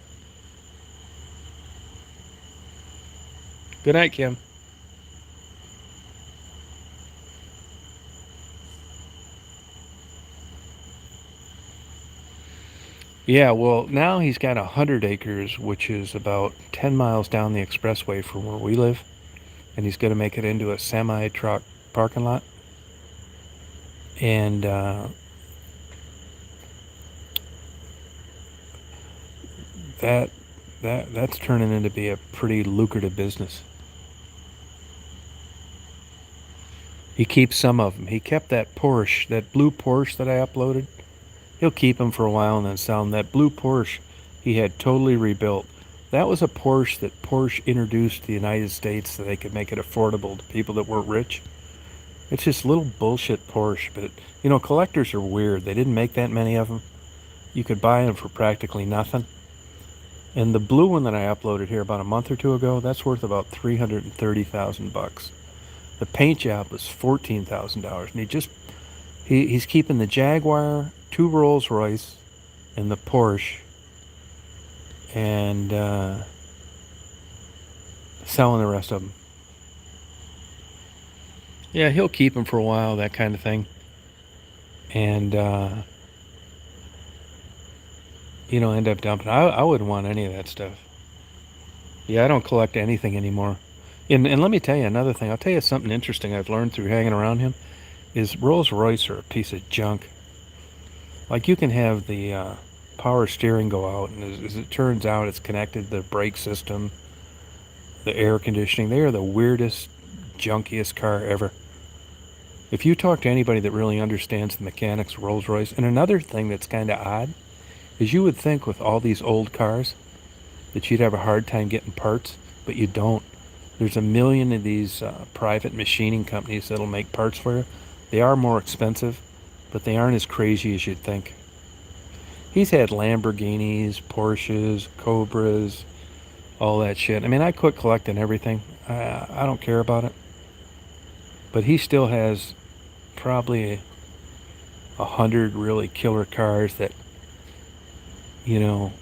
Good night, Kim. Yeah, well, now he's got 100 acres, which is about 10 miles down the expressway from where we live. And he's going to make it into a semi-truck parking lot. And that's turning into be a pretty lucrative business. He keeps some of them. He kept that Porsche, that blue Porsche that I uploaded. He'll keep them for a while and then sell them. That blue Porsche he had totally rebuilt. That was a Porsche that Porsche introduced to the United States so they could make it affordable to people that weren't rich. It's just little bullshit Porsche, but collectors are weird. They didn't make that many of them. You could buy them for practically nothing. And the blue one that I uploaded here about a month or two ago, that's worth about $330,000. The paint job was $14,000, and he's keeping the Jaguar, 2 Rolls Royce, and the Porsche, and selling the rest of them. Yeah, he'll keep them for a while, that kind of thing, and end up dumping. I wouldn't want any of that stuff. Yeah, I don't collect anything anymore. And let me tell you another thing. I'll tell you something interesting I've learned through hanging around him is Rolls Royce are a piece of junk. Like, you can have the power steering go out, and as it turns out, it's connected to the brake system, the air conditioning. They are the weirdest, junkiest car ever. If you talk to anybody that really understands the mechanics of Rolls-Royce, and another thing that's kind of odd is you would think with all these old cars that you'd have a hard time getting parts, but you don't. There's a million of these private machining companies that'll make parts for you. They are more expensive, but they aren't as crazy as you'd think. He's had Lamborghinis, Porsches, Cobras, all that shit. I mean, I quit collecting everything. I don't care about it. But he still has probably 100 really killer cars that, you know,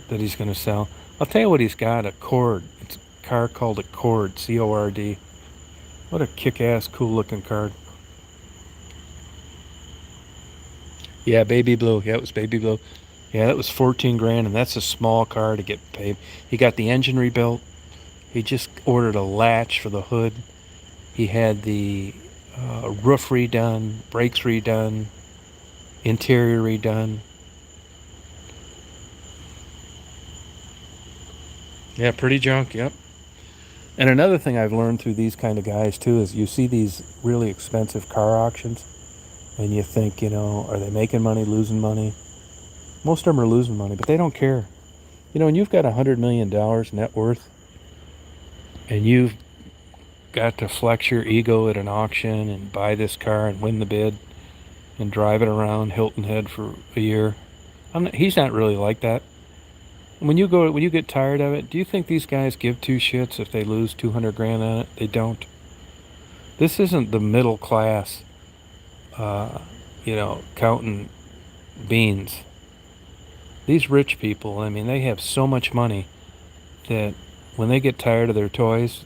that he's going to sell. I'll tell you what he's got, a Cord. It's a car called a Cord, C-O-R-D. What a kick-ass, cool-looking car. Yeah, baby blue. Yeah, it was baby blue. Yeah, that was 14 grand, and that's a small car to get paid. He got the engine rebuilt. He just ordered a latch for the hood. He had the roof redone, brakes redone, interior redone. Yeah, pretty junk, yep. And another thing I've learned through these kind of guys too is you see these really expensive car auctions and you think, you know, are they making money, losing money? Most of them are losing money, but they don't care. You know, when you've got $100 million net worth and you've got to flex your ego at an auction and buy this car and win the bid and drive it around Hilton Head for a year, he's not really like that. When you get tired of it, do you think these guys give two shits if they lose 200 grand on it? They don't. This isn't the middle class, counting beans. These rich people, I mean, they have so much money that when they get tired of their toys,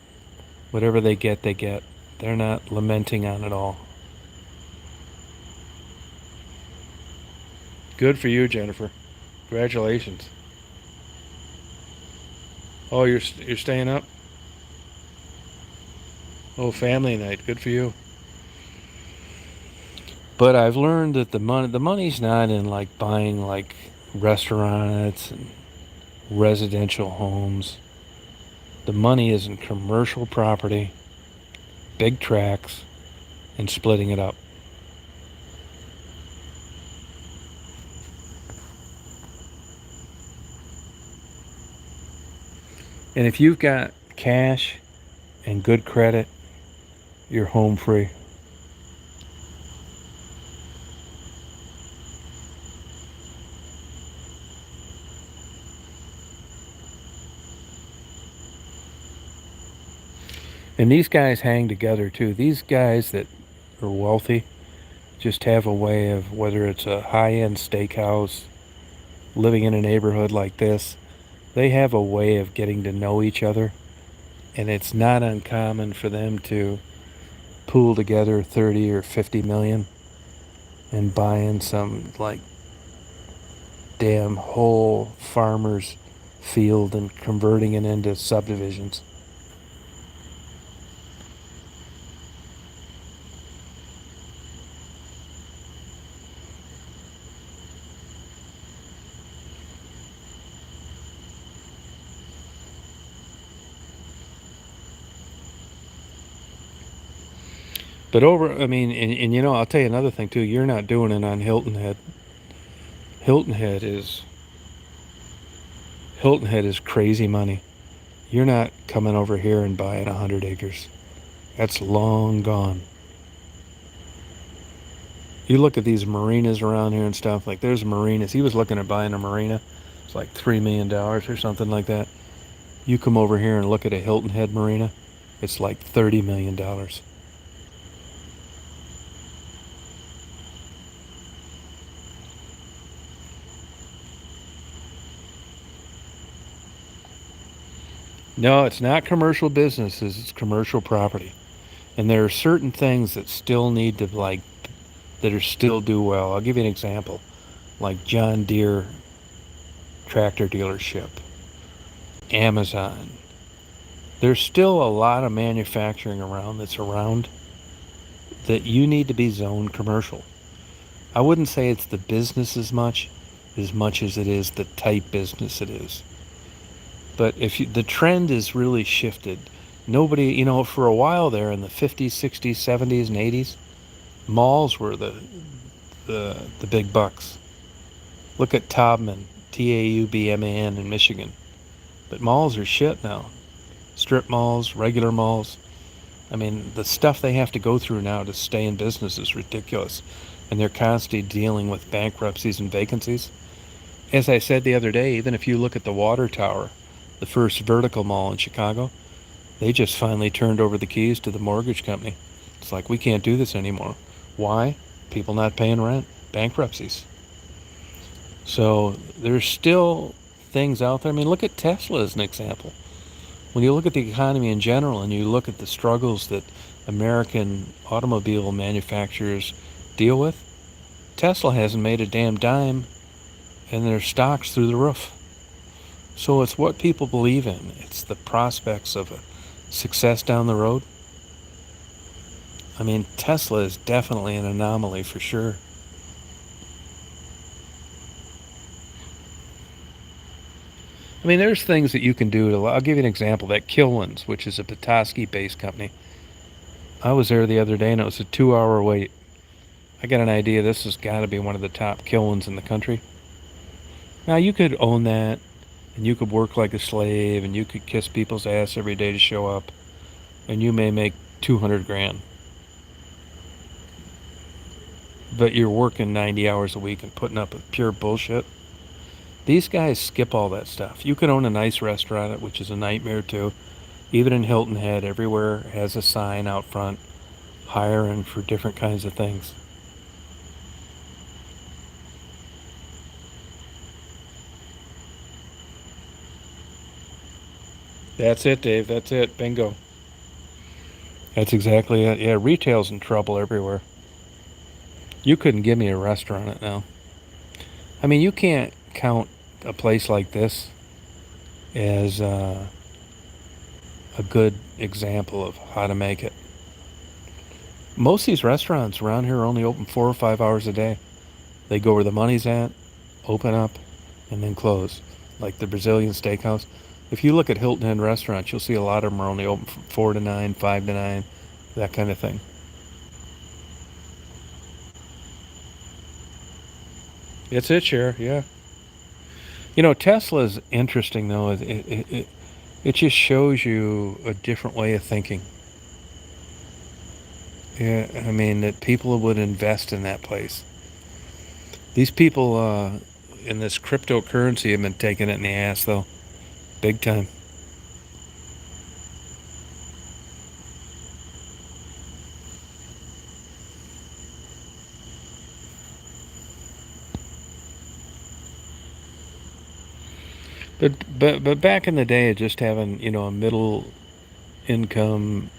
whatever they get, they get. They're not lamenting on it all. Good for you, Jennifer. Congratulations. Oh, you're staying up? Oh, family night. Good for you. But I've learned that the money's not in like buying like restaurants and residential homes. The money is in commercial property, big tracts, and splitting it up. And if you've got cash and good credit, you're home free. And these guys hang together too. These guys that are wealthy just have a way of, whether it's a high-end steakhouse, living in a neighborhood like this, they have a way of getting to know each other. And it's not uncommon for them to pool together 30 or 50 million and buying some like damn whole farmer's field and converting it into subdivisions. But and you know, I'll tell you another thing too. You're not doing it on Hilton Head. Hilton Head is crazy money. You're not coming over here and buying 100 acres. That's long gone. You look at these marinas around here and stuff, like there's marinas. He was looking at buying a marina. It's like $3 million or something like that. You come over here and look at a Hilton Head marina, it's like $30 million. No, it's not commercial businesses, it's commercial property. And there are certain things that still need to that are still do well. I'll give you an example. Like John Deere tractor dealership, Amazon. There's still a lot of manufacturing around that you need to be zoned commercial. I wouldn't say it's the business as much as it is the type business it is. But the trend is really shifted Nobody, for a while there in the 50s, 60s, 70s, and 80s, malls were the big bucks. Look at Taubman, Taubman in Michigan. But malls are shit now. Strip malls, regular malls. I mean, the stuff they have to go through now to stay in business is ridiculous. And they're constantly dealing with bankruptcies and vacancies. As I said the other day, even if you look at the Water Tower, the first vertical mall in Chicago, they just finally turned over the keys to the mortgage company. It's like, we can't do this anymore. Why? People not paying rent. Bankruptcies. So there's still things out there. I mean, look at Tesla as an example. When you look at the economy in general and you look at the struggles that American automobile manufacturers deal with, Tesla hasn't made a damn dime and their stock's through the roof. So it's what people believe in. It's the prospects of a success down the road. I mean, Tesla is definitely an anomaly for sure. I mean, there's things that you can do. I'll give you an example. That Kilwins, which is a Petoskey-based company. I was there the other day, and it was a 2-hour wait. I got an idea this has got to be one of the top Kilwins in the country. Now, you could own that, and you could work like a slave, and you could kiss people's ass every day to show up, and you may make 200 grand. But you're working 90 hours a week and putting up with pure bullshit. These guys skip all that stuff. You could own a nice restaurant, which is a nightmare too. Even in Hilton Head, everywhere has a sign out front hiring for different kinds of things. That's it, Dave. That's it. Bingo. That's exactly it. Yeah, retail's in trouble everywhere. You couldn't give me a restaurant now. I mean, you can't count a place like this as a good example of how to make it. Most of these restaurants around here are only open 4 or 5 hours a day. They go where the money's at, open up, and then close. Like the Brazilian steakhouse. If you look at Hilton Head restaurants, you'll see a lot of them are only open from 4 to 9, 5 to 9, that kind of thing. It's it, Cher, yeah. Tesla's interesting, though. It just shows you a different way of thinking. Yeah, I mean, that people would invest in that place. These people in this cryptocurrency have been taking it in the ass, though. Big time. But back in the day, just having, a middle income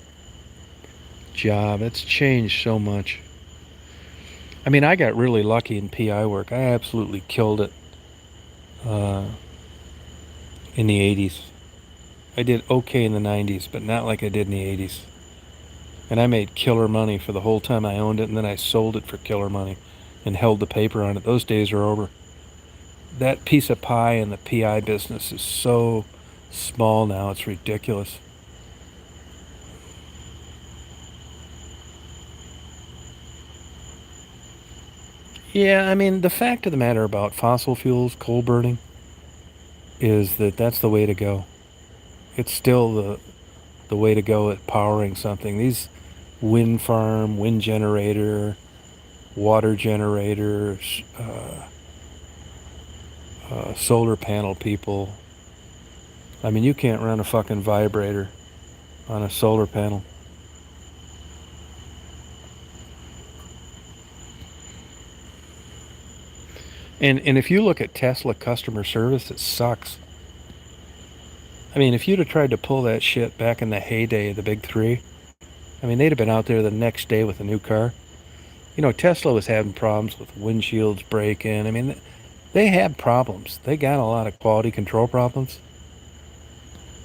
job, it's changed so much. I mean, I got really lucky in PI work. I absolutely killed it in the 80s. I did okay in the 90s, but not like I did in the 80s. And I made killer money for the whole time I owned it, and then I sold it for killer money and held the paper on it. Those days are over. That piece of pie in the PI business is so small now, it's ridiculous. Yeah, I mean, the fact of the matter about fossil fuels, coal burning, is that that's the way to go. It's still the way to go at powering something. These wind farm, wind generator, water generators, solar panel people. I mean, you can't run a fucking vibrator on a solar panel. And if you look at Tesla customer service, it sucks. I mean, if you'd have tried to pull that shit back in the heyday of the big three, I mean, they'd have been out there the next day with a new car. Tesla was having problems with windshields breaking. I mean, they had problems. They got a lot of quality control problems.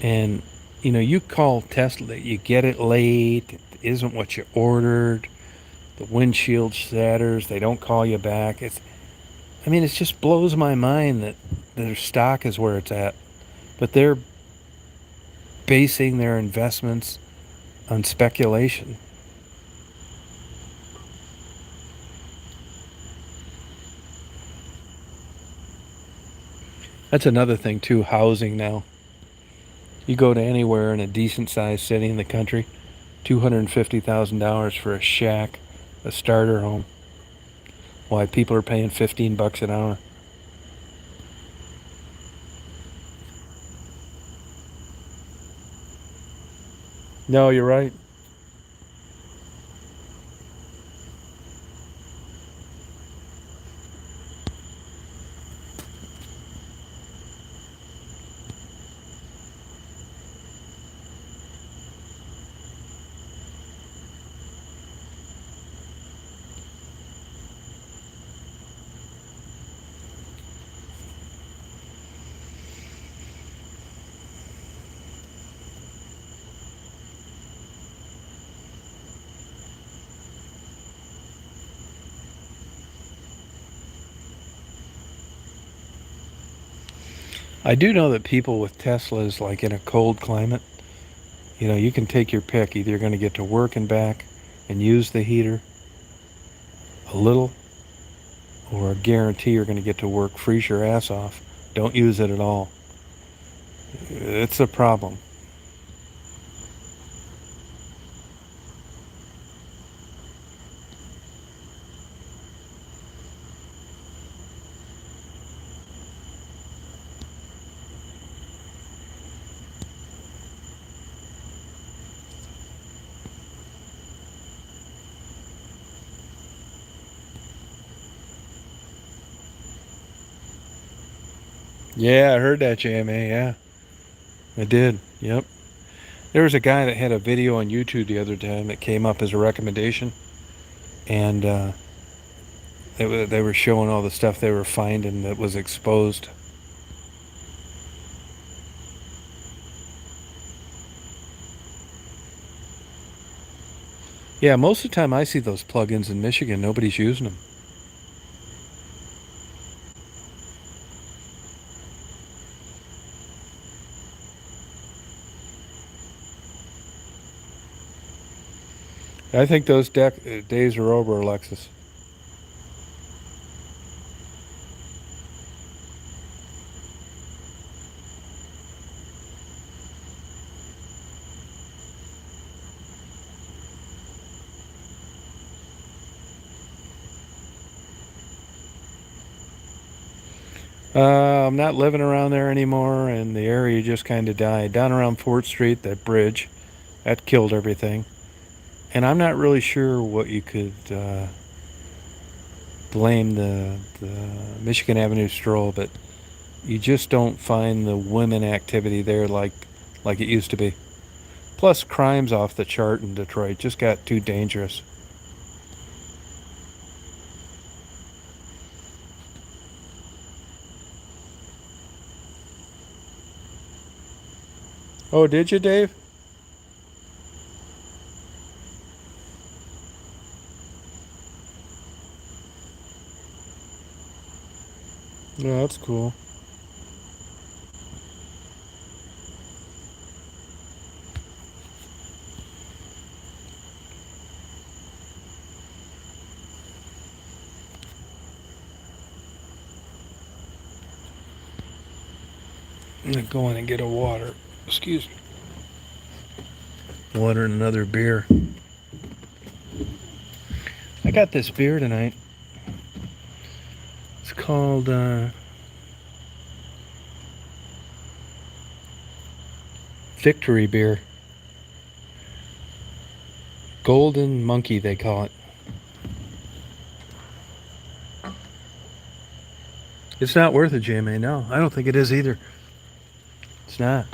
And, you call Tesla, you get it late, it isn't what you ordered, the windshield shatters, they don't call you back. It just blows my mind that their stock is where it's at. But they're basing their investments on speculation. That's another thing too, housing now. You go to anywhere in a decent sized city in the country, $250,000 for a shack, a starter home. Why people are paying $15 an hour. No, you're right. I do know that people with Teslas, like in a cold climate, you can take your pick. Either you're going to get to work and back and use the heater a little, or a guarantee you're going to get to work, freeze your ass off, don't use it at all. It's a problem. Yeah, I heard that, JMA. Yeah, I did. Yep. There was a guy that had a video on YouTube the other time that came up as a recommendation, and they were showing all the stuff they were finding that was exposed. Yeah, most of the time I see those plugins in Michigan, nobody's using them. I think those days are over, Alexis. I'm not living around there anymore, and the area just kind of died. Down around 4th Street, that bridge, that killed everything. And I'm not really sure what you could blame the Michigan Avenue stroll, but you just don't find the women activity there like it used to be. Plus, crime's off the chart in Detroit. Just got too dangerous. Oh, did you, Dave? No, that's cool. I'm gonna go in and get a water. Excuse me. Water and another beer. I got this beer tonight. It's called Victory Beer. Golden Monkey, they call it. It's not worth it, JMA. No, I don't think it is either. It's not.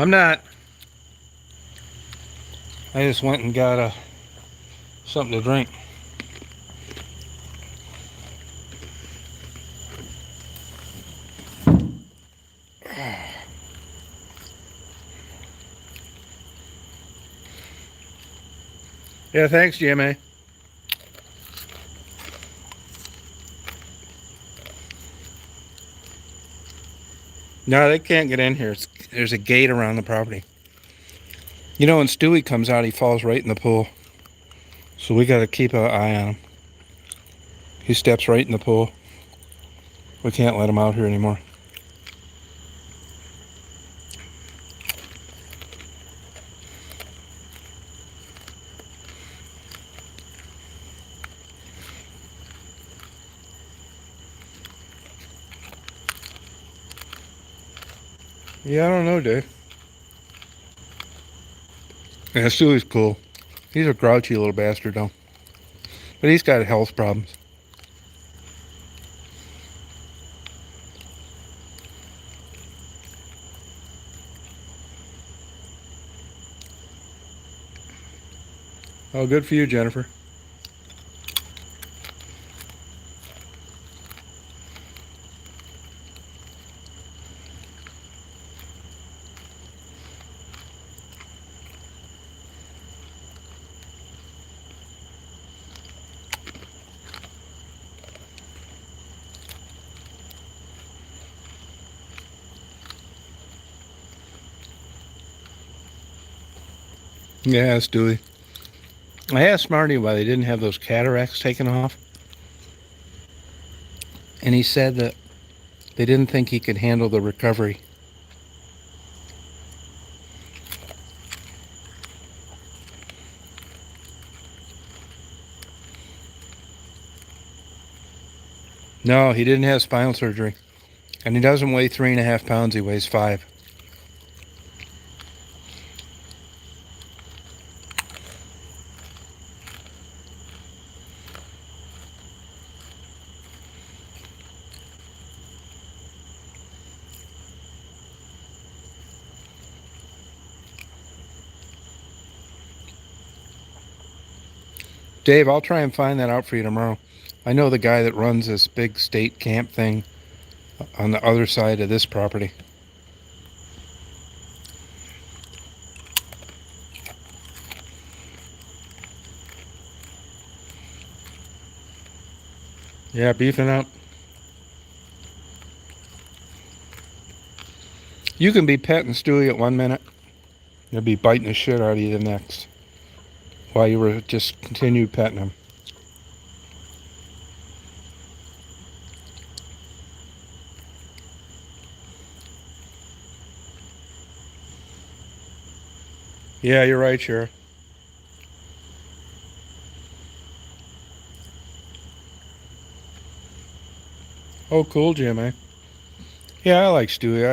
I'm not. I just went and got something to drink. Yeah, thanks, GMA. No, they can't get in here. There's a gate around the property. You know, when Stewie comes out, he falls right in the pool. So we got to keep an eye on him. He steps right in the pool. We can't let him out here anymore. Yeah, I don't know, Dave. Yeah, Stewie's cool. He's a grouchy little bastard, though. But he's got health problems. Oh, good for you, Jennifer. Yeah, Stewie. I asked Marty why they didn't have those cataracts taken off. And he said that they didn't think he could handle the recovery. No, he didn't have spinal surgery. And he doesn't weigh 3.5 pounds, he weighs 5. Dave, I'll try and find that out for you tomorrow. I know the guy that runs this big state camp thing on the other side of this property. Yeah, beefing up. You can be petting Stewie at 1 minute. He'll be biting the shit out of you the next. While you were just continued petting him. Yeah, you're right, Sheriff. Oh, cool, Jimmy. Yeah, I like Stewie.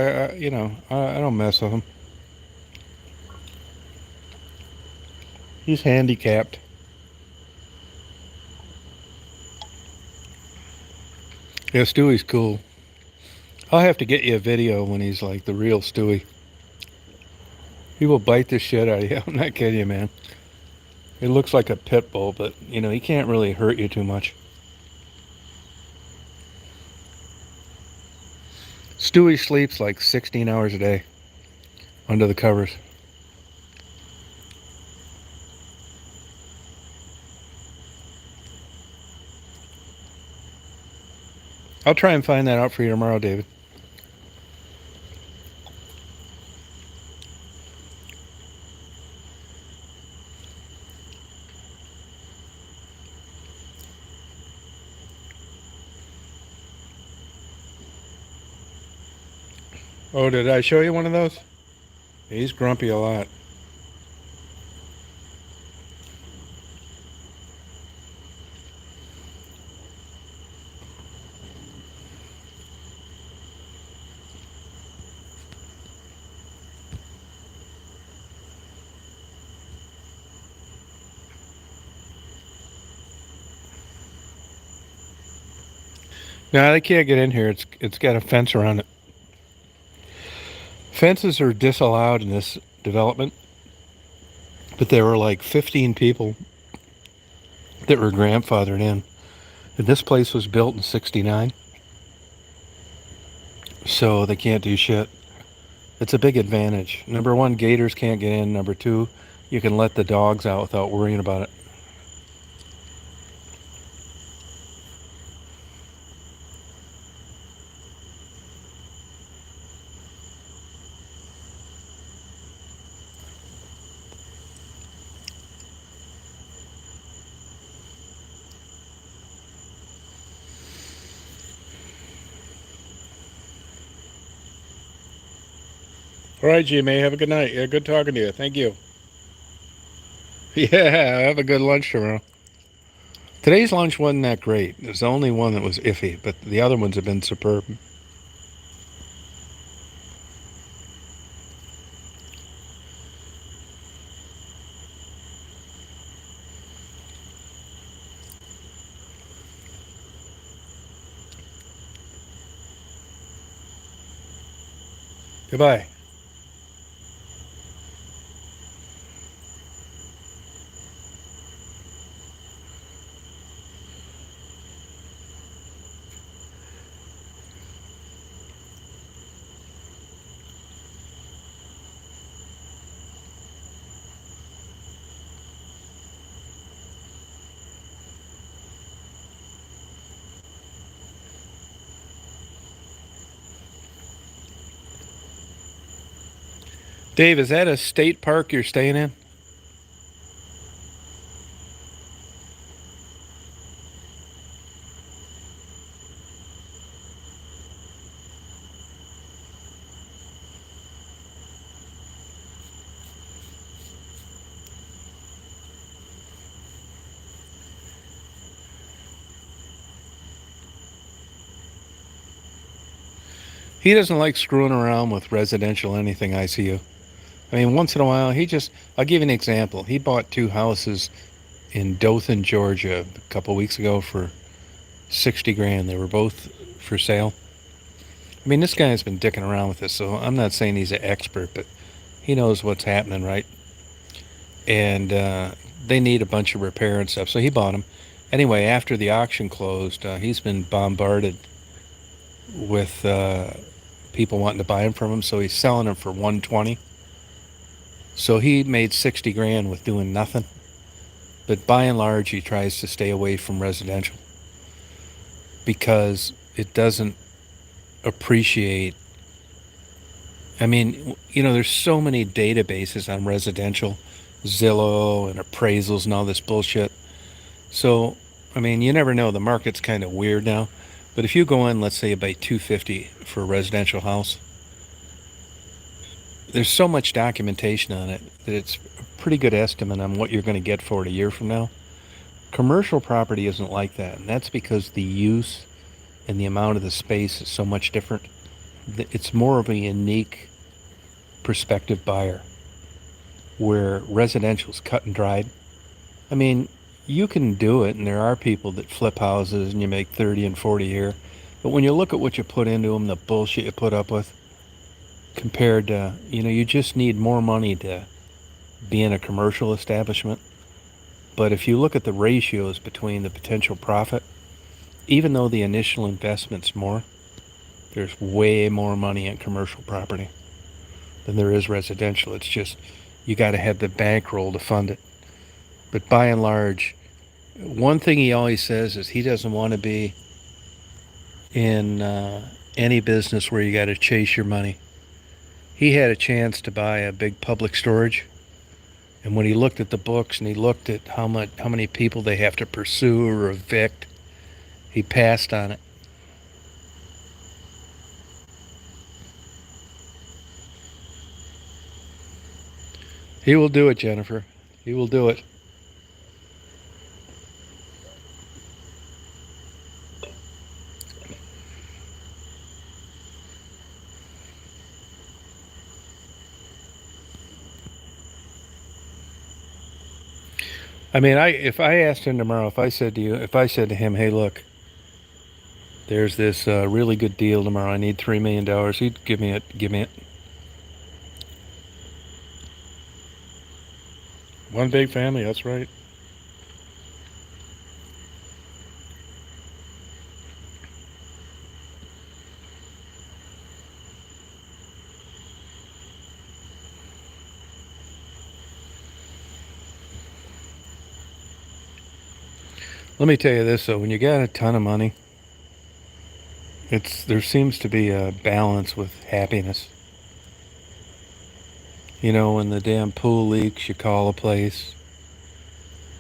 I don't mess with him. He's handicapped. Yeah, Stewie's cool. I'll have to get you a video when he's like the real Stewie. He will bite the shit out of you. I'm not kidding you, man. It looks like a pit bull, but, he can't really hurt you too much. Stewie sleeps like 16 hours a day under the covers. I'll try and find that out for you tomorrow, David. Oh, did I show you one of those? He's grumpy a lot. No, they can't get in here. It's got a fence around it. Fences are disallowed in this development, but there were like 15 people that were grandfathered in. And this place was built in '69, so they can't do shit. It's a big advantage. Number one, gators can't get in. Number two, you can let the dogs out without worrying about it. All right, G-May, have a good night. Yeah, good talking to you. Thank you. Yeah, have a good lunch tomorrow. Today's lunch wasn't that great. It was the only one that was iffy, but the other ones have been superb. Goodbye. Dave, is that a state park you're staying in? He doesn't like screwing around with residential anything, ICU. I mean, once in a while, I'll give you an example. He bought 2 houses in Dothan, Georgia, a couple weeks ago for 60 grand. They were both for sale. I mean, this guy's been dicking around with this, so I'm not saying he's an expert, but he knows what's happening, right? And they need a bunch of repair and stuff, so he bought them. Anyway, after the auction closed, he's been bombarded with people wanting to buy them from him, so he's selling them for 120. So he made 60 grand with doing nothing. But by and large, he tries to stay away from residential because it doesn't appreciate. I mean, there's so many databases on residential, Zillow and appraisals and all this bullshit. So, I mean, you never know. The market's kind of weird now. But if you go in, let's say, by 250 for a residential house, there's so much documentation on it that it's a pretty good estimate on what you're going to get for it a year from now. Commercial property isn't like that, and that's because the use and the amount of the space is so much different. It's more of a unique prospective buyer, where residential's cut and dried. I mean, you can do it, and there are people that flip houses and you make 30 and 40 a year. But when you look at what you put into them, the bullshit you put up with, compared to, you just need more money to be in a commercial establishment. But if you look at the ratios between the potential profit, even though the initial investment's more, there's way more money in commercial property than there is residential. It's just, you got to have the bankroll to fund it. But by and large, one thing he always says is he doesn't want to be in any business where you got to chase your money. He had a chance to buy a big public storage, and when he looked at the books and he looked at how many people they have to pursue or evict, he passed on it. He will do it, Jennifer. He will do it. I mean, if I asked him tomorrow, if I said to him, hey, look, there's this really good deal tomorrow. I need $3 million. He'd give me it. One big family, that's right. Let me tell you this though, when you got a ton of money, there seems to be a balance with happiness. You know, when the damn pool leaks, you call a place.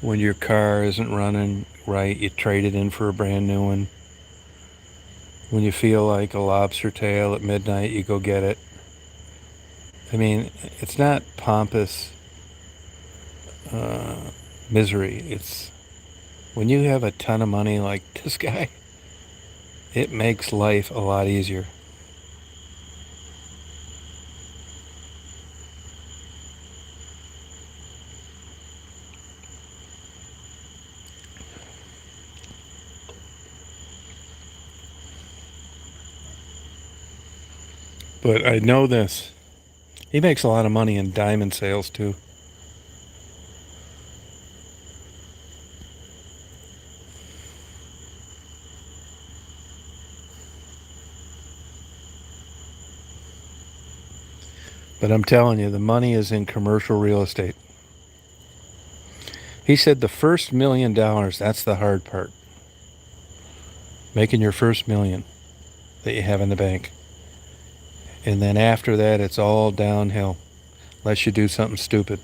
When your car isn't running right, you trade it in for a brand new one. When you feel like a lobster tail at midnight, you go get it. I mean, it's not pompous uh, misery. It's when you have a ton of money like this guy, it makes life a lot easier. But I know this. He makes a lot of money in diamond sales too. But I'm telling you, the money is in commercial real estate. He said the first $1 million, that's the hard part. Making your first million that you have in the bank. And then after that, it's all downhill. Unless you do something stupid.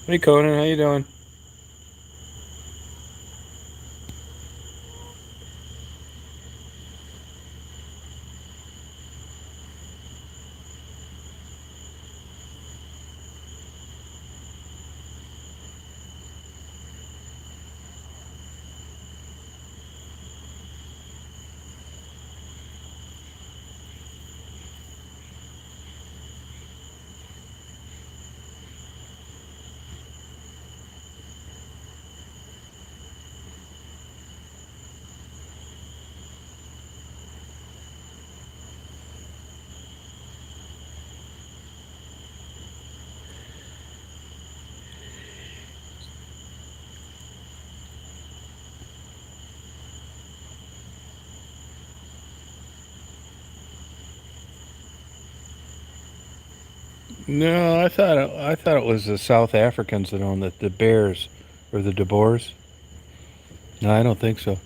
Hey Conan, how you doing? No, I thought it was the South Africans that own the bears or the De Boers. No, I don't think so.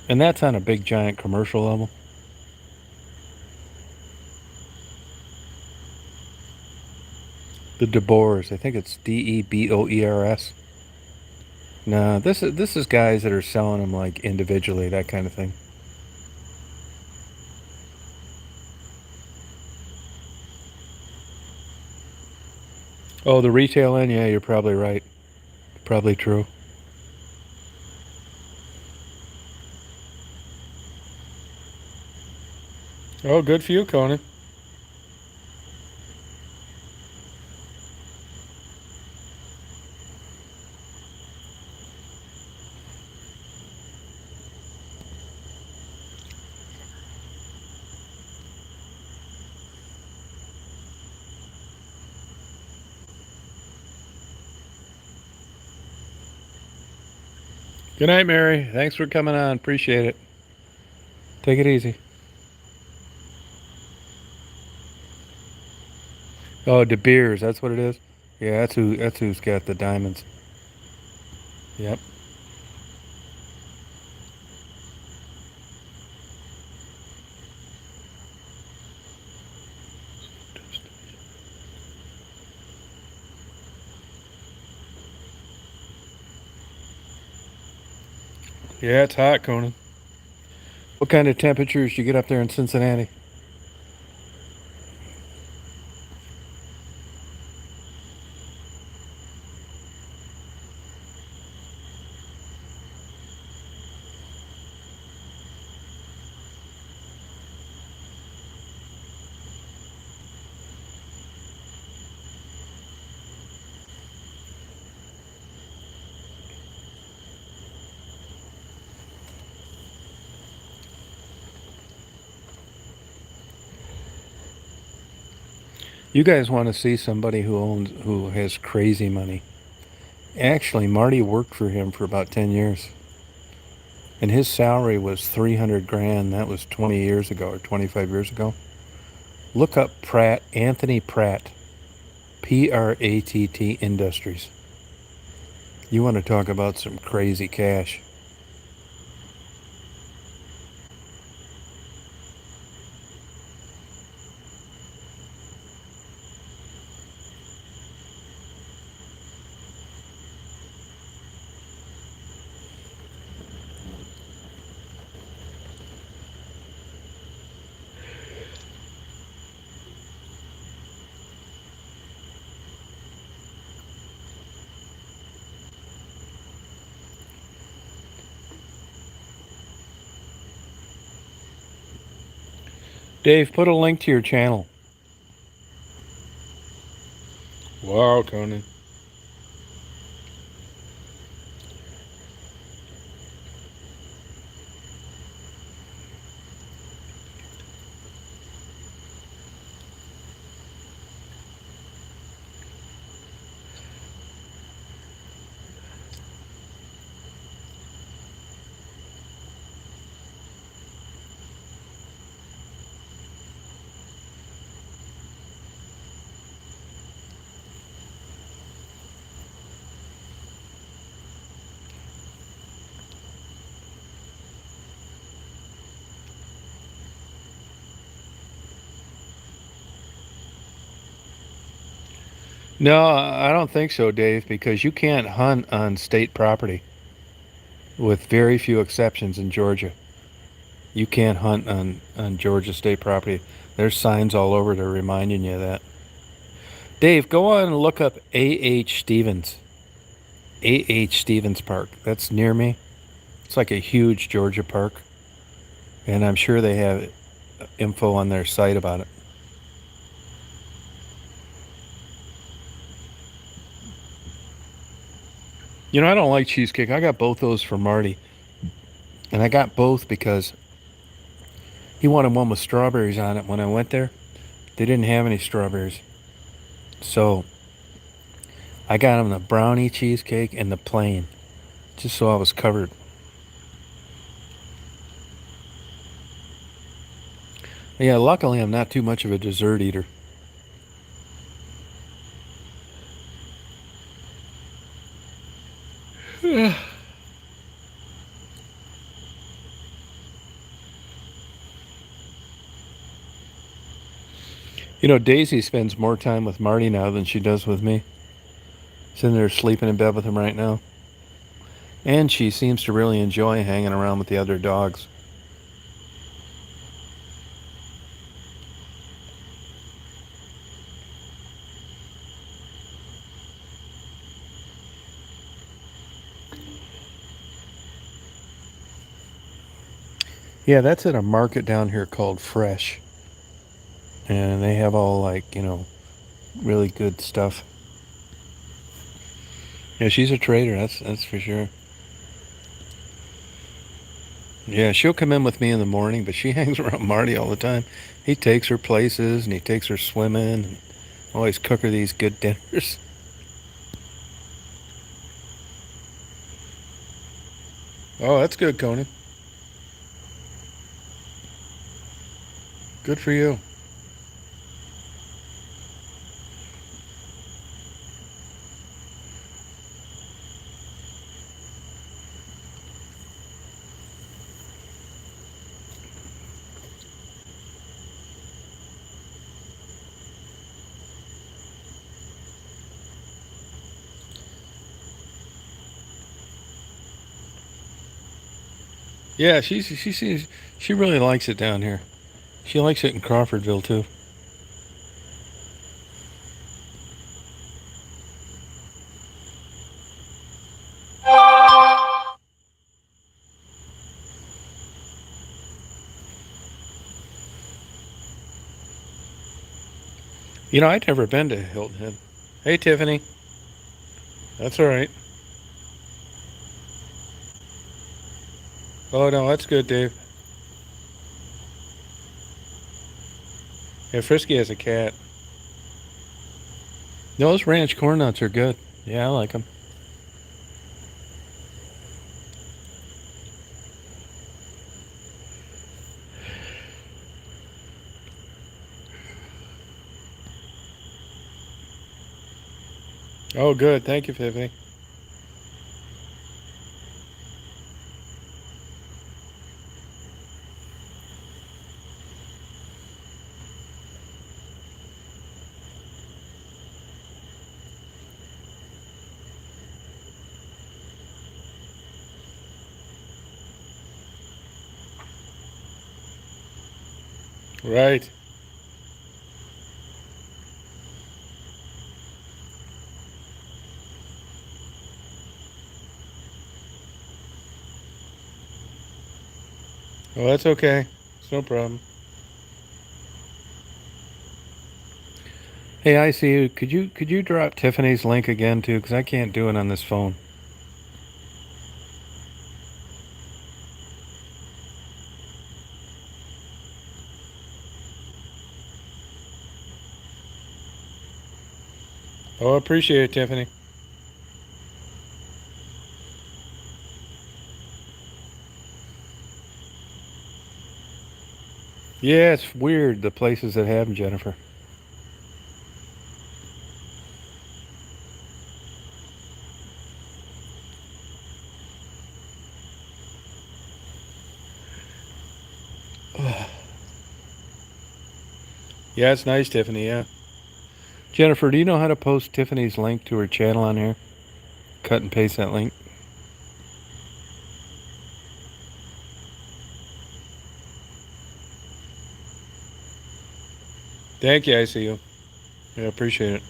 And that's on a big giant commercial level. The De Boers, I think it's Deboers. No, this is guys that are selling them like individually, that kind of thing. Oh, the retail end, yeah, you're probably right. Probably true. Oh, good for you, Conan. Good night, Mary. Thanks for coming on. Appreciate it. Take it easy. Oh, De Beers, that's what it is. Yeah, that's who's got the diamonds. Yep. Yeah, it's hot, Conan. What kind of temperatures do you get up there in Cincinnati? You guys want to see somebody who has crazy money. Actually, Marty worked for him for about 10 years. And his salary was 300 grand. That was 20 years ago or 25 years ago. Look up Pratt, Anthony Pratt, Pratt Industries. You want to talk about some crazy cash. Dave, put a link to your channel. Wow, Conan. No, I don't think so, Dave, because you can't hunt on state property, with very few exceptions in Georgia. You can't hunt on Georgia state property. There's signs all over to reminding you of that. Dave, go on and look up A.H. Stevens. A.H. Stevens Park. That's near me. It's like a huge Georgia park. And I'm sure they have info on their site about it. You know, I don't like cheesecake. I got both those for Marty. And I got both because he wanted one with strawberries on it. When I went there, they didn't have any strawberries. So I got him the brownie cheesecake and the plain, just so I was covered. Yeah, luckily I'm not too much of a dessert eater. You know, Daisy spends more time with Marty now than she does with me. She's in there sleeping in bed with him right now. And she seems to really enjoy hanging around with the other dogs. Yeah, that's at a market down here called Fresh. And they have all, like, really good stuff. Yeah, she's a trader, that's for sure. Yeah, she'll come in with me in the morning, but she hangs around Marty all the time. He takes her places and he takes her swimming and always cook her these good dinners. Oh, that's good, Conan. Good for you. Yeah, she really likes it down here. She likes it in Crawfordville too. You know, I'd never been to Hilton Head. Hey, Tiffany. That's all right. Oh no, that's good, Dave. Yeah, Frisky has a cat. Those ranch corn nuts are good. Yeah, I like them. Oh, good. Thank you, Tiffany. Right. Oh, that's okay. It's no problem. Hey, I see you. Could you drop Tiffany's link again too? Because I can't do it on this phone. Oh, I appreciate it, Tiffany. Yeah, it's weird the places that have them, Jennifer. Yeah, it's nice, Tiffany. Yeah. Jennifer, do you know how to post Tiffany's link to her channel on here? Cut and paste that link. Thank you. I see you. Yeah, appreciate it.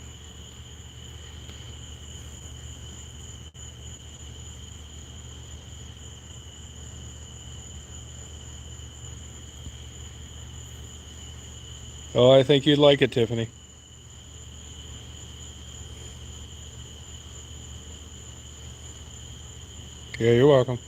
Oh, I think you'd like it, Tiffany. Yeah, you're welcome.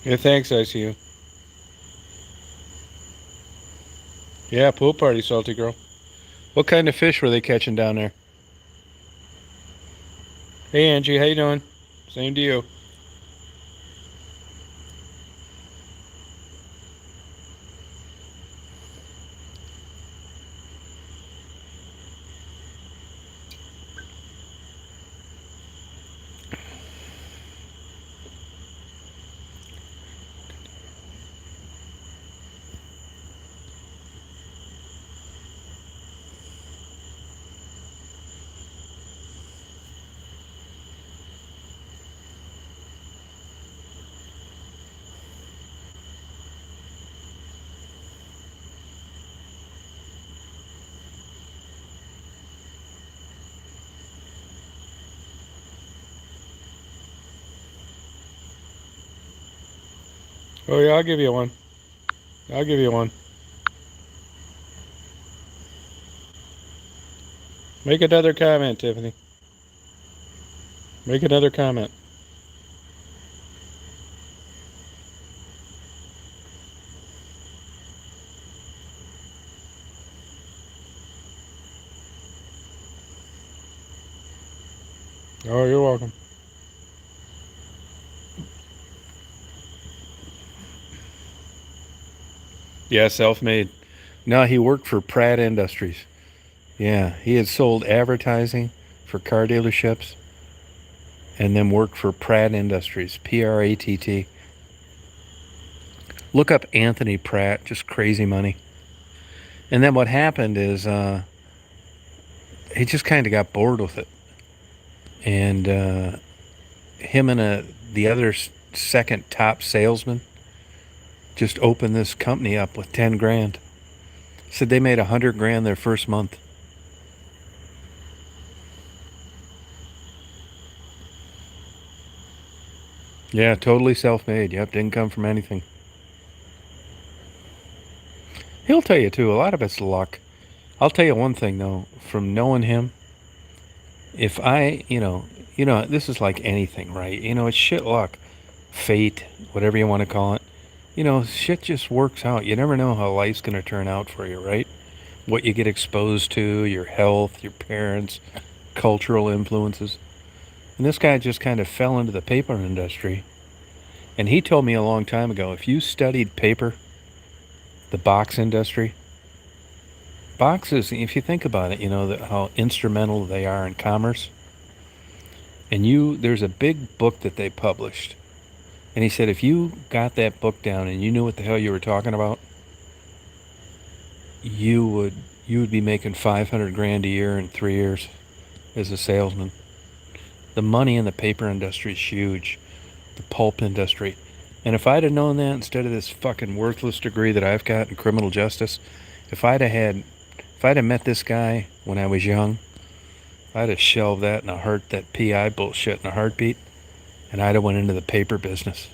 Yeah, thanks. I see you. Yeah, pool party, salty girl. What kind of fish were they catching down there? Hey, Angie, how you doing? Same to you. Oh yeah, I'll give you one. I'll give you one. Make another comment, Tiffany. Make another comment. Oh, you're welcome. Yeah, self-made. No, he worked for Pratt Industries. Yeah, he had sold advertising for car dealerships and then worked for Pratt Industries, Pratt. Look up Anthony Pratt, just crazy money. And then what happened is he just kind of got bored with it. And him and the other second top salesman just opened this company up with 10 grand. Said they made 100 grand their first month. Yeah, totally self-made. Yep, didn't come from anything. He'll tell you too, a lot of it's luck. I'll tell you one thing though, from knowing him, if I, this is like anything, right? It's shit luck, fate, whatever you want to call it. Shit just works out. You never know how life's going to turn out for you, right? What you get exposed to, your health, your parents, cultural influences. And this guy just kind of fell into the paper industry. And he told me a long time ago, if you studied paper, the box industry, boxes, if you think about it, how instrumental they are in commerce. And there's a big book that they published. And he said, if you got that book down and you knew what the hell you were talking about, you would be making 500 grand a year in 3 years as a salesman. The money in the paper industry is huge. The pulp industry. And if I'd have known that instead of this fucking worthless degree that I've got in criminal justice, if I'd have met this guy when I was young, I'd have shelved that that PI bullshit in a heartbeat, and I'd have went into the paper business.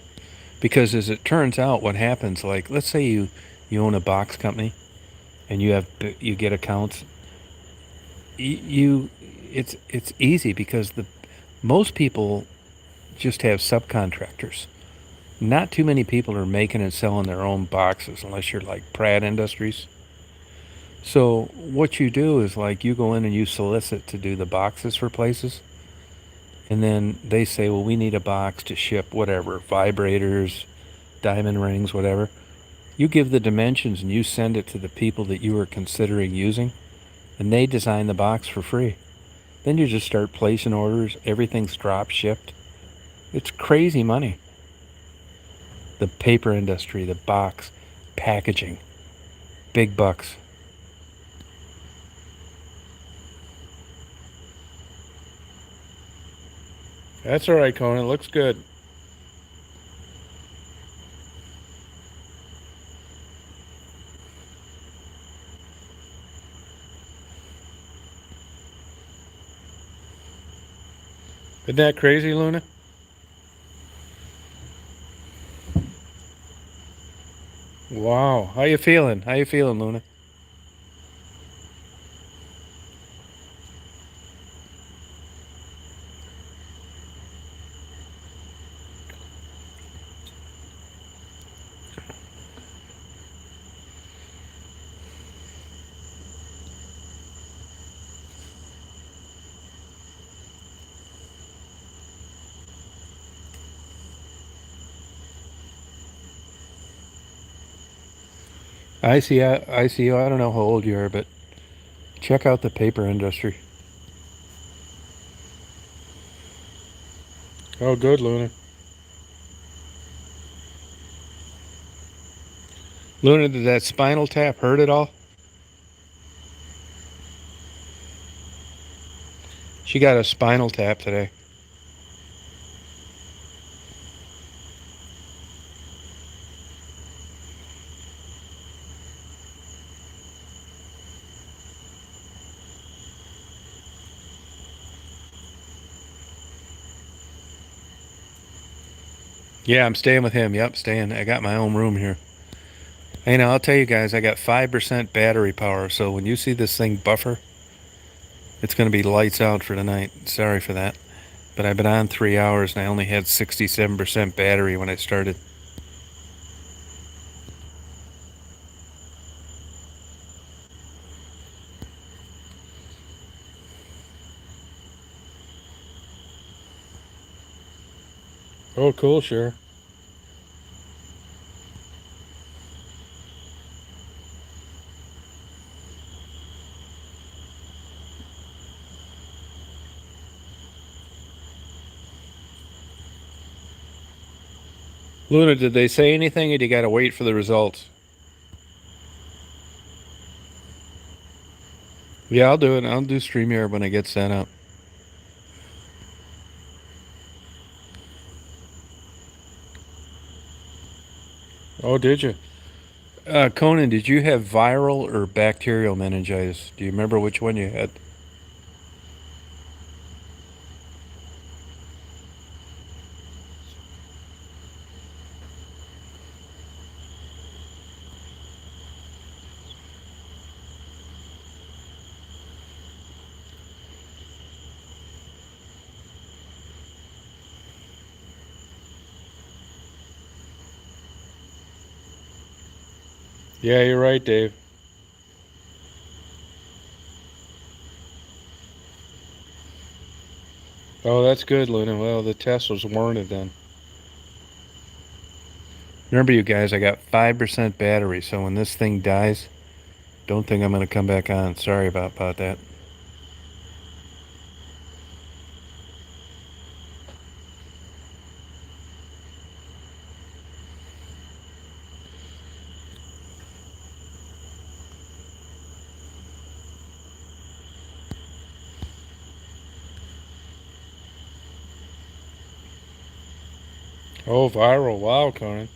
Because as it turns out, what happens, like, let's say you own a box company, and you get accounts. It's easy because most people just have subcontractors. Not too many people are making and selling their own boxes unless you're like Pratt Industries. So what you do is like you go in and you solicit to do the boxes for places. And then they say, well, we need a box to ship whatever, vibrators, diamond rings, whatever. You give the dimensions and you send it to the people that you are considering using, and they design the box for free. Then you just start placing orders. Everything's drop shipped. It's crazy money. The paper industry, the box, packaging, big bucks. That's all right, Conan. It looks good. Isn't that crazy, Luna? Wow. How you feeling? How you feeling, Luna? I see you. I don't know how old you are, but check out the paper industry. Oh, good, Luna. Luna, did that spinal tap hurt at all? She got a spinal tap today. Yeah, I'm staying with him. Yep, staying. I got my own room here. I'll tell you guys, I got 5% battery power, so when you see this thing buffer, It's going to be lights out for tonight. Sorry for that. But I've been on 3 hours and I only had 67% battery when I started. Oh, cool, sure. Luna, did they say anything or do you got to wait for the results? Yeah, I'll do it. I'll do StreamYard when I get set up. Oh, did you? Conan, did you have viral or bacterial meningitis? Do you remember which one you had? Yeah, you're right, Dave. Oh, that's good, Luna. Well, the test was warranted then. Remember, you guys, I got 5% battery, so when this thing dies, don't think I'm going to come back on. Sorry about that. Oh, viral. Wow, Conan.